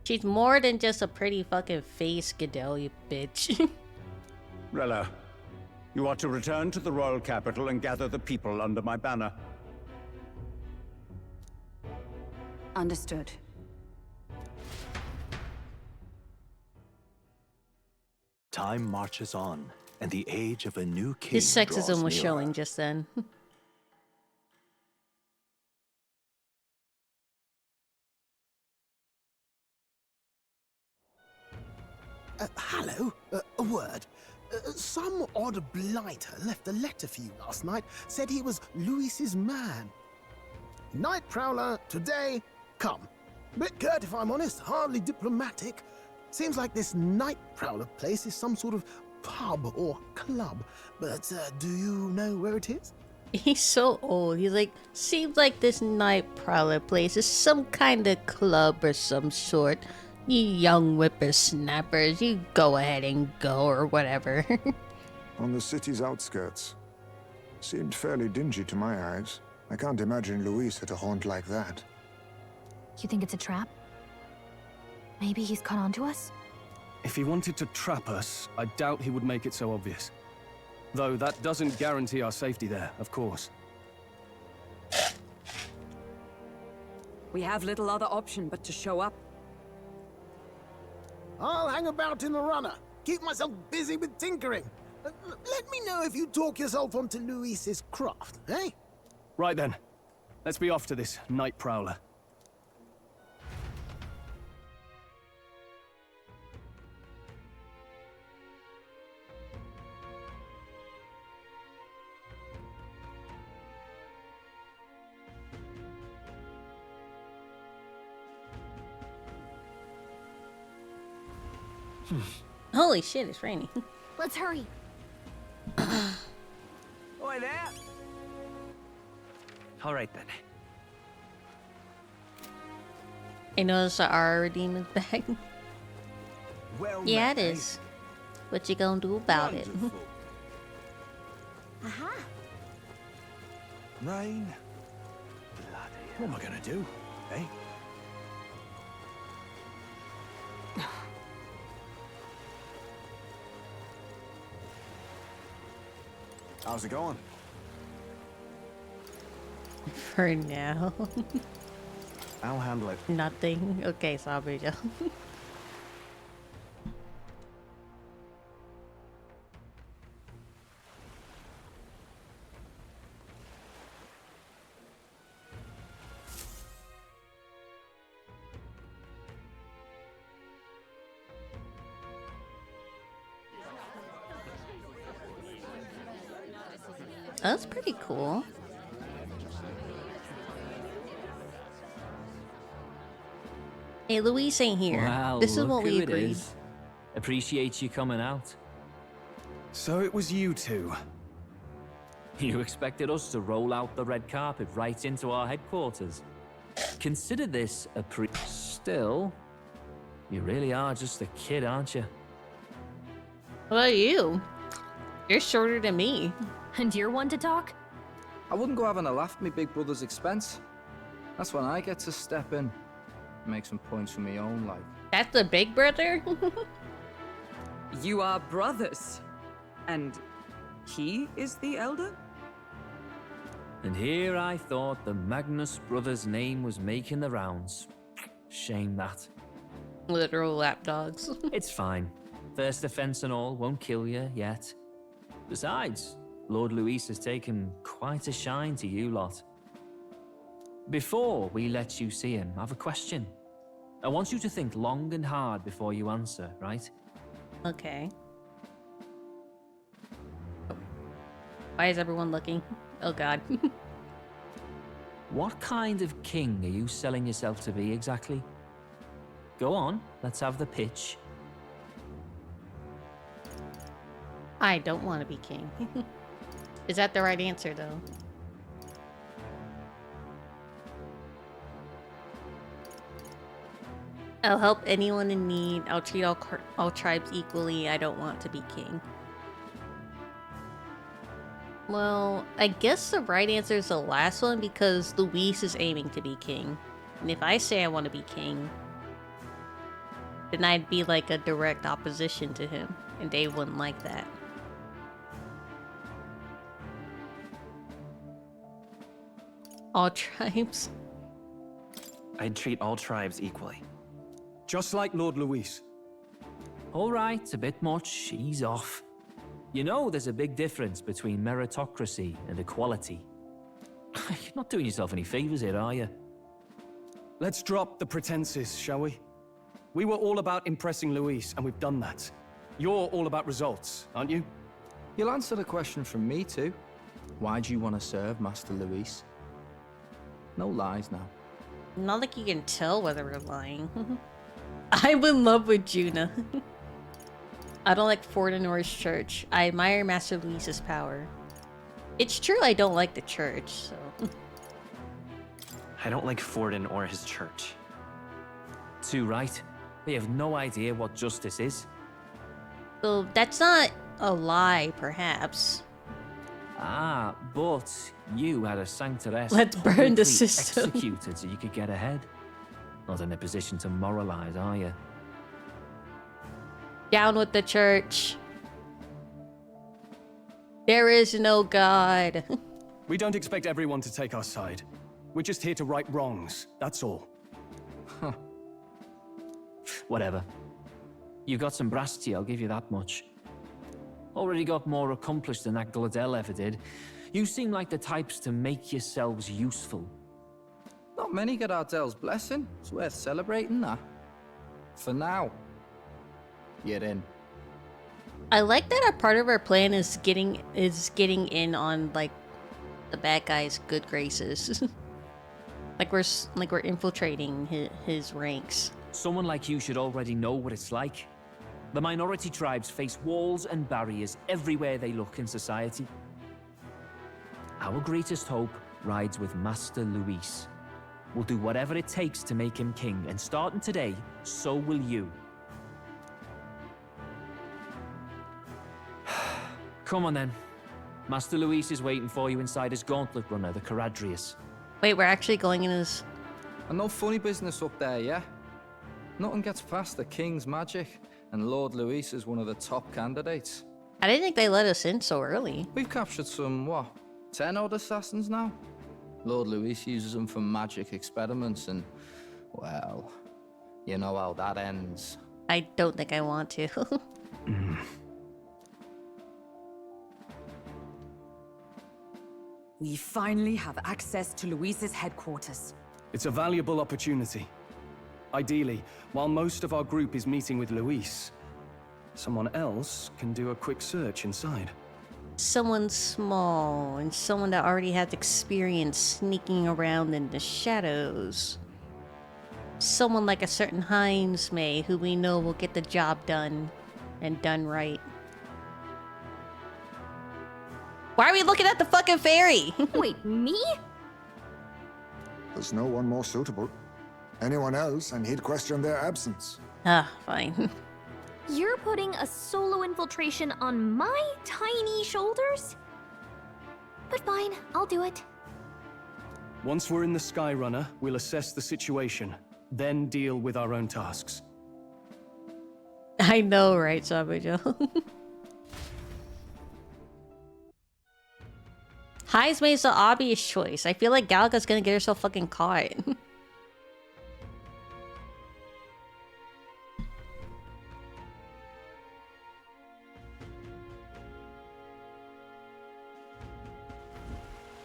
She's more than just a pretty fucking face, Goodell, you bitch. Rella, you are to return to the royal capital and gather the people under my banner. Understood. Time marches on, and the age of a new king His sexism draws was nearer. showing just then. Hello? A word. Some odd blighter left a letter for you last night. Said he was Louis's man. Night Prowler, today, come. Bit curt if I'm honest, hardly diplomatic. Seems like this Night Prowler place is some sort of pub or club. But do you know where it is? He's so old. He's like, seems like this Night Prowler place is some kind of club or some sort. You young whippersnappers, you go ahead and go or whatever. On the city's outskirts. Seemed fairly dingy to my eyes. I can't imagine Luis at a haunt like that. You think it's a trap? Maybe he's caught on to us? If he wanted to trap us, I doubt he would make it so obvious. Though that doesn't guarantee our safety there, of course. We have little other option but to show up. I'll hang about in the runner. Keep myself busy with tinkering. Let me know if you talk yourself onto Luis's craft, eh? Right then. Let's be off to this Night Prowler. Holy shit, it's raining. Let's hurry. Oi there! All right then. I noticed the R redeemer's back. Well Yeah, it met, eh? is. What you gonna do about it? Aha. Rain. What am I gonna do, eh? How's it going? For now. I'll handle it. Nothing. Okay, sorry, Joe. That's pretty cool. Hey, Luis ain't here. Wow, This is what look we who it agreed. is. Appreciate you coming out. So it was you two. You expected us to roll out the red carpet right into our headquarters. Consider this a Still, You really are just a kid, aren't you? What about you? You're shorter than me. And you're one to talk? I wouldn't go having a laugh at me big brother's expense. That's when I get to step in and make some points for my own life. That's the big brother? You are brothers. And he is the elder? And here I thought the Magnus brothers' name was making the rounds. Shame that. Literal lapdogs. It's fine. First offense and all won't kill you yet. Besides, Lord Luis has taken quite a shine to you lot. Before we let you see him, I have a question. I want you to think long and hard before you answer, right? Okay. Why is everyone looking? Oh god. What kind of king are you selling yourself to be exactly? Go on, let's have the pitch. I don't want to be king. Is that the right answer, though? I'll help anyone in need. I'll treat all tribes equally. I don't want to be king. Well, I guess the right answer is the last one because Luis is aiming to be king. And if I say I want to be king, then I'd be like a direct opposition to him. And they wouldn't like that. All tribes? I'd treat all tribes equally. Just like Lord Luis. All right, a bit much. He's off. You know, there's a big difference between meritocracy and equality. You're not doing yourself any favors here, are you? Let's drop the pretenses, shall we? We were all about impressing Luis, and we've done that. You're all about results, aren't you? You'll answer the question from me too. Why do you want to serve Master Luis? No lies now. Not like you can tell whether we're lying. I'm in love with Juna. I don't like Fortinor's church. I admire Master Luis's power. It's true I don't like the church, so... I don't like Forden or his church. Too right. They have no idea what justice is. So that's not a lie, perhaps. Ah, but you had a sanctoress Let's burn the system. executed so you could get ahead. Not in a position to moralize, are you? Down with the church. There is no God. We don't expect everyone to take our side. We're just here to right wrongs, that's all. Whatever. You got some brass to you, I'll give you that much. Already got more accomplished than that Gladel ever did. You seem like the types to make yourselves useful. Not many get Ardel's blessing. It's worth celebrating that. For now. You're in. I like that a part of our plan is getting in on like the bad guy's good graces. like we're infiltrating his ranks. Someone like you should already know what it's like. The minority tribes face walls and barriers everywhere they look in society. Our greatest hope rides with Master Luis. We'll do whatever it takes to make him king, and starting today, so will you. Come on then. Master Luis is waiting for you inside his gauntlet runner, the Caradrius. Wait, we're actually going in his... And no funny business up there, yeah? Nothing gets past the king's magic, and Lord Luis is one of the top candidates. I didn't think they let us in so early. We've captured some, what, 10 odd assassins now? Lord Luis uses them for magic experiments and, well, you know how that ends. I don't think I want to. We finally have access to Luis's headquarters. It's a valuable opportunity. Ideally, while most of our group is meeting with Luis, someone else can do a quick search inside. Someone small and someone that already has experience sneaking around in the shadows. Someone like a certain Heinz May who we know will get the job done and done right. Why are we looking at the fucking fairy? Wait, me? There's no one more suitable. Anyone else, and he'd question their absence. Ah, fine. You're putting a solo infiltration on my tiny shoulders? But fine, I'll do it. Once we're in the Skyrunner, we'll assess the situation, then deal with our own tasks. I know, right, Sabujo? Heismei's the obvious choice. I feel like Galga's gonna get herself fucking caught.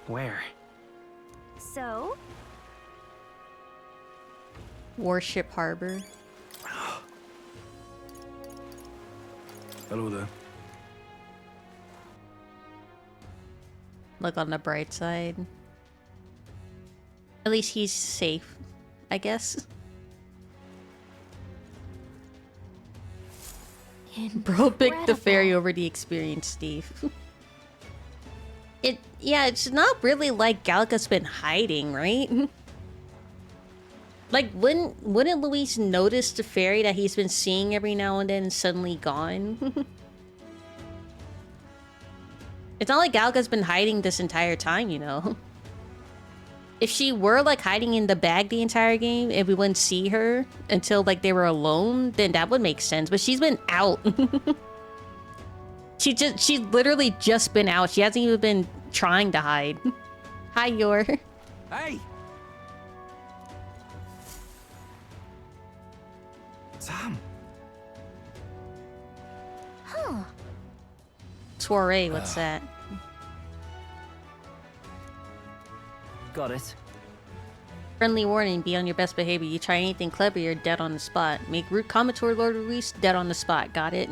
Where? So? Warship Harbor. Hello there. Look on the bright side. At least he's safe, I guess. Bro picked the ferry over the experience, Steve. Yeah, it's not really like Galga's been hiding, right? Like, wouldn't Luis notice the ferry that he's been seeing every now and then and suddenly gone? It's not like Galga's been hiding this entire time, you know? If she were, like, hiding in the bag the entire game and we wouldn't see her until, like, they were alone, then that would make sense. But she's been out. She's literally just been out. She hasn't even been trying to hide. Hi, Yor. Hey! Sam! Huh. Soiree, what's that? Got it. Friendly warning, be on your best behavior. You try anything clever, you're dead on the spot. Make rude comment toward Lord Luis, dead on the spot. Got it?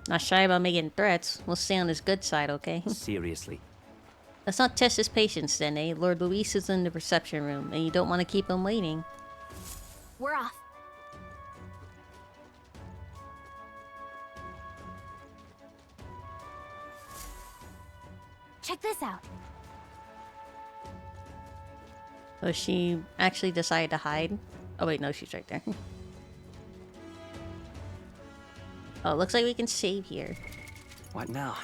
Not shy about making threats. We'll stay on his good side, okay? Seriously. Let's not test his patience then, eh? Lord Luis is in the reception room, and you don't want to keep him waiting. We're off. Check this out. So she actually decided to hide? Oh wait, no, she's right there. Oh, looks like we can save here. What now?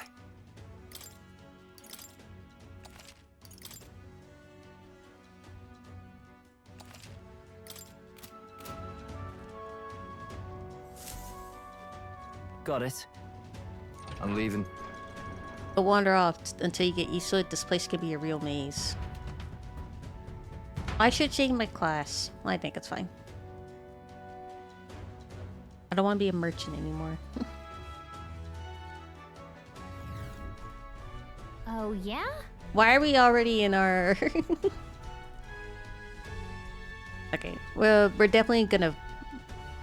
Got it. I'm leaving. But wander off until you get used to it. This place could be a real maze. I should change my class. I think it's fine. I don't want to be a merchant anymore. Oh, yeah? Why are we already in our... Okay, well, we're definitely gonna...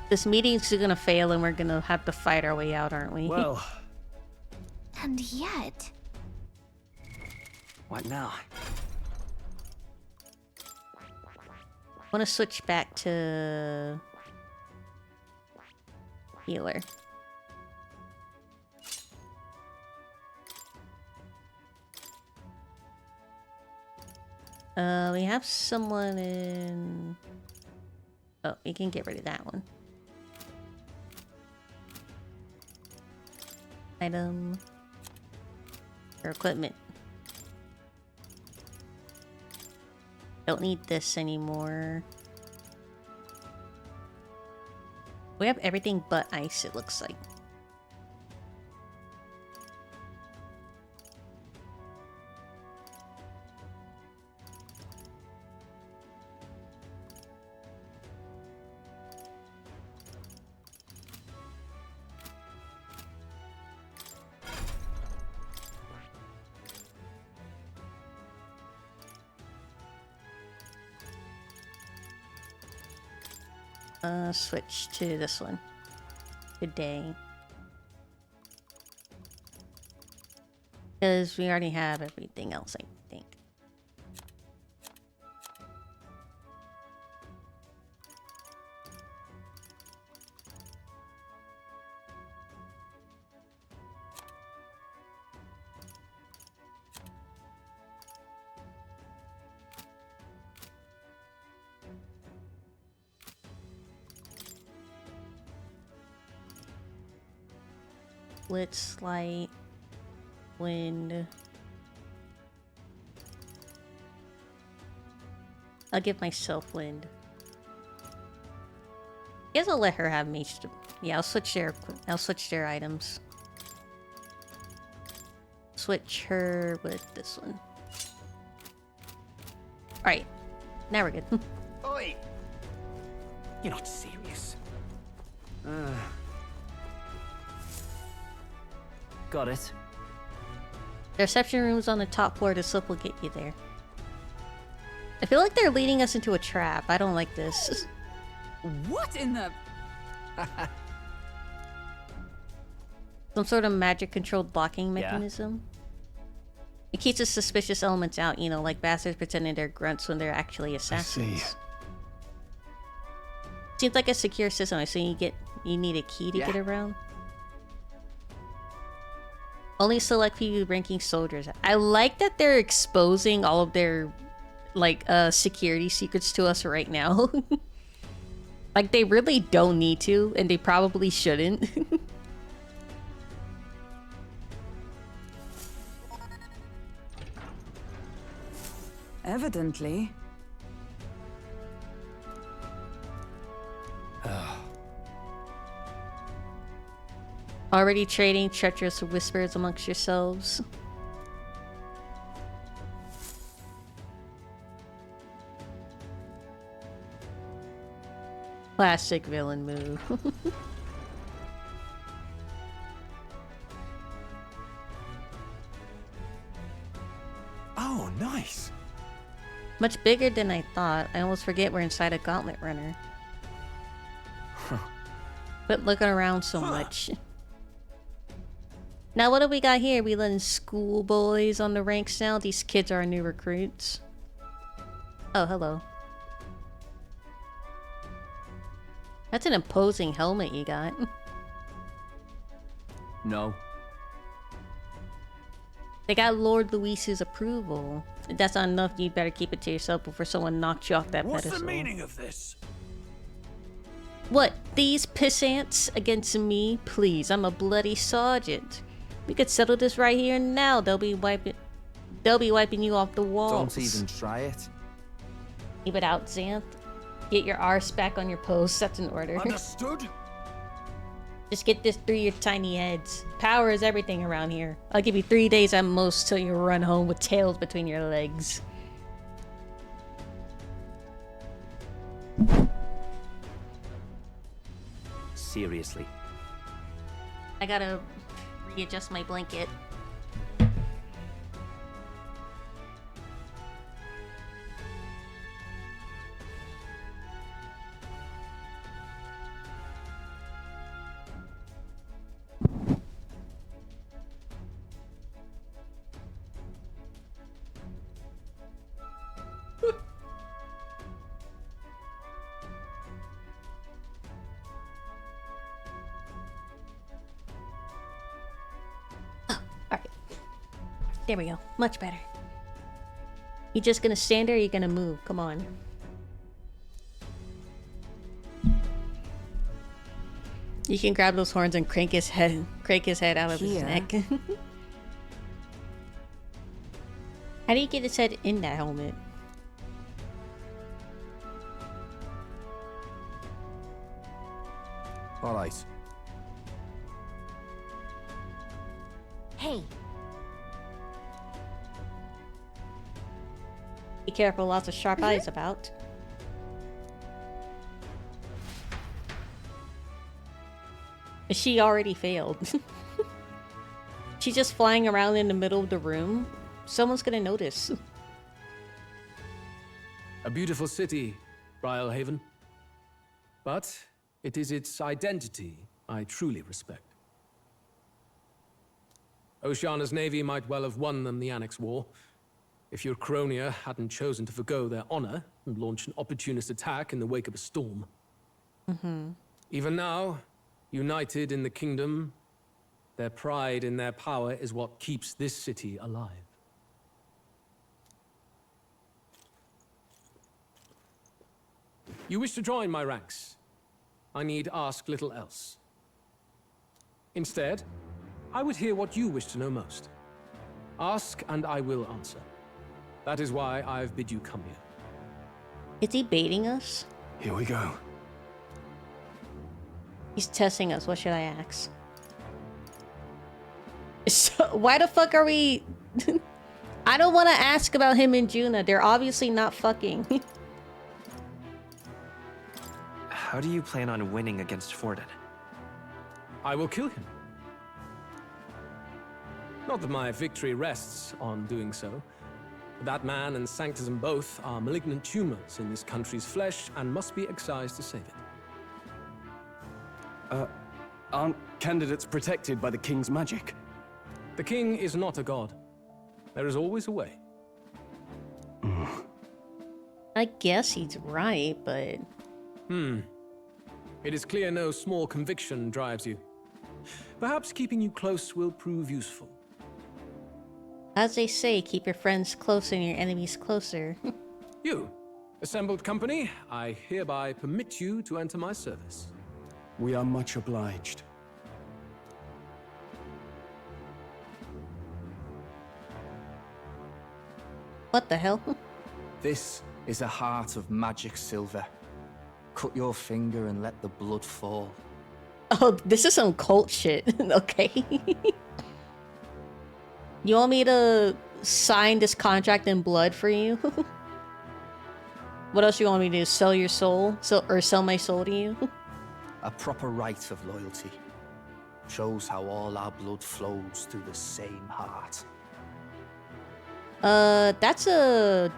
This meeting's gonna fail and we're gonna have to fight our way out, aren't we? Well... And yet... What now? I want to switch back to... healer. We have someone in... Oh, we can get rid of that one. Item. Or equipment. Don't need this anymore. We have everything but ice, it looks like. Switch to this one. Good day. Because we already have everything else, I think. Blitz, Light, Wind. I'll give myself Wind. I guess I'll let her have Mage. Yeah, I'll switch their items. Switch her with this one. Alright. Now we're good. Oi! You're not serious. Got it. The reception room's on the top floor. The slip will get you there. I feel like they're leading us into a trap. I don't like this. What in the... Some sort of magic-controlled blocking mechanism. It keeps the suspicious elements out, you know, like bastards pretending they're grunts when they're actually assassins. I see. Seems like a secure system, so you need a key to get around. Only select few ranking soldiers. I like that they're exposing all of their like security secrets to us right now. Like they really don't need to, and they probably shouldn't. Evidently. Already trading treacherous whispers amongst yourselves. Classic villain move. Oh, nice. Much bigger than I thought. I almost forget we're inside a gauntlet runner. But looking around so much. Now what do we got here? We letting schoolboys on the ranks now? These kids are our new recruits. Oh, hello. That's an imposing helmet you got. No. They got Lord Luis's approval. If that's not enough, you better keep it to yourself before someone knocks you off that pedestal. What's the meaning of this? What? These pissants against me? Please, I'm a bloody sergeant. We could settle this right here and now. They'll be wiping you off the walls. Don't even try it. Keep it out, Xanth. Get your arse back on your post. That's an order. Understood? Just get this through your tiny heads. Power is everything around here. I'll give you 3 days at most till you run home with tails between your legs. Seriously. I gotta readjust my blanket. There we go. Much better. You just gonna stand there or you gonna move? Come on. You can grab those horns and crank his head out of his neck. How do you get his head in that helmet? All right. Hey. Be careful, lots of sharp eyes about. She already failed. She's just flying around in the middle of the room. Someone's gonna notice. A beautiful city, Brialhaven. But it is its identity I truly respect. Oceana's navy might well have won them the Annex War, if your Cronia hadn't chosen to forgo their honor and launch an opportunist attack in the wake of a storm. Even now, united in the kingdom, their pride in their power is what keeps this city alive. You wish to join my ranks? I need ask little else. Instead, I would hear what you wish to know most. Ask, and I will answer. That is why I've bid you come here. Is he baiting us? Here we go. He's testing us. What should I ask? So, why the fuck are we... I don't want to ask about him and Juna. They're obviously not fucking. How do you plan on winning against Forden? I will kill him. Not that my victory rests on doing so. That man and Sanctism both are malignant tumors in this country's flesh and must be excised to save it. Aren't candidates protected by the king's magic? The king is not a god. There is always a way. I guess he's right, but... It is clear no small conviction drives you. Perhaps keeping you close will prove useful. As they say, keep your friends closer and your enemies closer. You, assembled company, I hereby permit you to enter my service. We are much obliged. What the hell? This is a heart of magic silver. Cut your finger and let the blood fall. Oh, this is some cult shit. Okay. You want me to sign this contract in blood for you? What else you want me to do? Sell your soul? Or sell my soul to you? A proper rite of loyalty. Shows how all our blood flows through the same heart. That's a...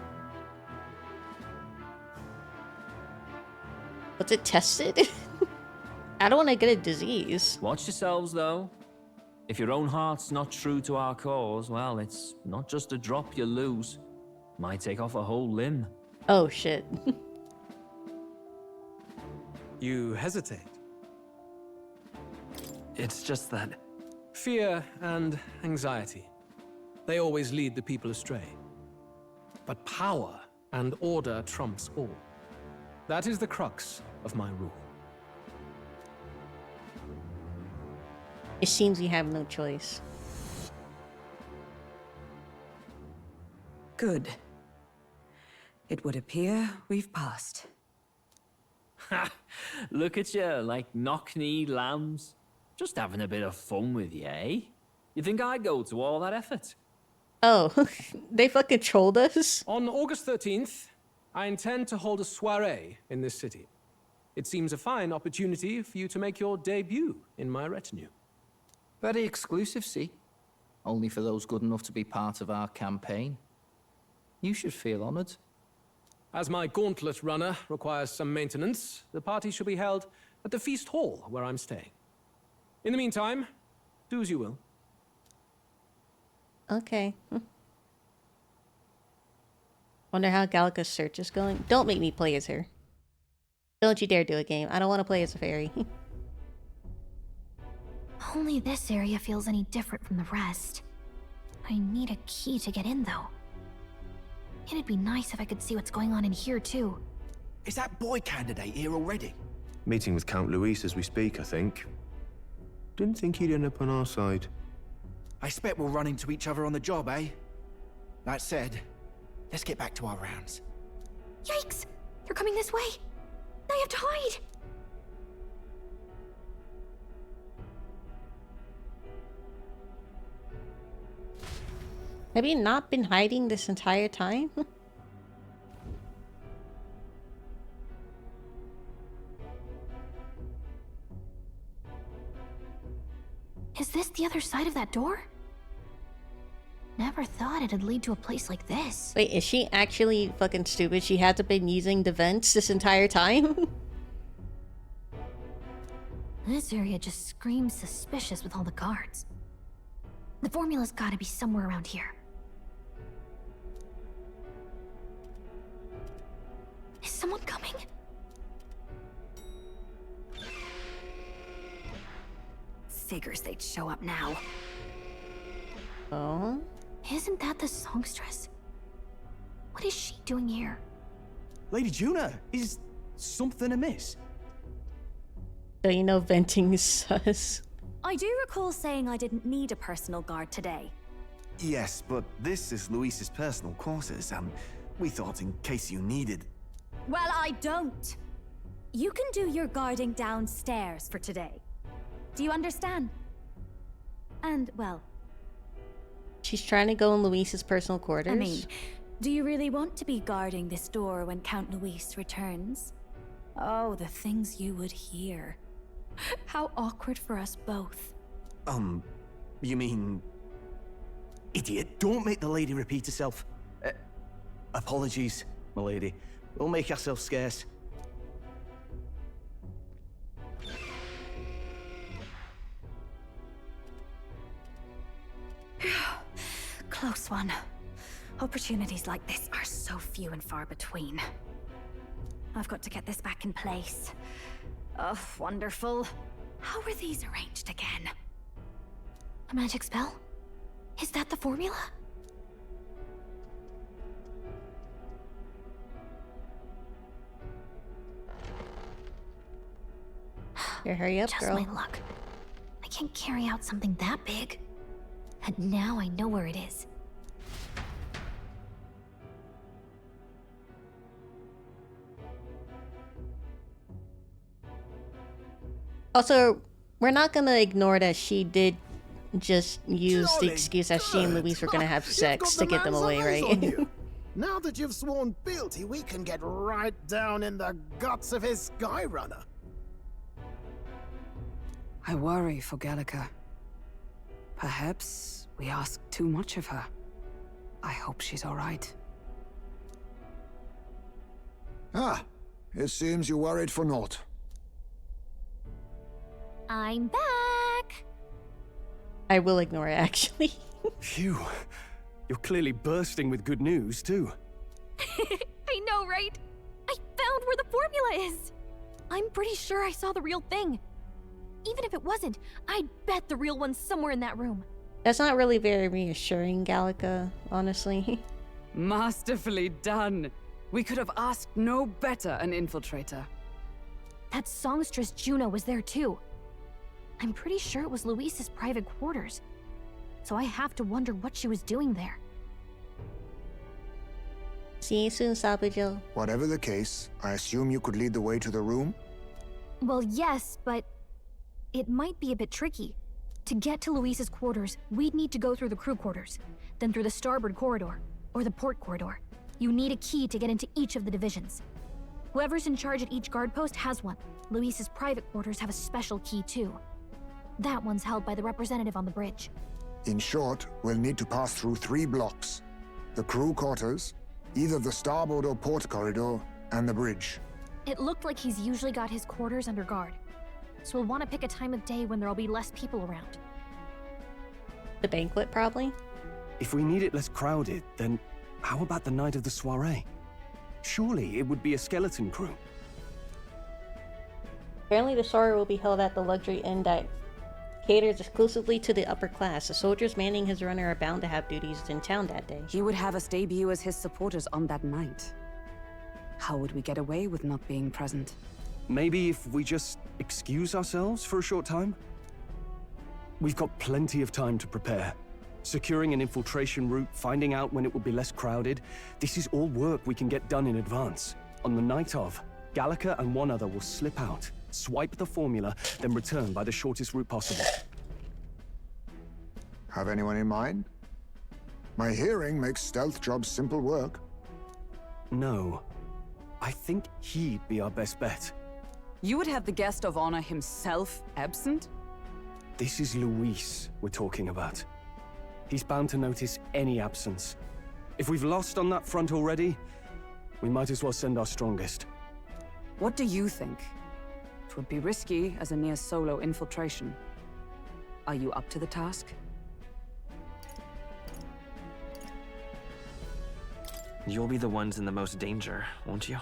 Was it tested? I don't want to get a disease. Watch yourselves, though. If your own heart's not true to our cause, well, it's not just a drop you lose. Might take off a whole limb. Oh, shit. You hesitate. It's just that... Fear and anxiety. They always lead the people astray. But power and order trumps all. That is the crux of my rule. It seems you have no choice. Good. It would appear we've passed. Ha! Look at you, like knock-kneed lambs. Just having a bit of fun with you, eh? You think I'd go to all that effort? Oh, they fucking trolled us? On August 13th, I intend to hold a soiree in this city. It seems a fine opportunity for you to make your debut in my retinue. Very exclusive, see? Only for those good enough to be part of our campaign. You should feel honored. As my gauntlet runner requires some maintenance, the party shall be held at the feast hall where I'm staying. In the meantime, do as you will. Okay. Wonder how Gallica's search is going. Don't make me play as her. Don't you dare do a game. I don't want to play as a fairy. Only this area feels any different from the rest. I need a key to get in, though. It'd be nice if I could see what's going on in here, too. Is that boy candidate here already? Meeting with Count Luis as we speak, I think. Didn't think he'd end up on our side. I expect we'll run into each other on the job, eh? That said, let's get back to our rounds. Yikes! They're coming this way! I have to hide! Have you not been hiding this entire time? Is this the other side of that door? Never thought it'd lead to a place like this. Wait, is she actually fucking stupid? She hasn't been using the vents this entire time? This area just screams suspicious with all the guards. The formula's gotta be somewhere around here. Is someone coming? Figures they'd show up now. Oh? Isn't that the songstress? What is she doing here? Lady Juna, is something amiss? So you know venting is sus. I do recall saying I didn't need a personal guard today. Yes, but this is Luis's personal quarters, and we thought in case you needed... Well, I don't. You can do your guarding downstairs for today. Do you understand? And, well... She's trying to go in Luis's personal quarters. I mean, do you really want to be guarding this door when Count Luis returns? Oh, the things you would hear. How awkward for us both. You mean... Idiot, don't make the lady repeat herself. Apologies, my lady. We'll make ourselves scarce. Close one. Opportunities like this are so few and far between. I've got to get this back in place. Oh, wonderful. How were these arranged again? A magic spell? Is that the formula? Here, hurry up, Just girl. my luck. I can't carry out something that big. And now I know where it is. Also, we're not gonna ignore that she did just use the excuse that she and Luis were gonna have sex to get them away, right? Now that you've sworn fealty, we can get right down in the guts of his Skyrunner. I worry for Gallica. Perhaps we ask too much of her. I hope she's all right. Ah, it seems you worried for naught. I'm back! I will ignore it, actually. Phew. You're clearly bursting with good news, too. I know, right? I found where the formula is! I'm pretty sure I saw the real thing. Even if it wasn't, I'd bet the real one's somewhere in that room. That's not really very reassuring, Gallica, honestly. Masterfully done. We could have asked no better an infiltrator. That songstress Juno was there too. I'm pretty sure it was Luis's private quarters. So I have to wonder what she was doing there. See you soon, Sabajo. Whatever the case, I assume you could lead the way to the room? Well, yes, but it might be a bit tricky. To get to Luis's quarters, we'd need to go through the crew quarters, then through the starboard corridor, or the port corridor. You need a key to get into each of the divisions. Whoever's in charge at each guard post has one. Luis's private quarters have a special key too. That one's held by the representative on the bridge. In short, we'll need to pass through 3 blocks. The crew quarters, either the starboard or port corridor, and the bridge. It looked like he's usually got his quarters under guard. So we'll want to pick a time of day when there'll be less people around. The banquet, probably? If we need it less crowded, then how about the night of the soiree? Surely it would be a skeleton crew. Apparently the soiree will be held at the luxury inn that caters exclusively to the upper class. The soldiers manning his runner are bound to have duties in town that day. He would have us debut as his supporters on that night. How would we get away with not being present? Maybe if we just excuse ourselves for a short time? We've got plenty of time to prepare. Securing an infiltration route, finding out when it will be less crowded. This is all work we can get done in advance. On the night of, Gallica and one other will slip out, swipe the formula, then return by the shortest route possible. Have anyone in mind? My hearing makes stealth jobs simple work. No. I think he'd be our best bet. You would have the guest of honor himself absent? This is Luis we're talking about. He's bound to notice any absence. If we've lost on that front already, we might as well send our strongest. What do you think? It would be risky as a near-solo infiltration. Are you up to the task? You'll be the ones in the most danger, won't you?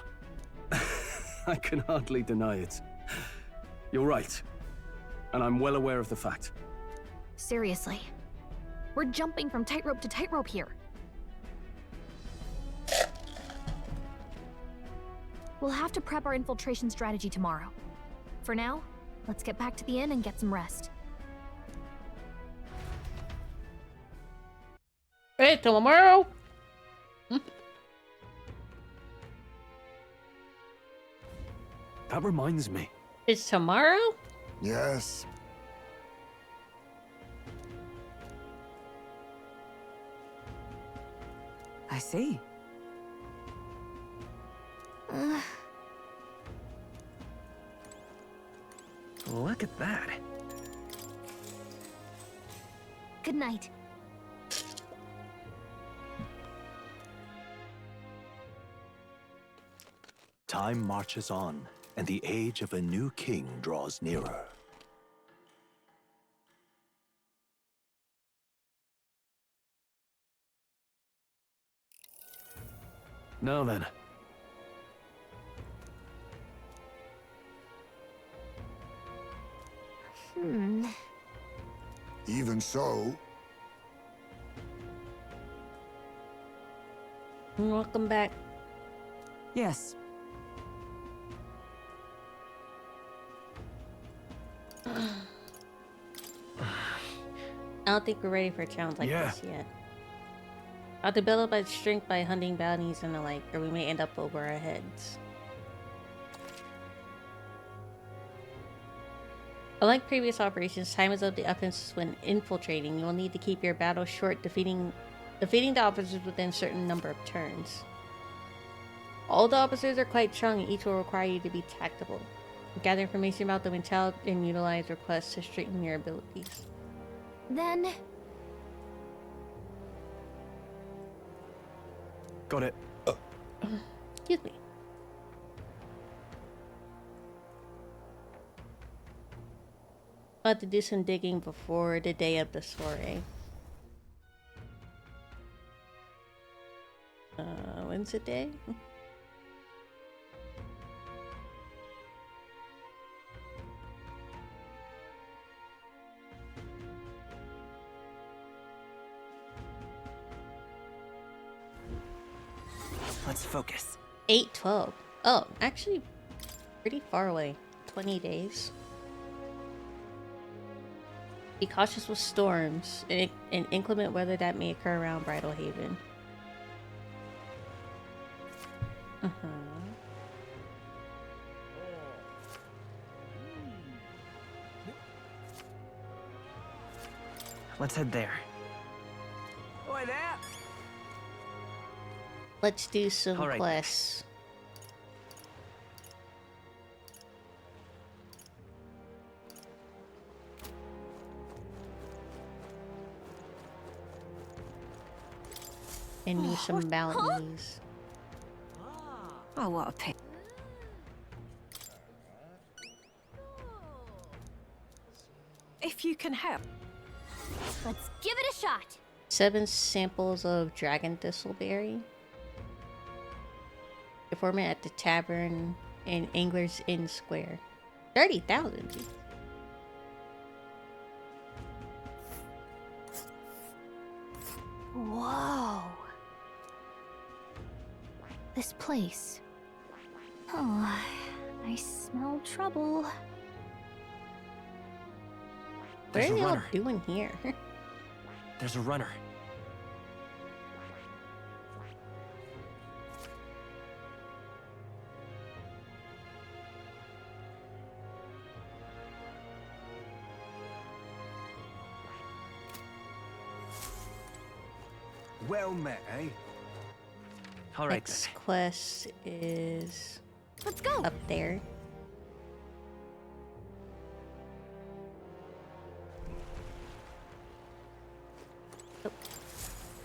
I can hardly deny it. You're right. And I'm well aware of the fact. Seriously. We're jumping from tightrope to tightrope here. We'll have to prep our infiltration strategy tomorrow. For now, let's get back to the inn and get some rest. Hey, tomorrow. That reminds me. It's tomorrow? Yes. I see. Look at that. Good night. Time marches on, and the age of a new king draws nearer. Now then. Even so, Welcome back. Yes. I don't think we're ready for a challenge like Yeah. this yet. I'll have to build up our strength by hunting bounties and the like, or we may end up over our heads. Unlike previous operations, time is of the essence when infiltrating. You will need to keep your battle short, defeating the officers within a certain number of turns. All the officers are quite strong and each will require you to be tactable. Gather information about them and utilize requests to strengthen your abilities. Then... Got it. Excuse me. I'll have to do some digging before the day of the soiree. When's the day? Let's focus. 8/12. Oh, actually pretty far away. 20 days. Be cautious with storms and inclement weather that may occur around Bridal Haven. Let's head there. Oi there! Let's do some All right. quests. And do some bounties. Oh, what a pity. If you can help. Let's give it a shot. 7 samples of dragon thistleberry. Perform it at the tavern in Angler's Inn Square. 30,000. Whoa. This place. Oh, I smell trouble. What There's are a y'all runner. doing here? There's a runner. Well met, eh? All right, Next quest is Let's go. up there.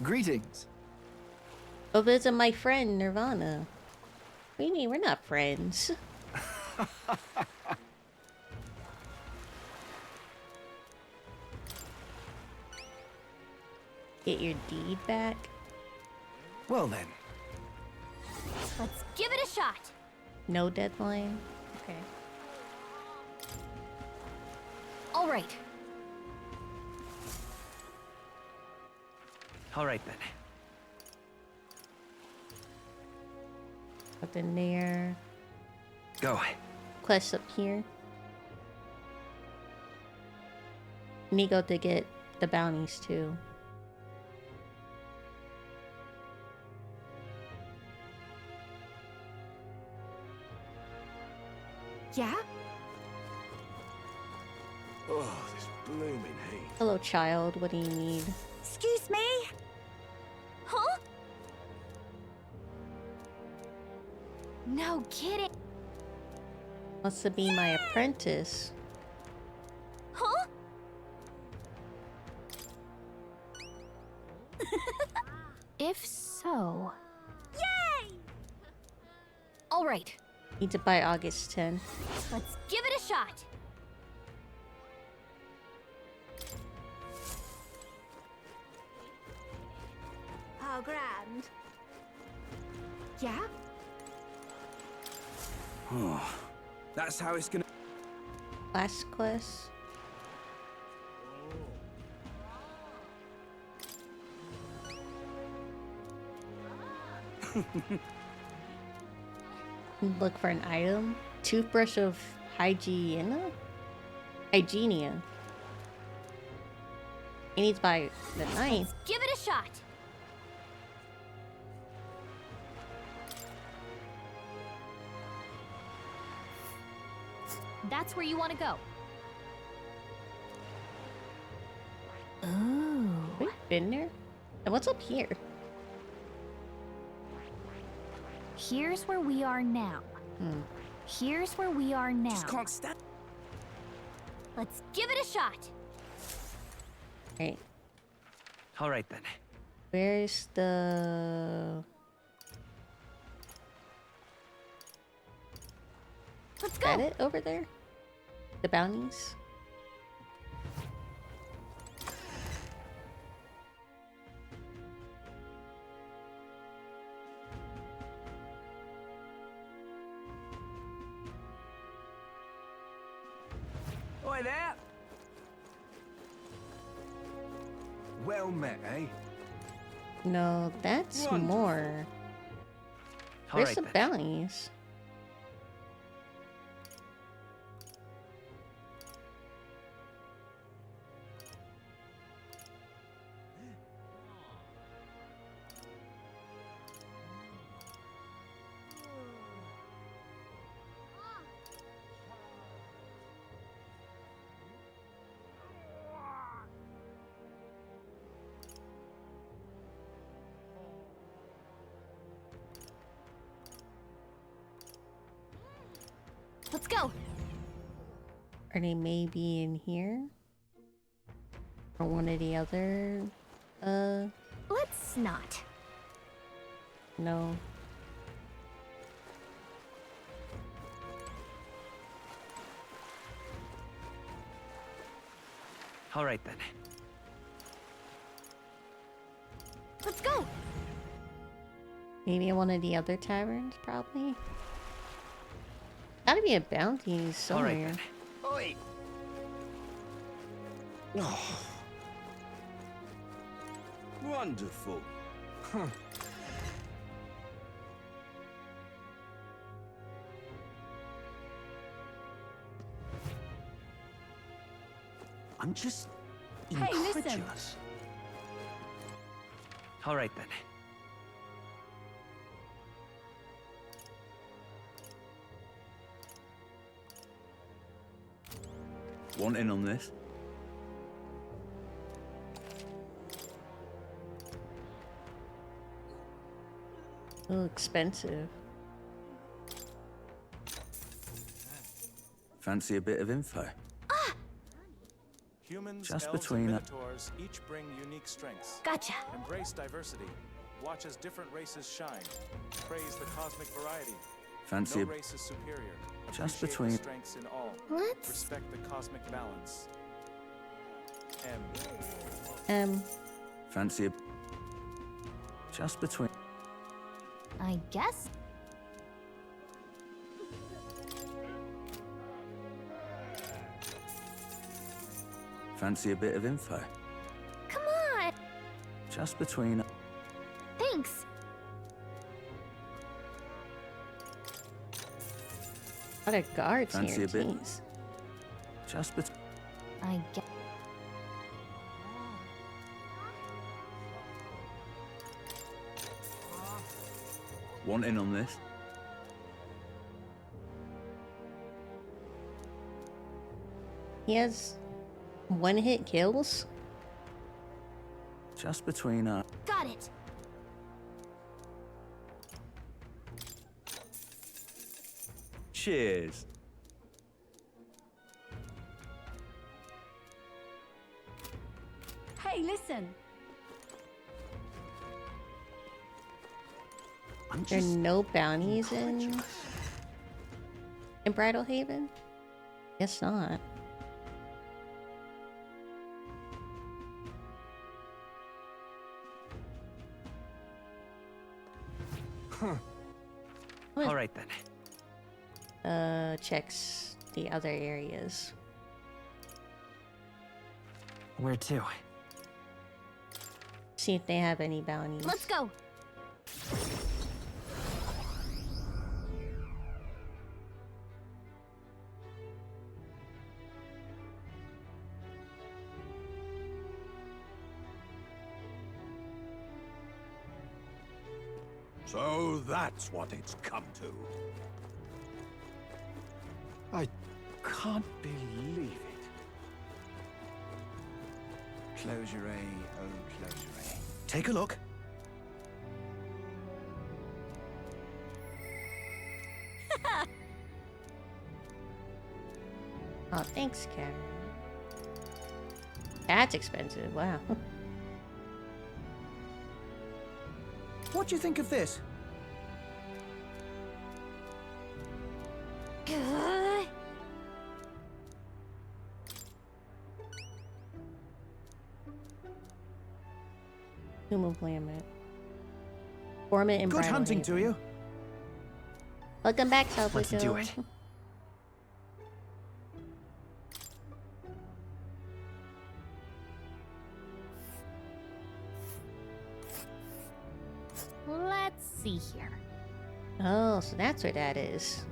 Greetings. Go visit my friend Nirvana. What do you mean? We're not friends. Get your deed back. Well then. Let's give it a shot. No deadline. Okay. All right. All right then. Nothing there. Go. Quest up here. Need go to get the bounties too. Yeah? Oh, this blooming heat. Hello, child. What do you need? Excuse me? Huh? No kidding. Wants to be my apprentice. Huh? If so... Yay! All right. Need to buy August 10. Let's give it a shot. How grand. Yeah? Oh, that's how it's gonna. Last quest. Look for an item. Toothbrush of Hygienia? Hygienia. He needs to buy the knife. Give it a shot. That's where you want to go. Ooh. We've been there? And what's up here? Here's where we are now. Here's where we are now. Just can't stand. Let's give it a shot. Right. All right then. Where's the... Let's Is that it over there? The bounties? Oi there! Well met, eh? No, that's Wonderful. more. All Where's right the then. bounties? Let's go. Are they maybe in here? Or one of the other... Let's not. No. All right then. Let's go. Maybe in one of the other taverns, probably? Gotta be a bounty somewhere. All right then. Oi! Oh. Wonderful. Huh. I'm just Hey, listen. incredulous. All right then. Want in on this? Oh, expensive. Fancy a bit of info? Humans, Just elves, between and us. minotaurs each bring unique strengths. Gotcha. Embrace diversity. Watch as different races shine. Praise the cosmic variety. Fancy No a... race is superior. Just Appreciate between- the strengths in all. Let's- Respect the cosmic balance. Fancy a... Just between... I guess. Fancy a bit of info? Come on. Just between... Thanks. A lot of guards Fancy here, a bit? jeez. Just between... I guess. Want in on this? He has one-hit kills? Just between Got it. Cheers. Hey, listen. There are no bounties in Bridal Haven? Guess not. All right then. Checks the other areas. Where to? See if they have any bounties. Let's go. So that's what it's come to. I can't believe it. Closure A, oh closure A. Take a look. Oh, thanks, Karen. That's expensive. Wow. What do you think of this? Tomb of Lament. Format and Good Bridal hunting Haven. to you. Welcome back, South Let's do it. Let's see here. Oh, so that's where that is.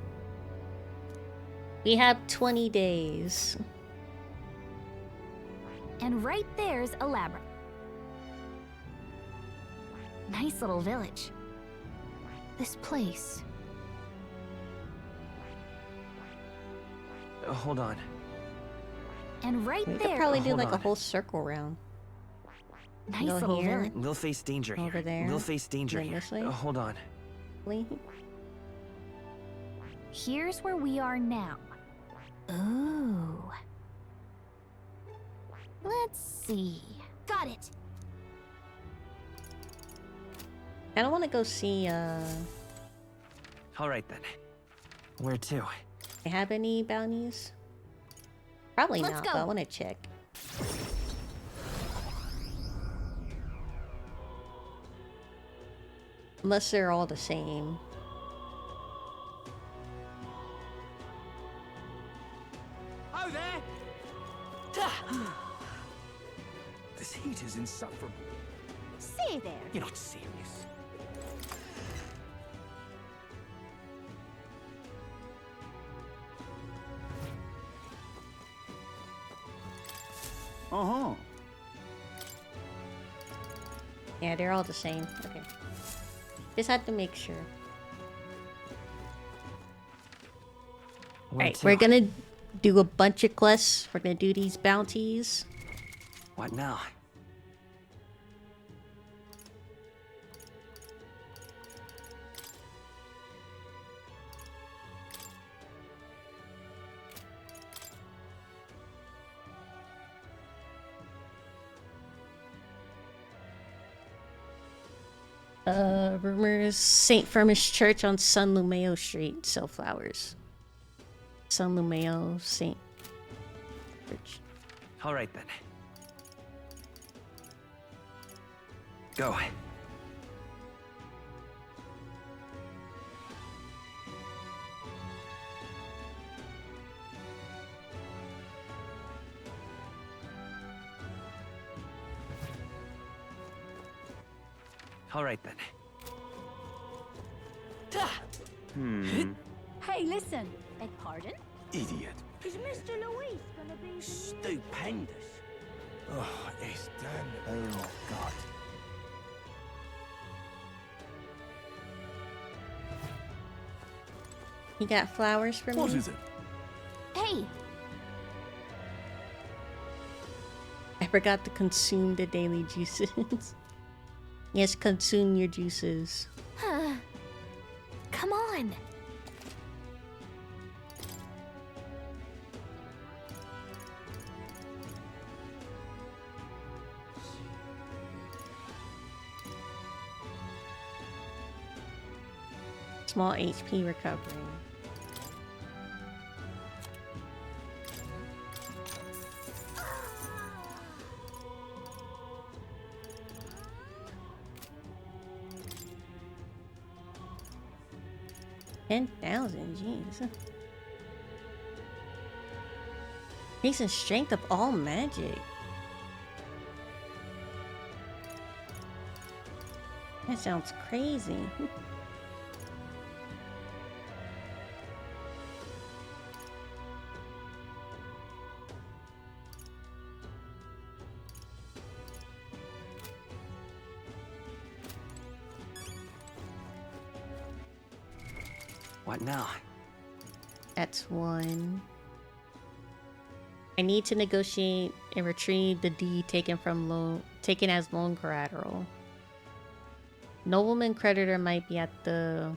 We have 20 days. And right there's a labyrinth. Nice little village. This place. Hold on. And right We there. could probably do Hold like a on. whole circle round. Nice Go little here. village. We'll face danger here. Over there. We'll face danger Then here. this way. Hold on. Here's where we are now. Ooh. Let's see. Got it. I don't want to go see, All right then. Where to? they have any bounties? Probably Let's not, go. but I want to check. Unless they're all the same. Oh there! This heat is insufferable. Say there. You're not serious. Uh-huh. Yeah, they're all the same. Okay. Just have to make sure. Alright, we're gonna do a bunch of quests. We're gonna do these bounties. What now? Rumors St. Firmus Church on San Lumeo Street. Sell flowers. San Lumeo St. Church. All right then. Go. All right then. Hey, listen. Beg pardon? Idiot. Is Mr. Luis gonna be Stupendous. Oh, it's done. Oh, God. You got flowers for me? What is it? Hey, Forgot to consume the daily juices. Yes, consume your juices. Come on. Small HP recovery. $10,000, jeez. Increasing strength of all magic. That sounds crazy. What now? That's one. I need to negotiate and retrieve the deed taken as loan collateral. Nobleman creditor might be at the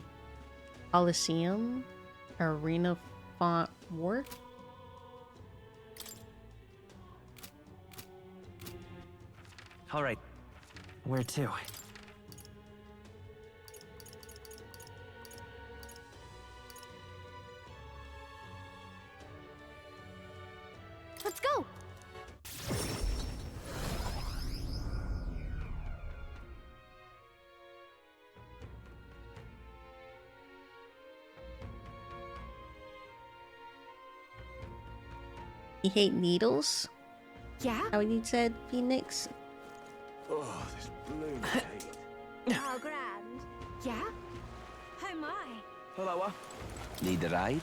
Coliseum, Arena Font Wharf. All right. Where to? Let's go. You hate needles? Yeah? How you said, Phoenix? Oh, this bloom How grand. Yeah? Oh my. Hello. Need a ride?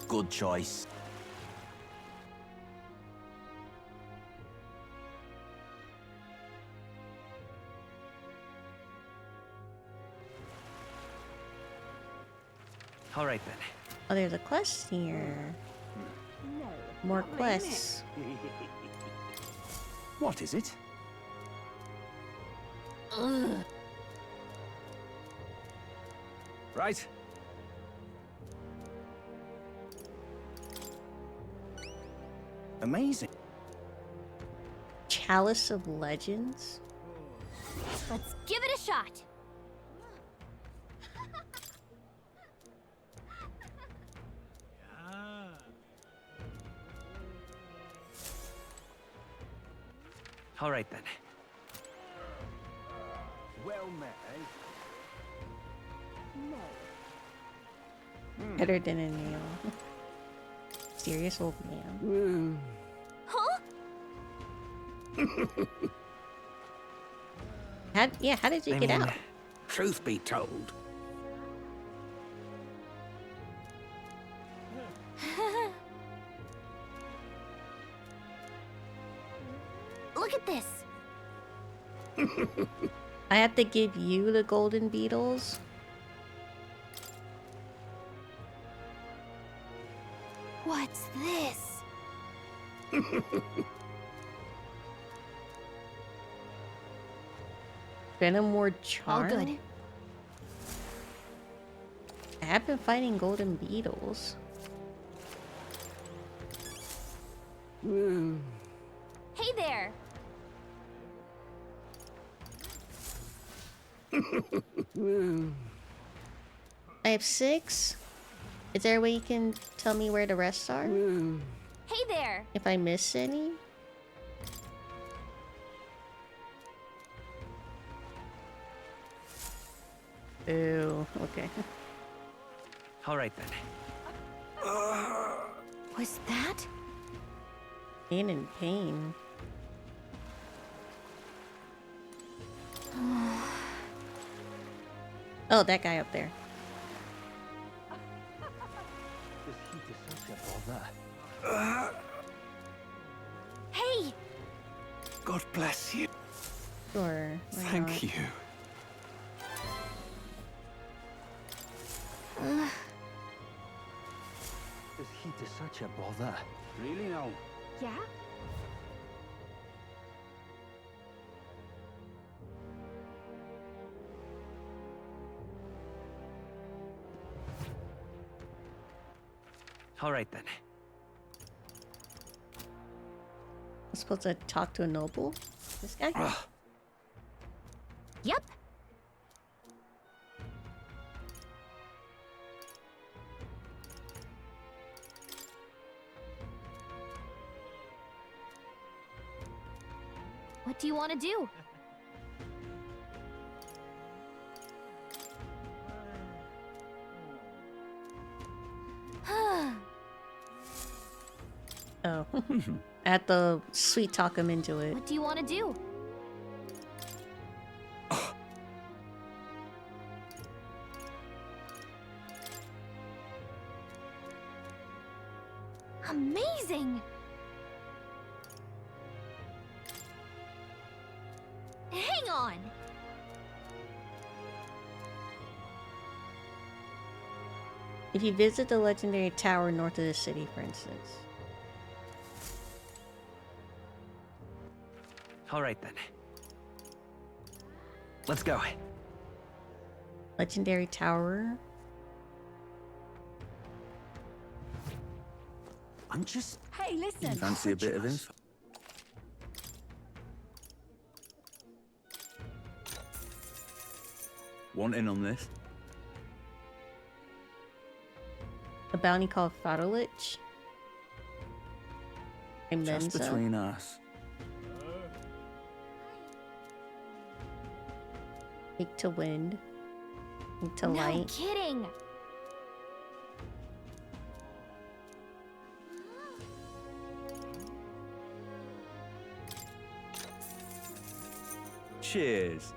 Good choice. All right then. Oh, there's a quest here. More quests. What is it? Ugh. Right. Amazing. Chalice of Legends? Let's give it a shot. All right then. Well met, eh? Better than a nail. Serious old man. Huh? How did you get out? Truth be told, Look at this. I have to give you the golden beetles? What's this? Venomward All Charm? good. I have been fighting golden beetles. Hey there. I have 6. Is there a way you can tell me where the rest are? Hey there. If I miss any? Ew, okay. All right then. Was that? Pain and pain. Oh, that guy up there. Hey! God bless you. Sure. why Thank not? you. Uh, This heat to such a bother. Really now? Yeah? All right then. I'm supposed to talk to a noble? This guy? Yep. What do you want to do? Oh. I had to sweet talk him into it. What do you want to do? Amazing! Hang on! If you visit the legendary tower north of the city, for instance. All right then. Let's go. Legendary tower. I'm just... Hey, listen. Fancy a bit of info? Want in on this? A bounty called Fadolich. Just between us. Take to wind. Take to No light. kidding! Cheers.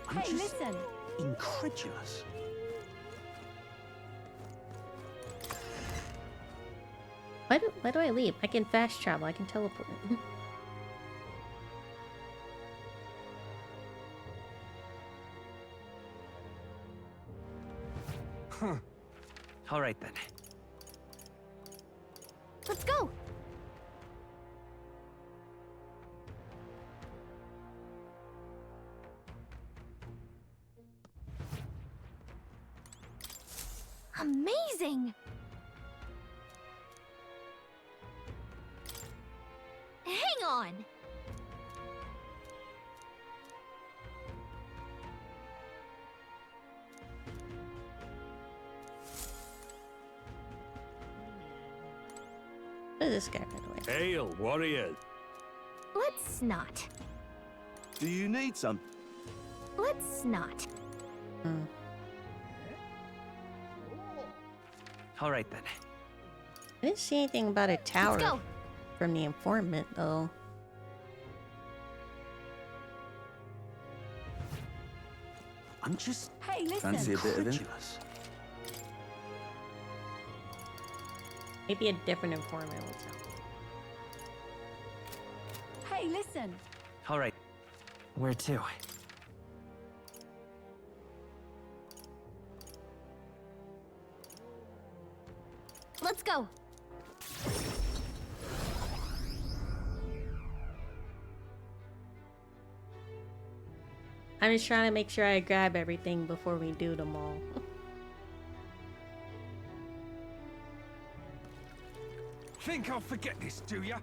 I'm Hey, just listen. incredulous. Why do I leave? I can fast travel. I can teleport. Huh. All right then. Let's go! Amazing! Hang on! What is this guy, by the way? Hail, warriors. Let's not. Do you need some? Let's not. All right then. I didn't see anything about a tower go. from the informant, though. I'm just... Hey, listen. Fancy a bit of info? incredulous. Maybe a different informant will tell. Hey, listen. All right. Where to? Let's go. I'm just trying to make sure I grab everything before we do them all. Think I'll forget this, do ya?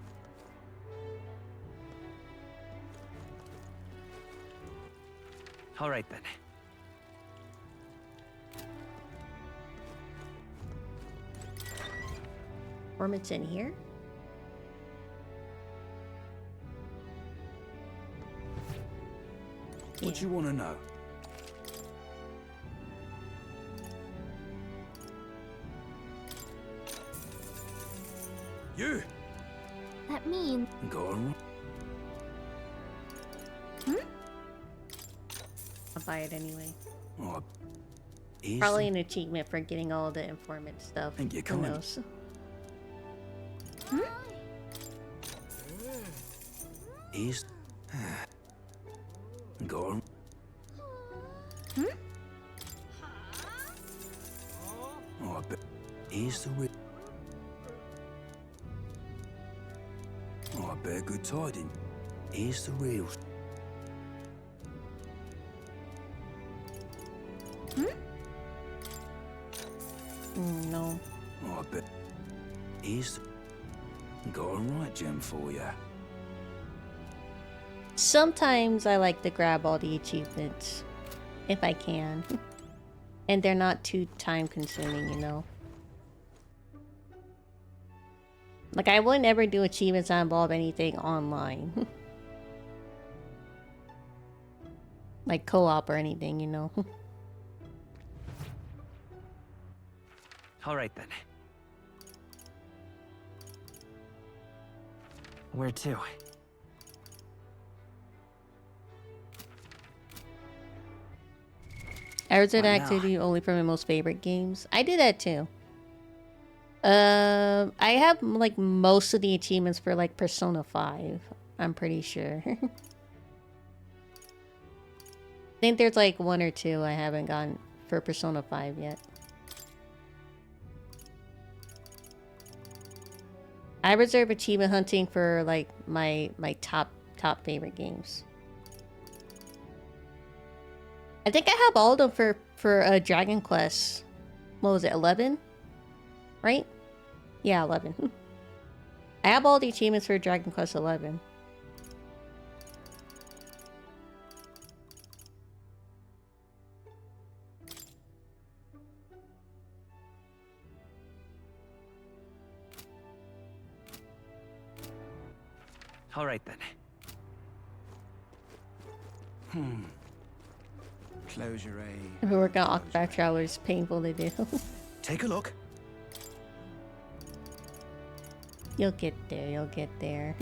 All right then. Informant's in here? What do you want to know? You! That means... Go on. I'll buy it anyway. Oh, Probably an achievement for getting all the informant stuff. Think you're Who coming. knows? East. Go on. Here's the real. Oh, I bear good tidings. Here's the real. No. Oh, I bet. Here's the. Got a right gem for ya. Sometimes I like to grab all the achievements, if I can. And they're not too time consuming, you know? Like, I wouldn't ever do achievements that involve anything online. Like co-op or anything, you know? Alright then. Where to? I reserve What now? activity only for my most favorite games. I do that too. I have like most of the achievements for like Persona 5. I'm pretty sure. I think there's like 1 or 2 I haven't gotten for Persona 5 yet. I reserve achievement hunting for like my top favorite games. I think I have all of them for Dragon Quest. What was it, 11? Right? Yeah, 11. I have all the achievements for Dragon Quest 11. Alright then. Closure A. If we work on Octopath Traveler, it's painful to do. Take a look. You'll get there, you'll get there.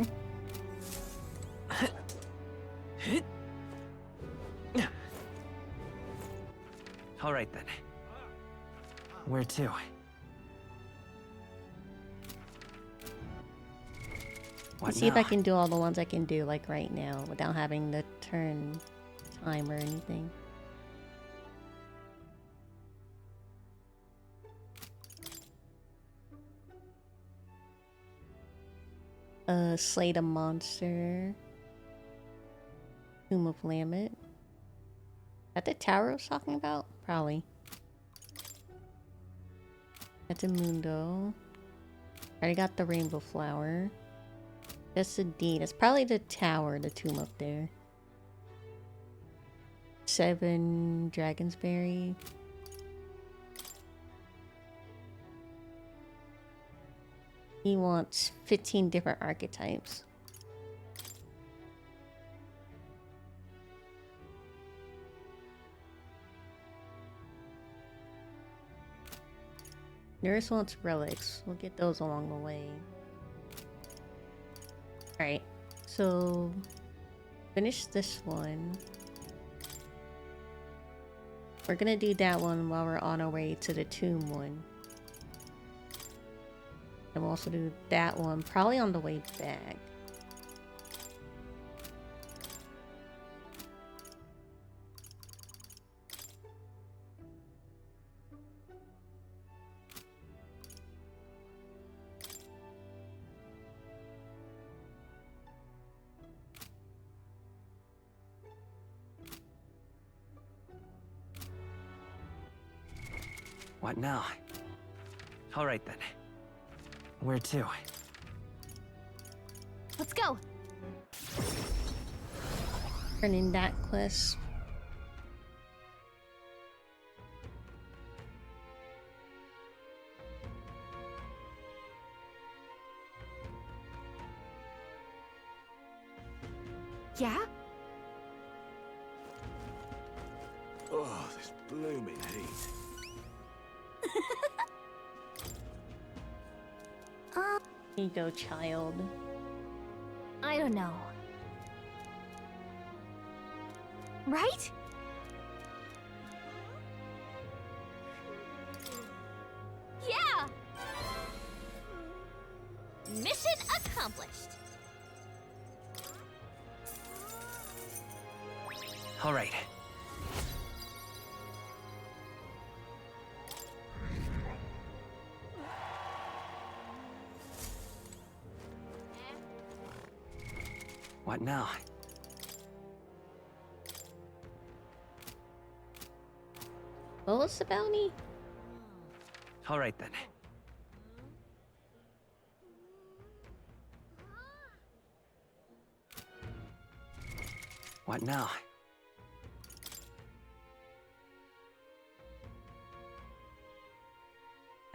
Alright then. Where to? What See if I now? can do all the ones I can do like right now without having to turn time or anything. Slay the monster. Tomb of Lamet. Is that the tower I was talking about? Probably. That's a Mundo. Already got the rainbow flower. That's a D. That's probably the tower, the tomb up there. 7 Dragonsberry. He wants 15 different archetypes. Nurse wants relics. We'll get those along the way. Alright, so finish this one. We're gonna do that one while we're on our way to the tomb one. And we'll also do that one probably on the way back. What now? Alright then. Where to? Let's go. Turning that quest. Yeah? Oh, this blooming heat. Here you go, child. I don't know. Right? Yeah! Mission accomplished. Alright. What now? What was the bounty? All right then. What now?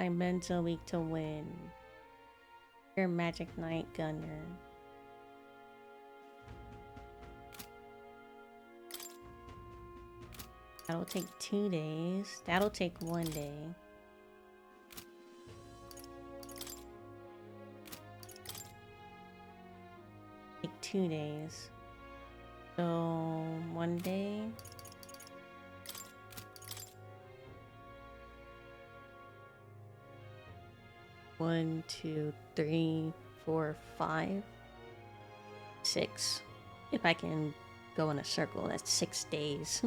I'm mental weak to win. Your Magic Knight Gunner. That'll take 2 days. That'll take 1 day. Take 2 days. So 1 day. One, 2, 3, 4, 5, 6. If I can go in a circle, that's 6 days.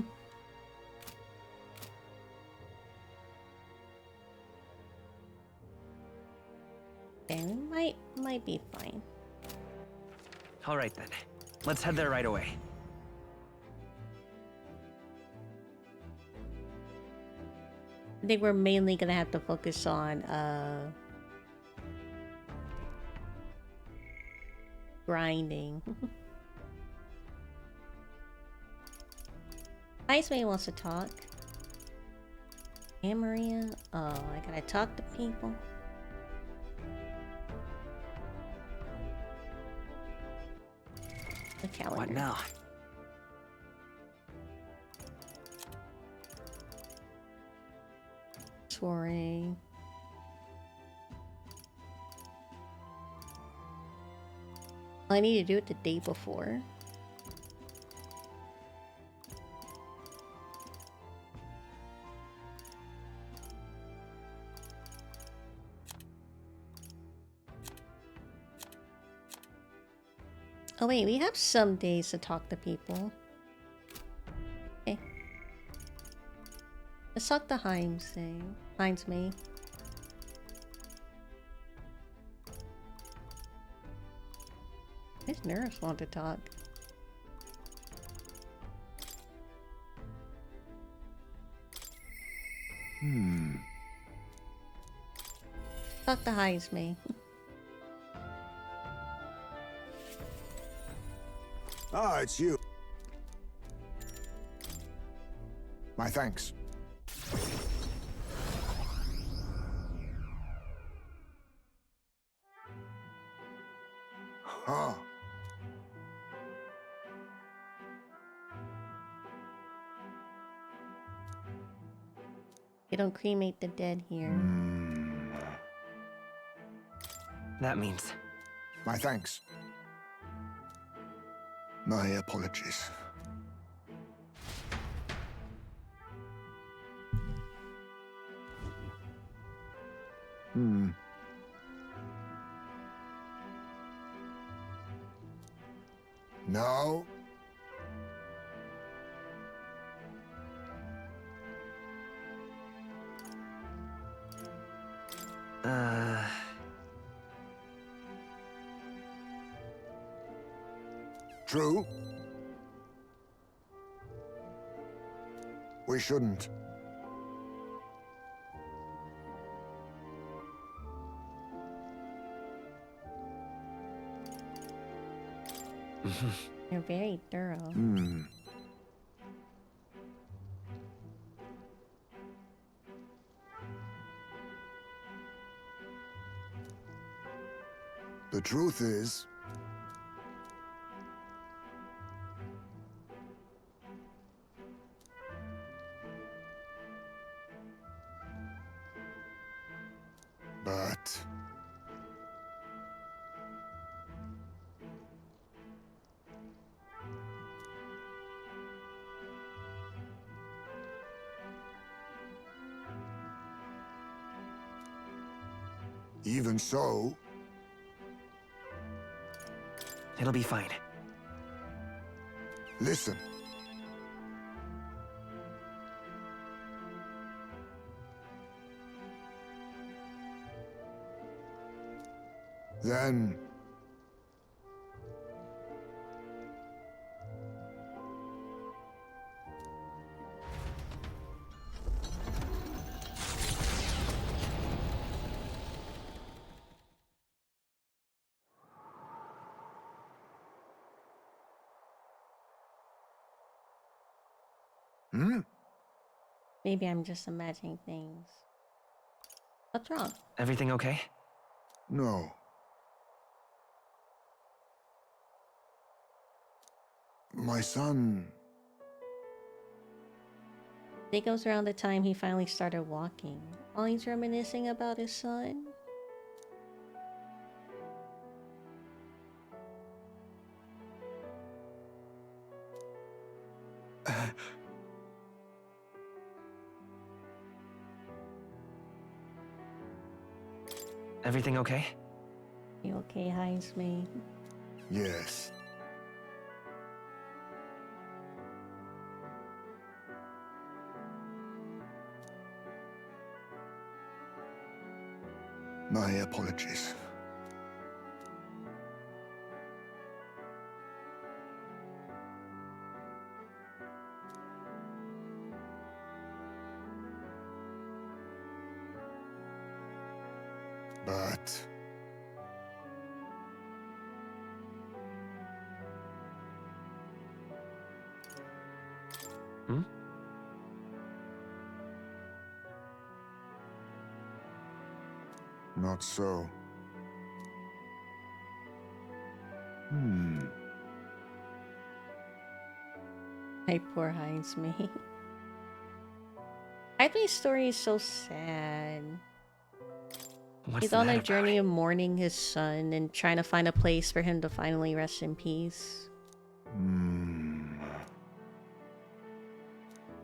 And might be fine. All right then. Let's head there right away. I think we're mainly gonna have to focus on grinding. Ice May wants to talk. Hey Maria. Oh, I gotta talk to people. The calendar. What now? Soiree. I need to do it the day before. Oh wait, we have some days to talk to people. Okay. Let's talk to Heinz thing. Heinz me. His nerves want to talk. Talk to Heinz me. Ah, it's you. My thanks. Huh. They don't cremate the dead here. That means... My thanks. My apologies. No. True. We shouldn't. You're very thorough. The truth is, but even so, It'll be fine. listen. Then Hmm? Maybe I'm just imagining things. What's wrong? Everything okay? No. My son... I think it was around the time he finally started walking. While he's reminiscing about his son. Everything okay? You okay, Heisman? Yes. My apologies. But... Hmm? Not so. My poor Heisman. Heisman's story is so sad. He's on a journey of mourning his son and trying to find a place for him to finally rest in peace.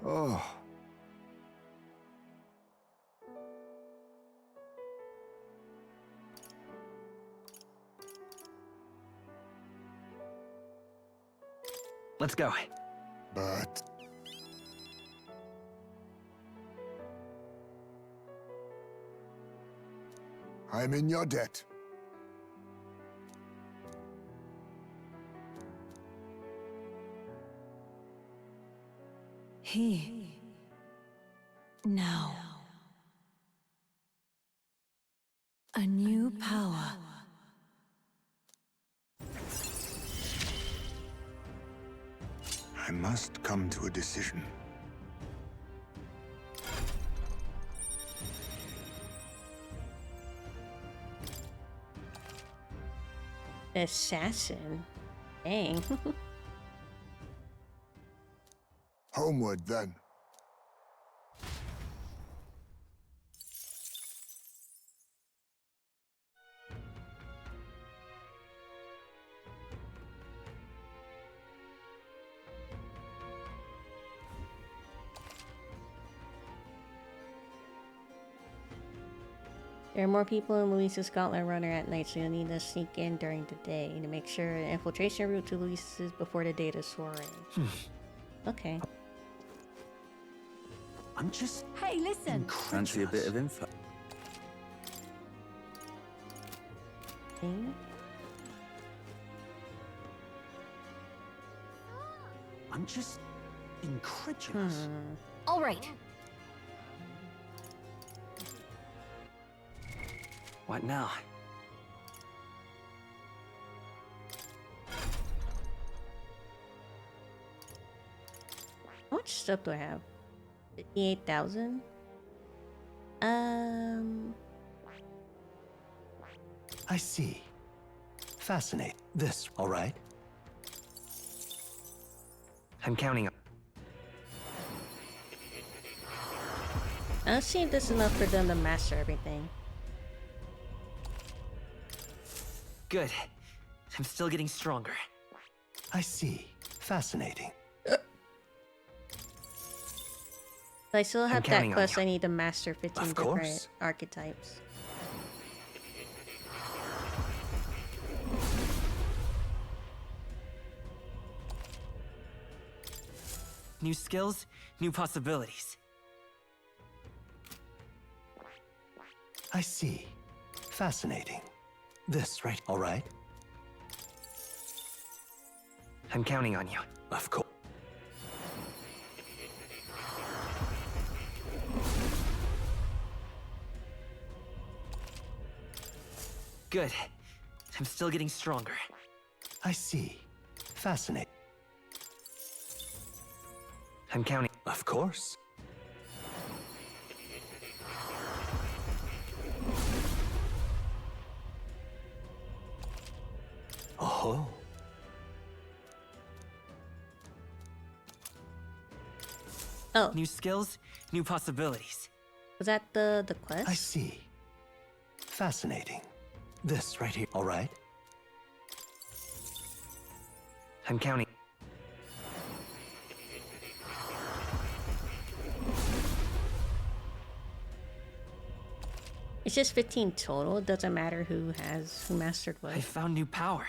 Oh. Let's go. But... I'm in your debt. He... No. A new power. I must come to a decision. Assassin? Dang. Homeward, then. There are more people in Luis's Gauntlet Runner at night, so you'll need to sneak in during the day to make sure the infiltration route to Luis's before the data soaring. Okay. I'm just... Hey, listen! Fancy a bit of info? I'm just... incredulous. All right. What now? How much stuff do I have? 58,000? I see. Fascinating. This, all right? I'm counting on. Let's see if this is enough for them to master everything. Good. I'm still getting stronger. I see. Fascinating. I still have that counting on quest. you. I need to master 15 Of different course. archetypes. New skills, new possibilities. I see. Fascinating. This, right? All right? I'm counting on you. Of course. Good. I'm still getting stronger. I see. Fascinating. I'm counting. Of course. Oh. Oh. New skills, new possibilities. Was that the quest? I see. Fascinating. This right here, all right? I'm counting. It's just 15 total. It doesn't matter who mastered what. I found new power.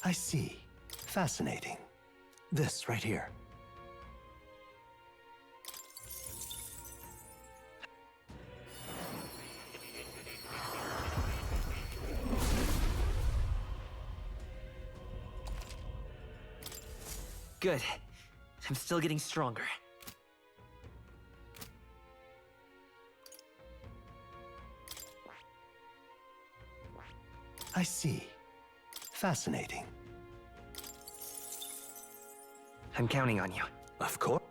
I see. Fascinating. This right here. Good. I'm still getting stronger. I see. Fascinating. I'm counting on you. Of course.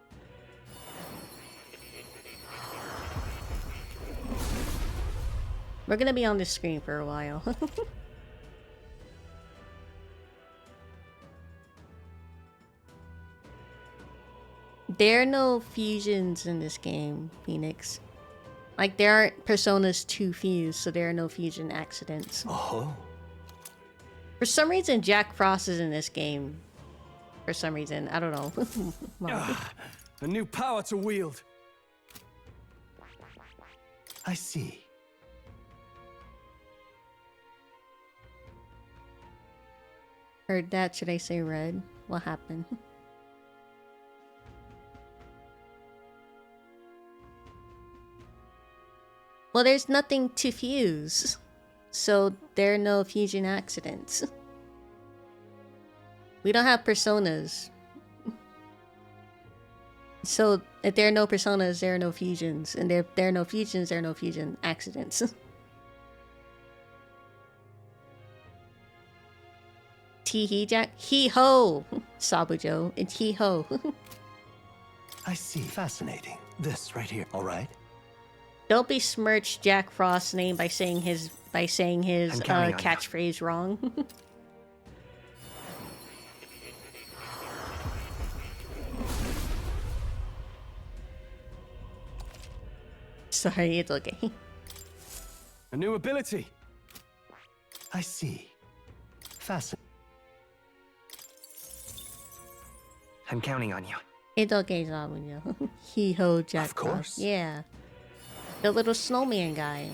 We're gonna be on the screen for a while. There are no fusions in this game, Phoenix. Like, there aren't Personas 2 fused, so there are no fusion accidents. Oh. For some reason, Jack Frost is in this game. For some reason, I don't know. A new power to wield. I see. Heard that, should I say red? What happened? Well, there's nothing to fuse, so there are no fusion accidents. We don't have personas. So if there are no personas, there are no fusions. And if there are no fusions, there are no fusion accidents. Tee-hee Jack? Hee-ho! Sabujo. It's hee-ho. I see. Fascinating. This right here, all right? Don't besmirch Jack Frost's name by saying his catchphrase wrong. Sorry, it's okay. A new ability. I see. Fascinating. I'm counting on you. It's okay, Sabujo. Hee-ho, Jack Of course. Frost. Yeah. The little snowman guy.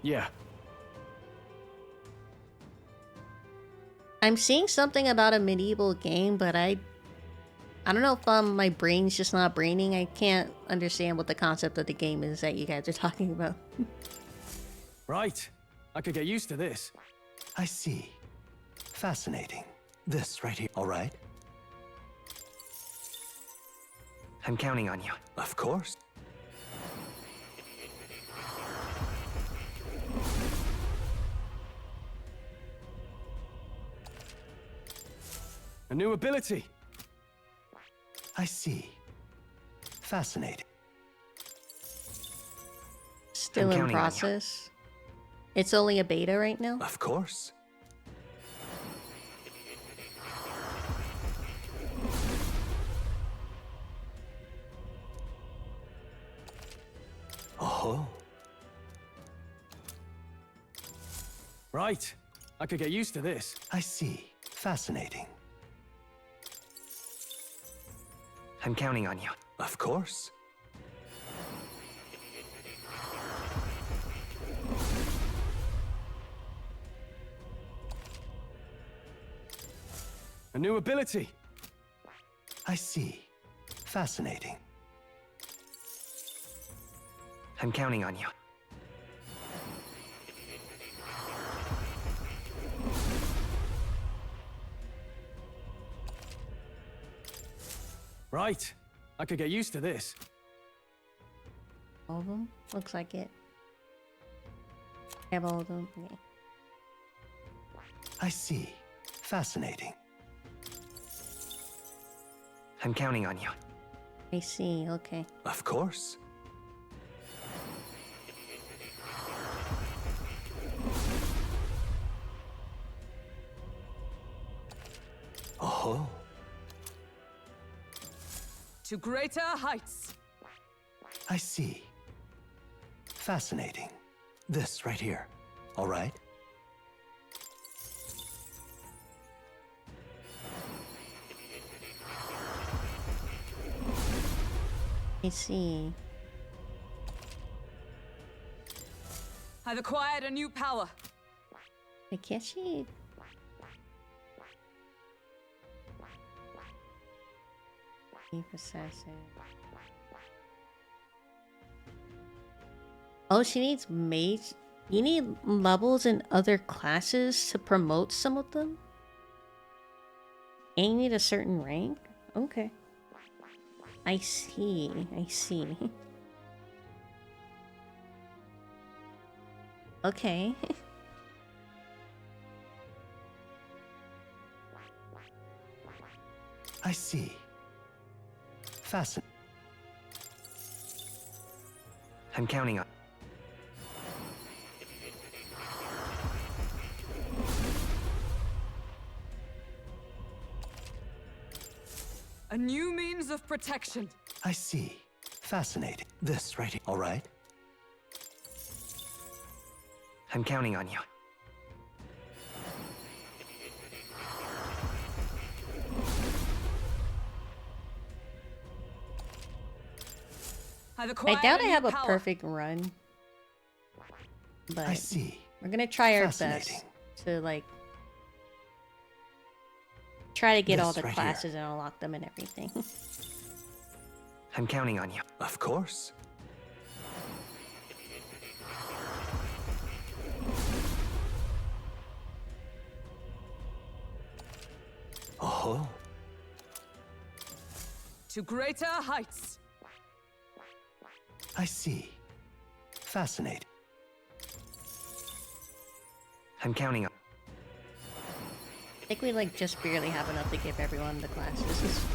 Yeah. I'm seeing something about a medieval game, but I don't know if my brain's just not braining. I can't understand what the concept of the game is that you guys are talking about. Right. I could get used to this. I see. Fascinating. This right here, all right? I'm counting on you. Of course. A new ability. I see. Fascinating. Still in process. It's only a beta right now? Of course. Oh. Right. I could get used to this. I see. Fascinating. I'm counting on you. Of course. A new ability. I see. Fascinating. I'm counting on you. Right. I could get used to this. All of them? Looks like it. I have all of them. Okay. I see. Fascinating. I'm counting on you. I see, okay. Of course. Oh. To greater heights. I see. Fascinating. This right here. All right? I see. I've acquired a new power. I can't she... Chief Assassin. Oh, she needs mage. You need levels in other classes to promote some of them? And you need a certain rank? Okay. I see. I see. Okay. I see. Fascinating. I'm counting on. A new means of protection. I see. Fascinating. This right here. All right? I'm counting on you. I've I acquired doubt I new have a power. perfect run. But I see. we're gonna try our Fascinating. best to like try to get all This the right here. classes and unlock them and everything. I'm counting on you. Of course. Oh. To greater heights. I see. Fascinating. I'm counting on. I think we like just barely have enough to give everyone the classes.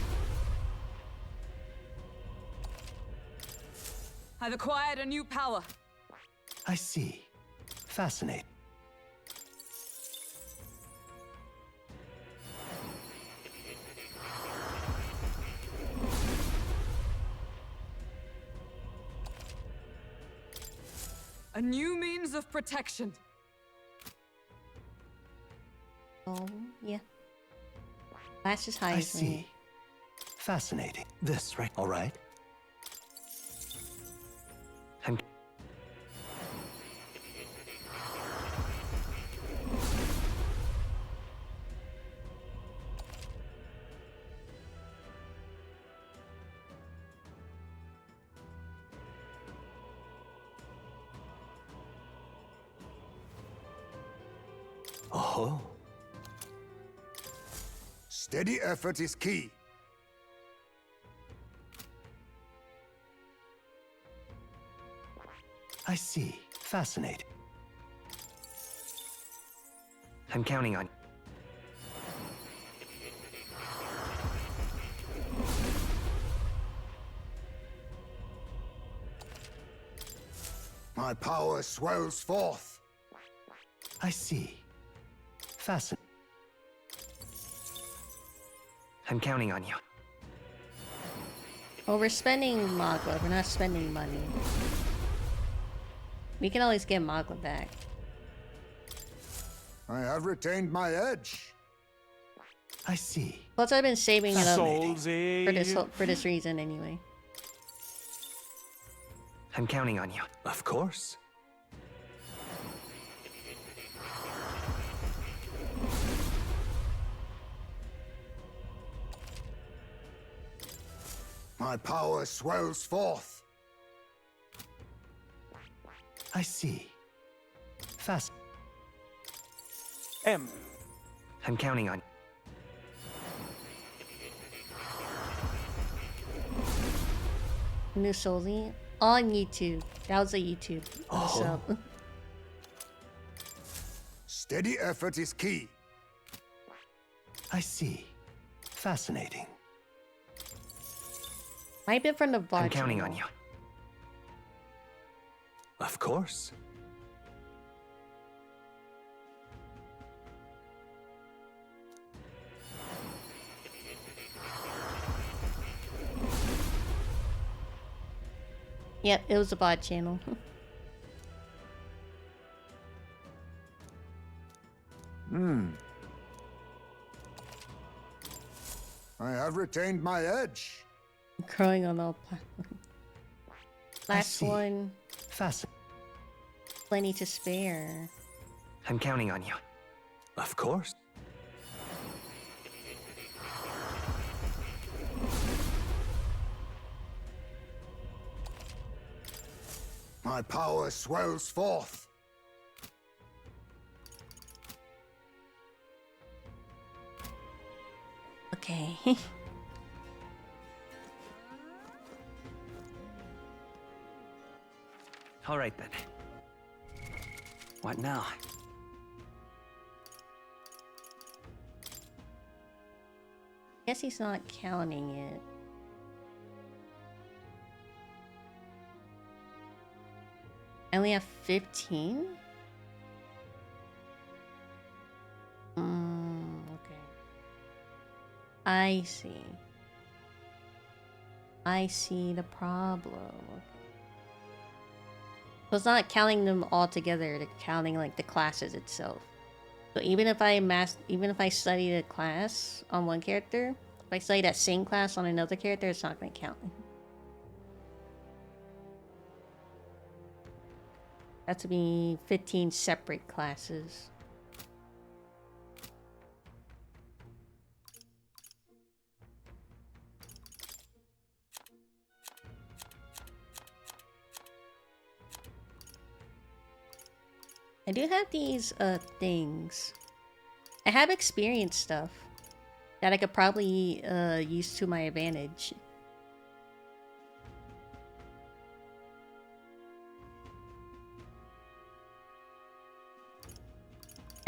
I've acquired a new power. I see. Fascinating. A new means of protection. Oh, yeah. Class is high I as me. see. Fascinating. This right. All right. I'm. Oh. Steady effort is key. I see. Fascinating. I'm counting on. My power swells forth. I see. Fascinating. I'm counting on you. Well, we're spending Magla. We're not spending money. We can always get Magla back. I have retained my edge. I see. Plus, I've been saving it up Soulsy. for this reason anyway. I'm counting on you. Of course. My power swells forth. I see. Fast. M. I'm counting on. Nusoli on YouTube. That was a YouTube sub. Steady effort is key. I see. Fascinating. Might have been from the VOD I'm counting channel. on you. Of course. Yep, it was a VOD channel. I have retained my edge. Growing on all platforms. Last one. Plenty to spare. I'm counting on you. Of course. My power swells forth. Okay. All right then. What now? Guess he's not counting it. I only have 15? Okay. I see. I see the problem. Okay. So it's not counting them all together, it's counting like the classes itself. So even if I study the class on one character, if I study that same class on another character, it's not going to count. That to be 15 separate classes. I do have these things. I have experienced stuff that I could probably use to my advantage.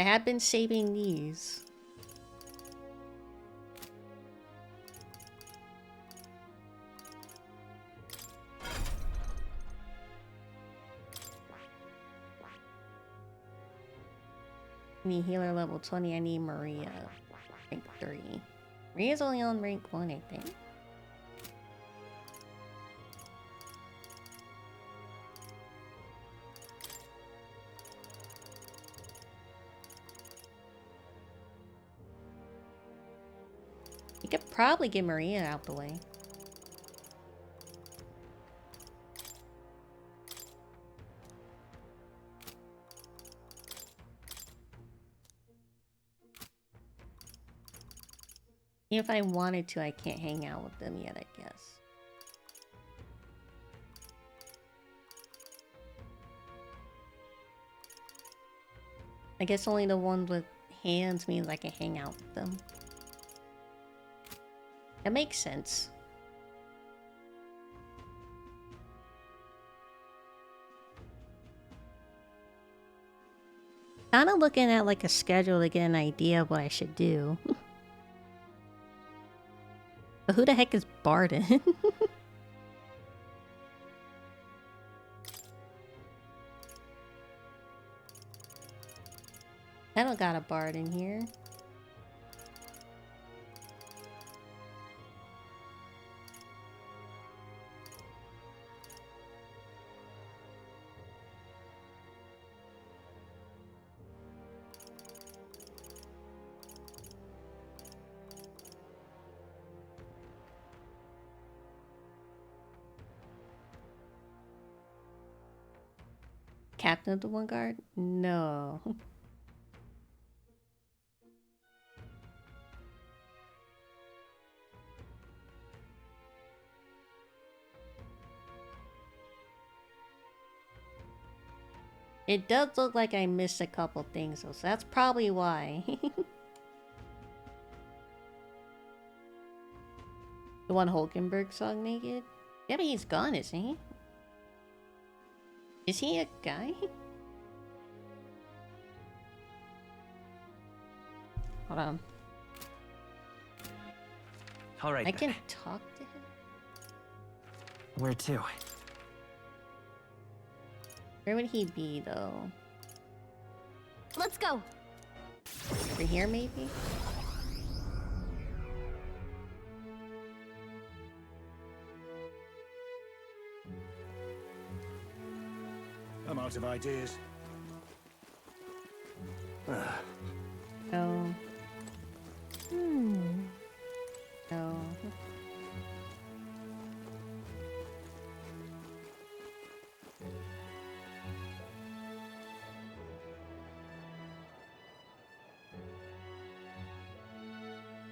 I have been saving these. I need healer level 20. I need Maria. Rank 3. Maria's only on rank 1, I think. You could probably get Maria out the way. If I wanted to, I can't hang out with them yet, I guess. I guess only the ones with hands means I can hang out with them. That makes sense. Kinda looking at like a schedule to get an idea of what I should do. But who the heck is Barden? I don't got a bard in here. Captain of the One Guard? No. It does look like I missed a couple things though, so that's probably why. The one Hulkenberg song naked? Yeah, but he's gone, isn't he? Is he a guy? Hold on. All right. I can talk to him? Where to? Where would he be, though? Let's go. Over here, maybe? I'm out of ideas. No. No.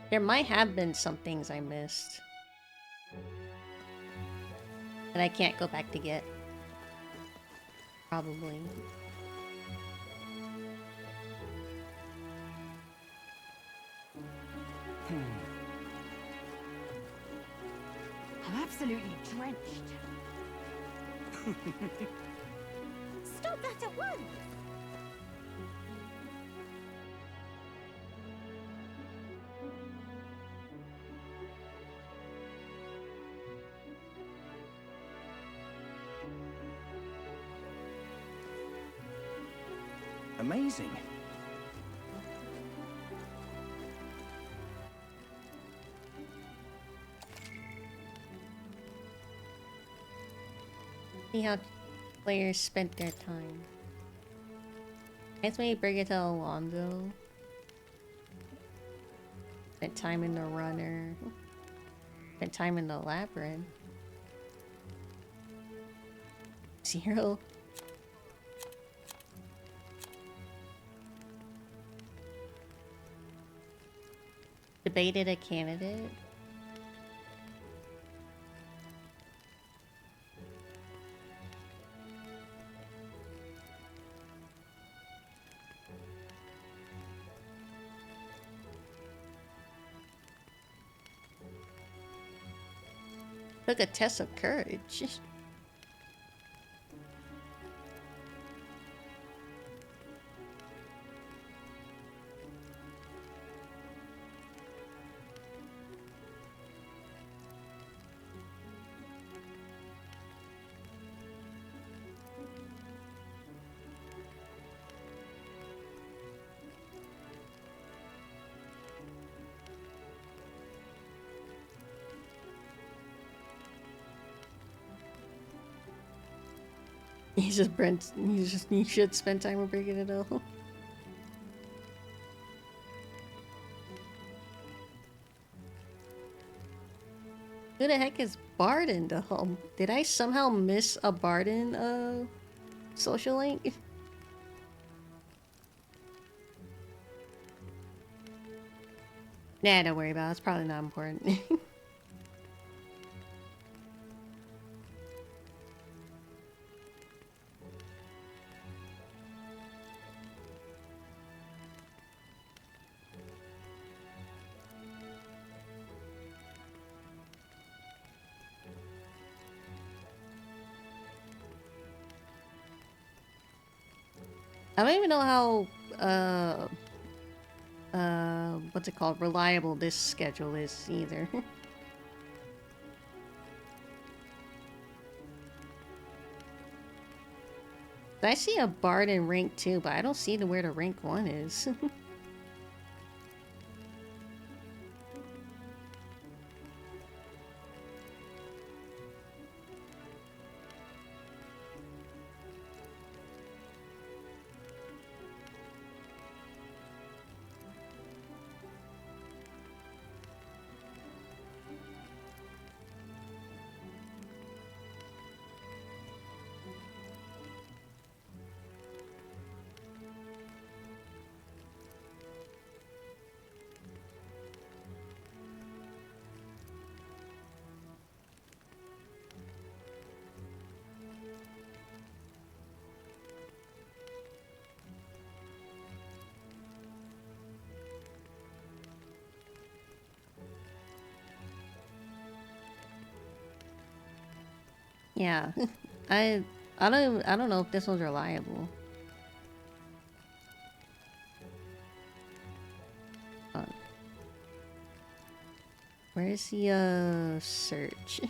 There might have been some things I missed that I can't go back to get. Probably. I'm absolutely drenched. Stop that at once! Amazing. See how players spent their time. Guess maybe bring it to Alonzo. Spent time in the runner. Spent time in the labyrinth. 0. Debated a candidate. Took a test of courage. You should spend time with Brigitte. Who the heck is Barden though? Did I somehow miss a Barden social link? Nah, don't worry about it. It's probably not important. I don't even know how, what's it called? Reliable this schedule is either. I see a Bard in rank 2, but I don't see where the rank 1 is. Yeah. I don't know if this one's reliable. Where's the search?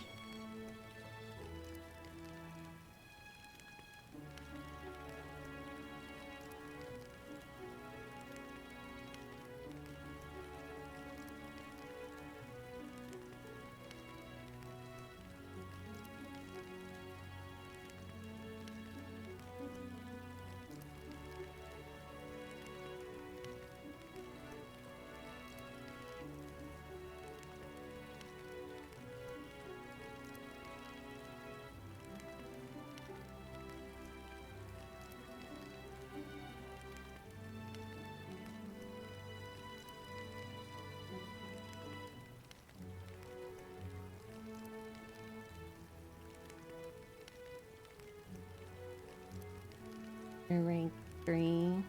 Rank 3.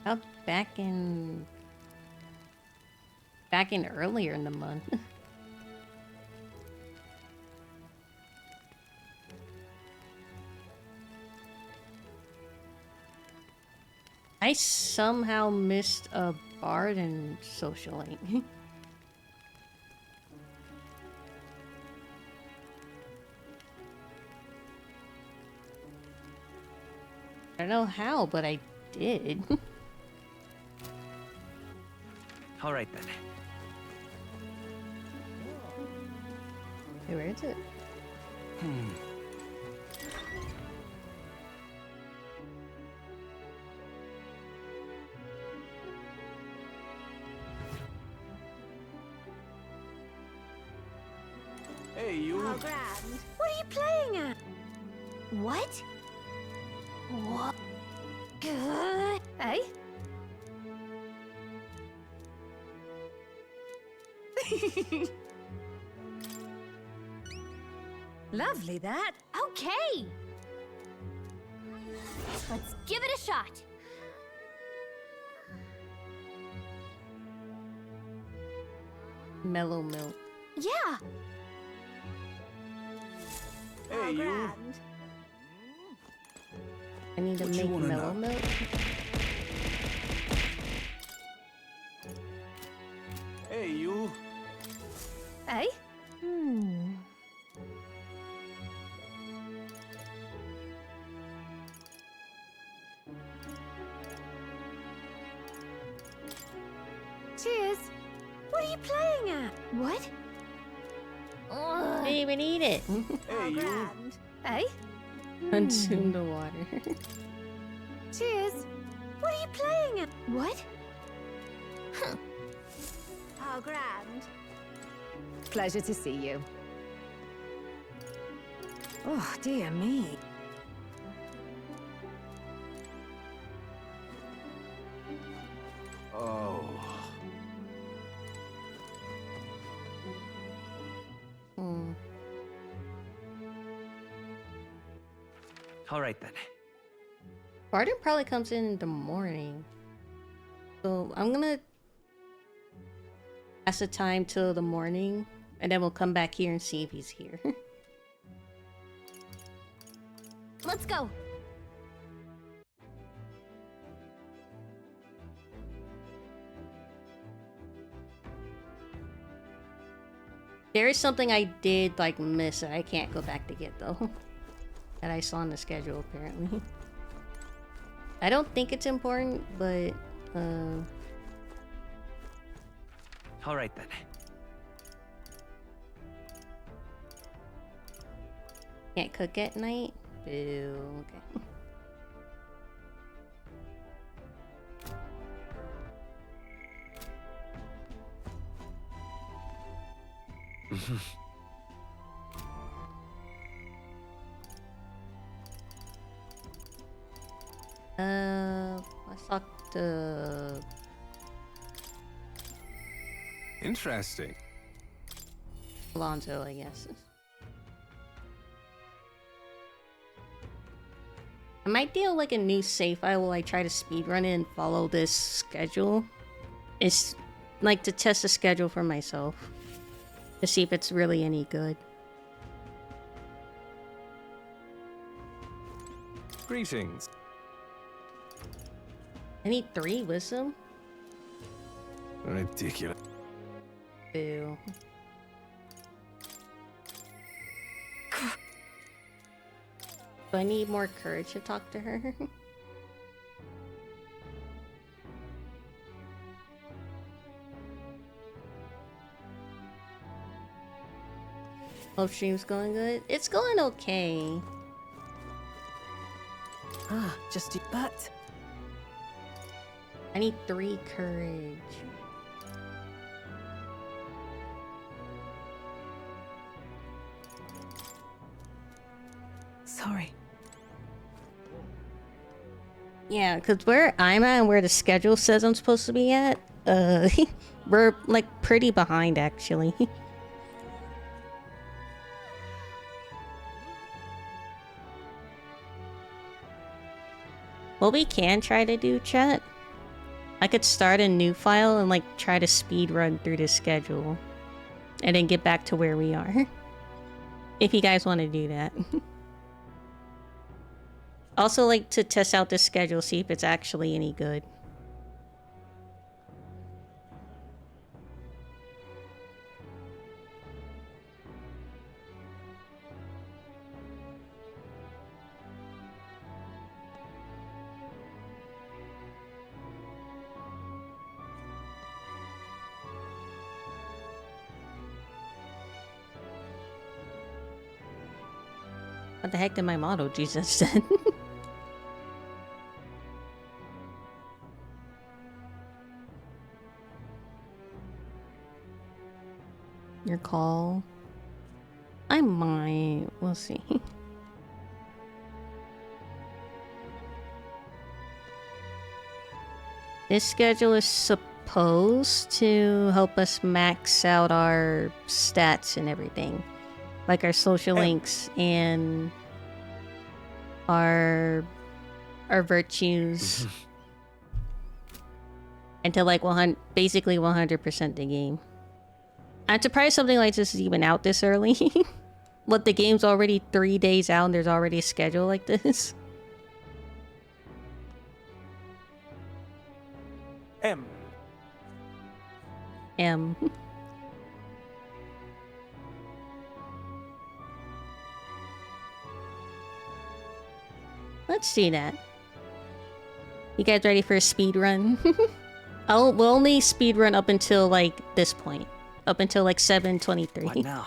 Out back in earlier in the month. I somehow missed a bard in Social Link. I don't know how, but I did. All right then. Hey, where is it? Hey, you. How grand. What are you playing at? What? What? Good. Hey? Lovely that. Okay. Let's give it a shot. Mellow milk. Yeah. Hey, you. I need to What you make wanna mellow know? milk. Hey, you. Hey? Cheers. What are you playing at? What? Didn't even eat it. Hey, you. Hey? Consume the water. Cheers. What are you playing at? What? Huh. How grand. Pleasure to see you. Oh, dear me. Oh. All right then. Barden probably comes in the morning. So I'm gonna pass the time till the morning, and then we'll come back here and see if he's here. Let's go. There is something I did like miss that I can't go back to get though. That I saw on the schedule apparently. I don't think it's important, but All right then. can't cook at night. Boo. Okay. Let's talk to Interesting. Alonzo, I guess. I might do like a new save file while I try to speedrun it and follow this schedule. It's like to test the schedule for myself. To see if it's really any good. Greetings. I need 3 wisdom? Ridiculous. Boo. Do I need more courage to talk to her? Hope stream's going good. It's going okay. Ah, just do but. I need 3 courage. Sorry. Yeah, because where I'm at and where the schedule says I'm supposed to be at, we're like pretty behind actually. What we can try to do, chat, I could start a new file and like try to speed run through the schedule and then get back to where we are. If you guys want to do that. Also like to test out this schedule, see if it's actually any good. What the heck did my motto Jesus said? Your call. I might. We'll see. This schedule is supposed to help us max out our stats and everything. Like our social links and our virtues. Until like basically 100% the game. I'm surprised something like this is even out this early. What, the game's already 3 days out and there's already a schedule like this? M. Let's see that. You guys ready for a speed run? We'll only speed run up until like this point. Up until like 7:23. What now?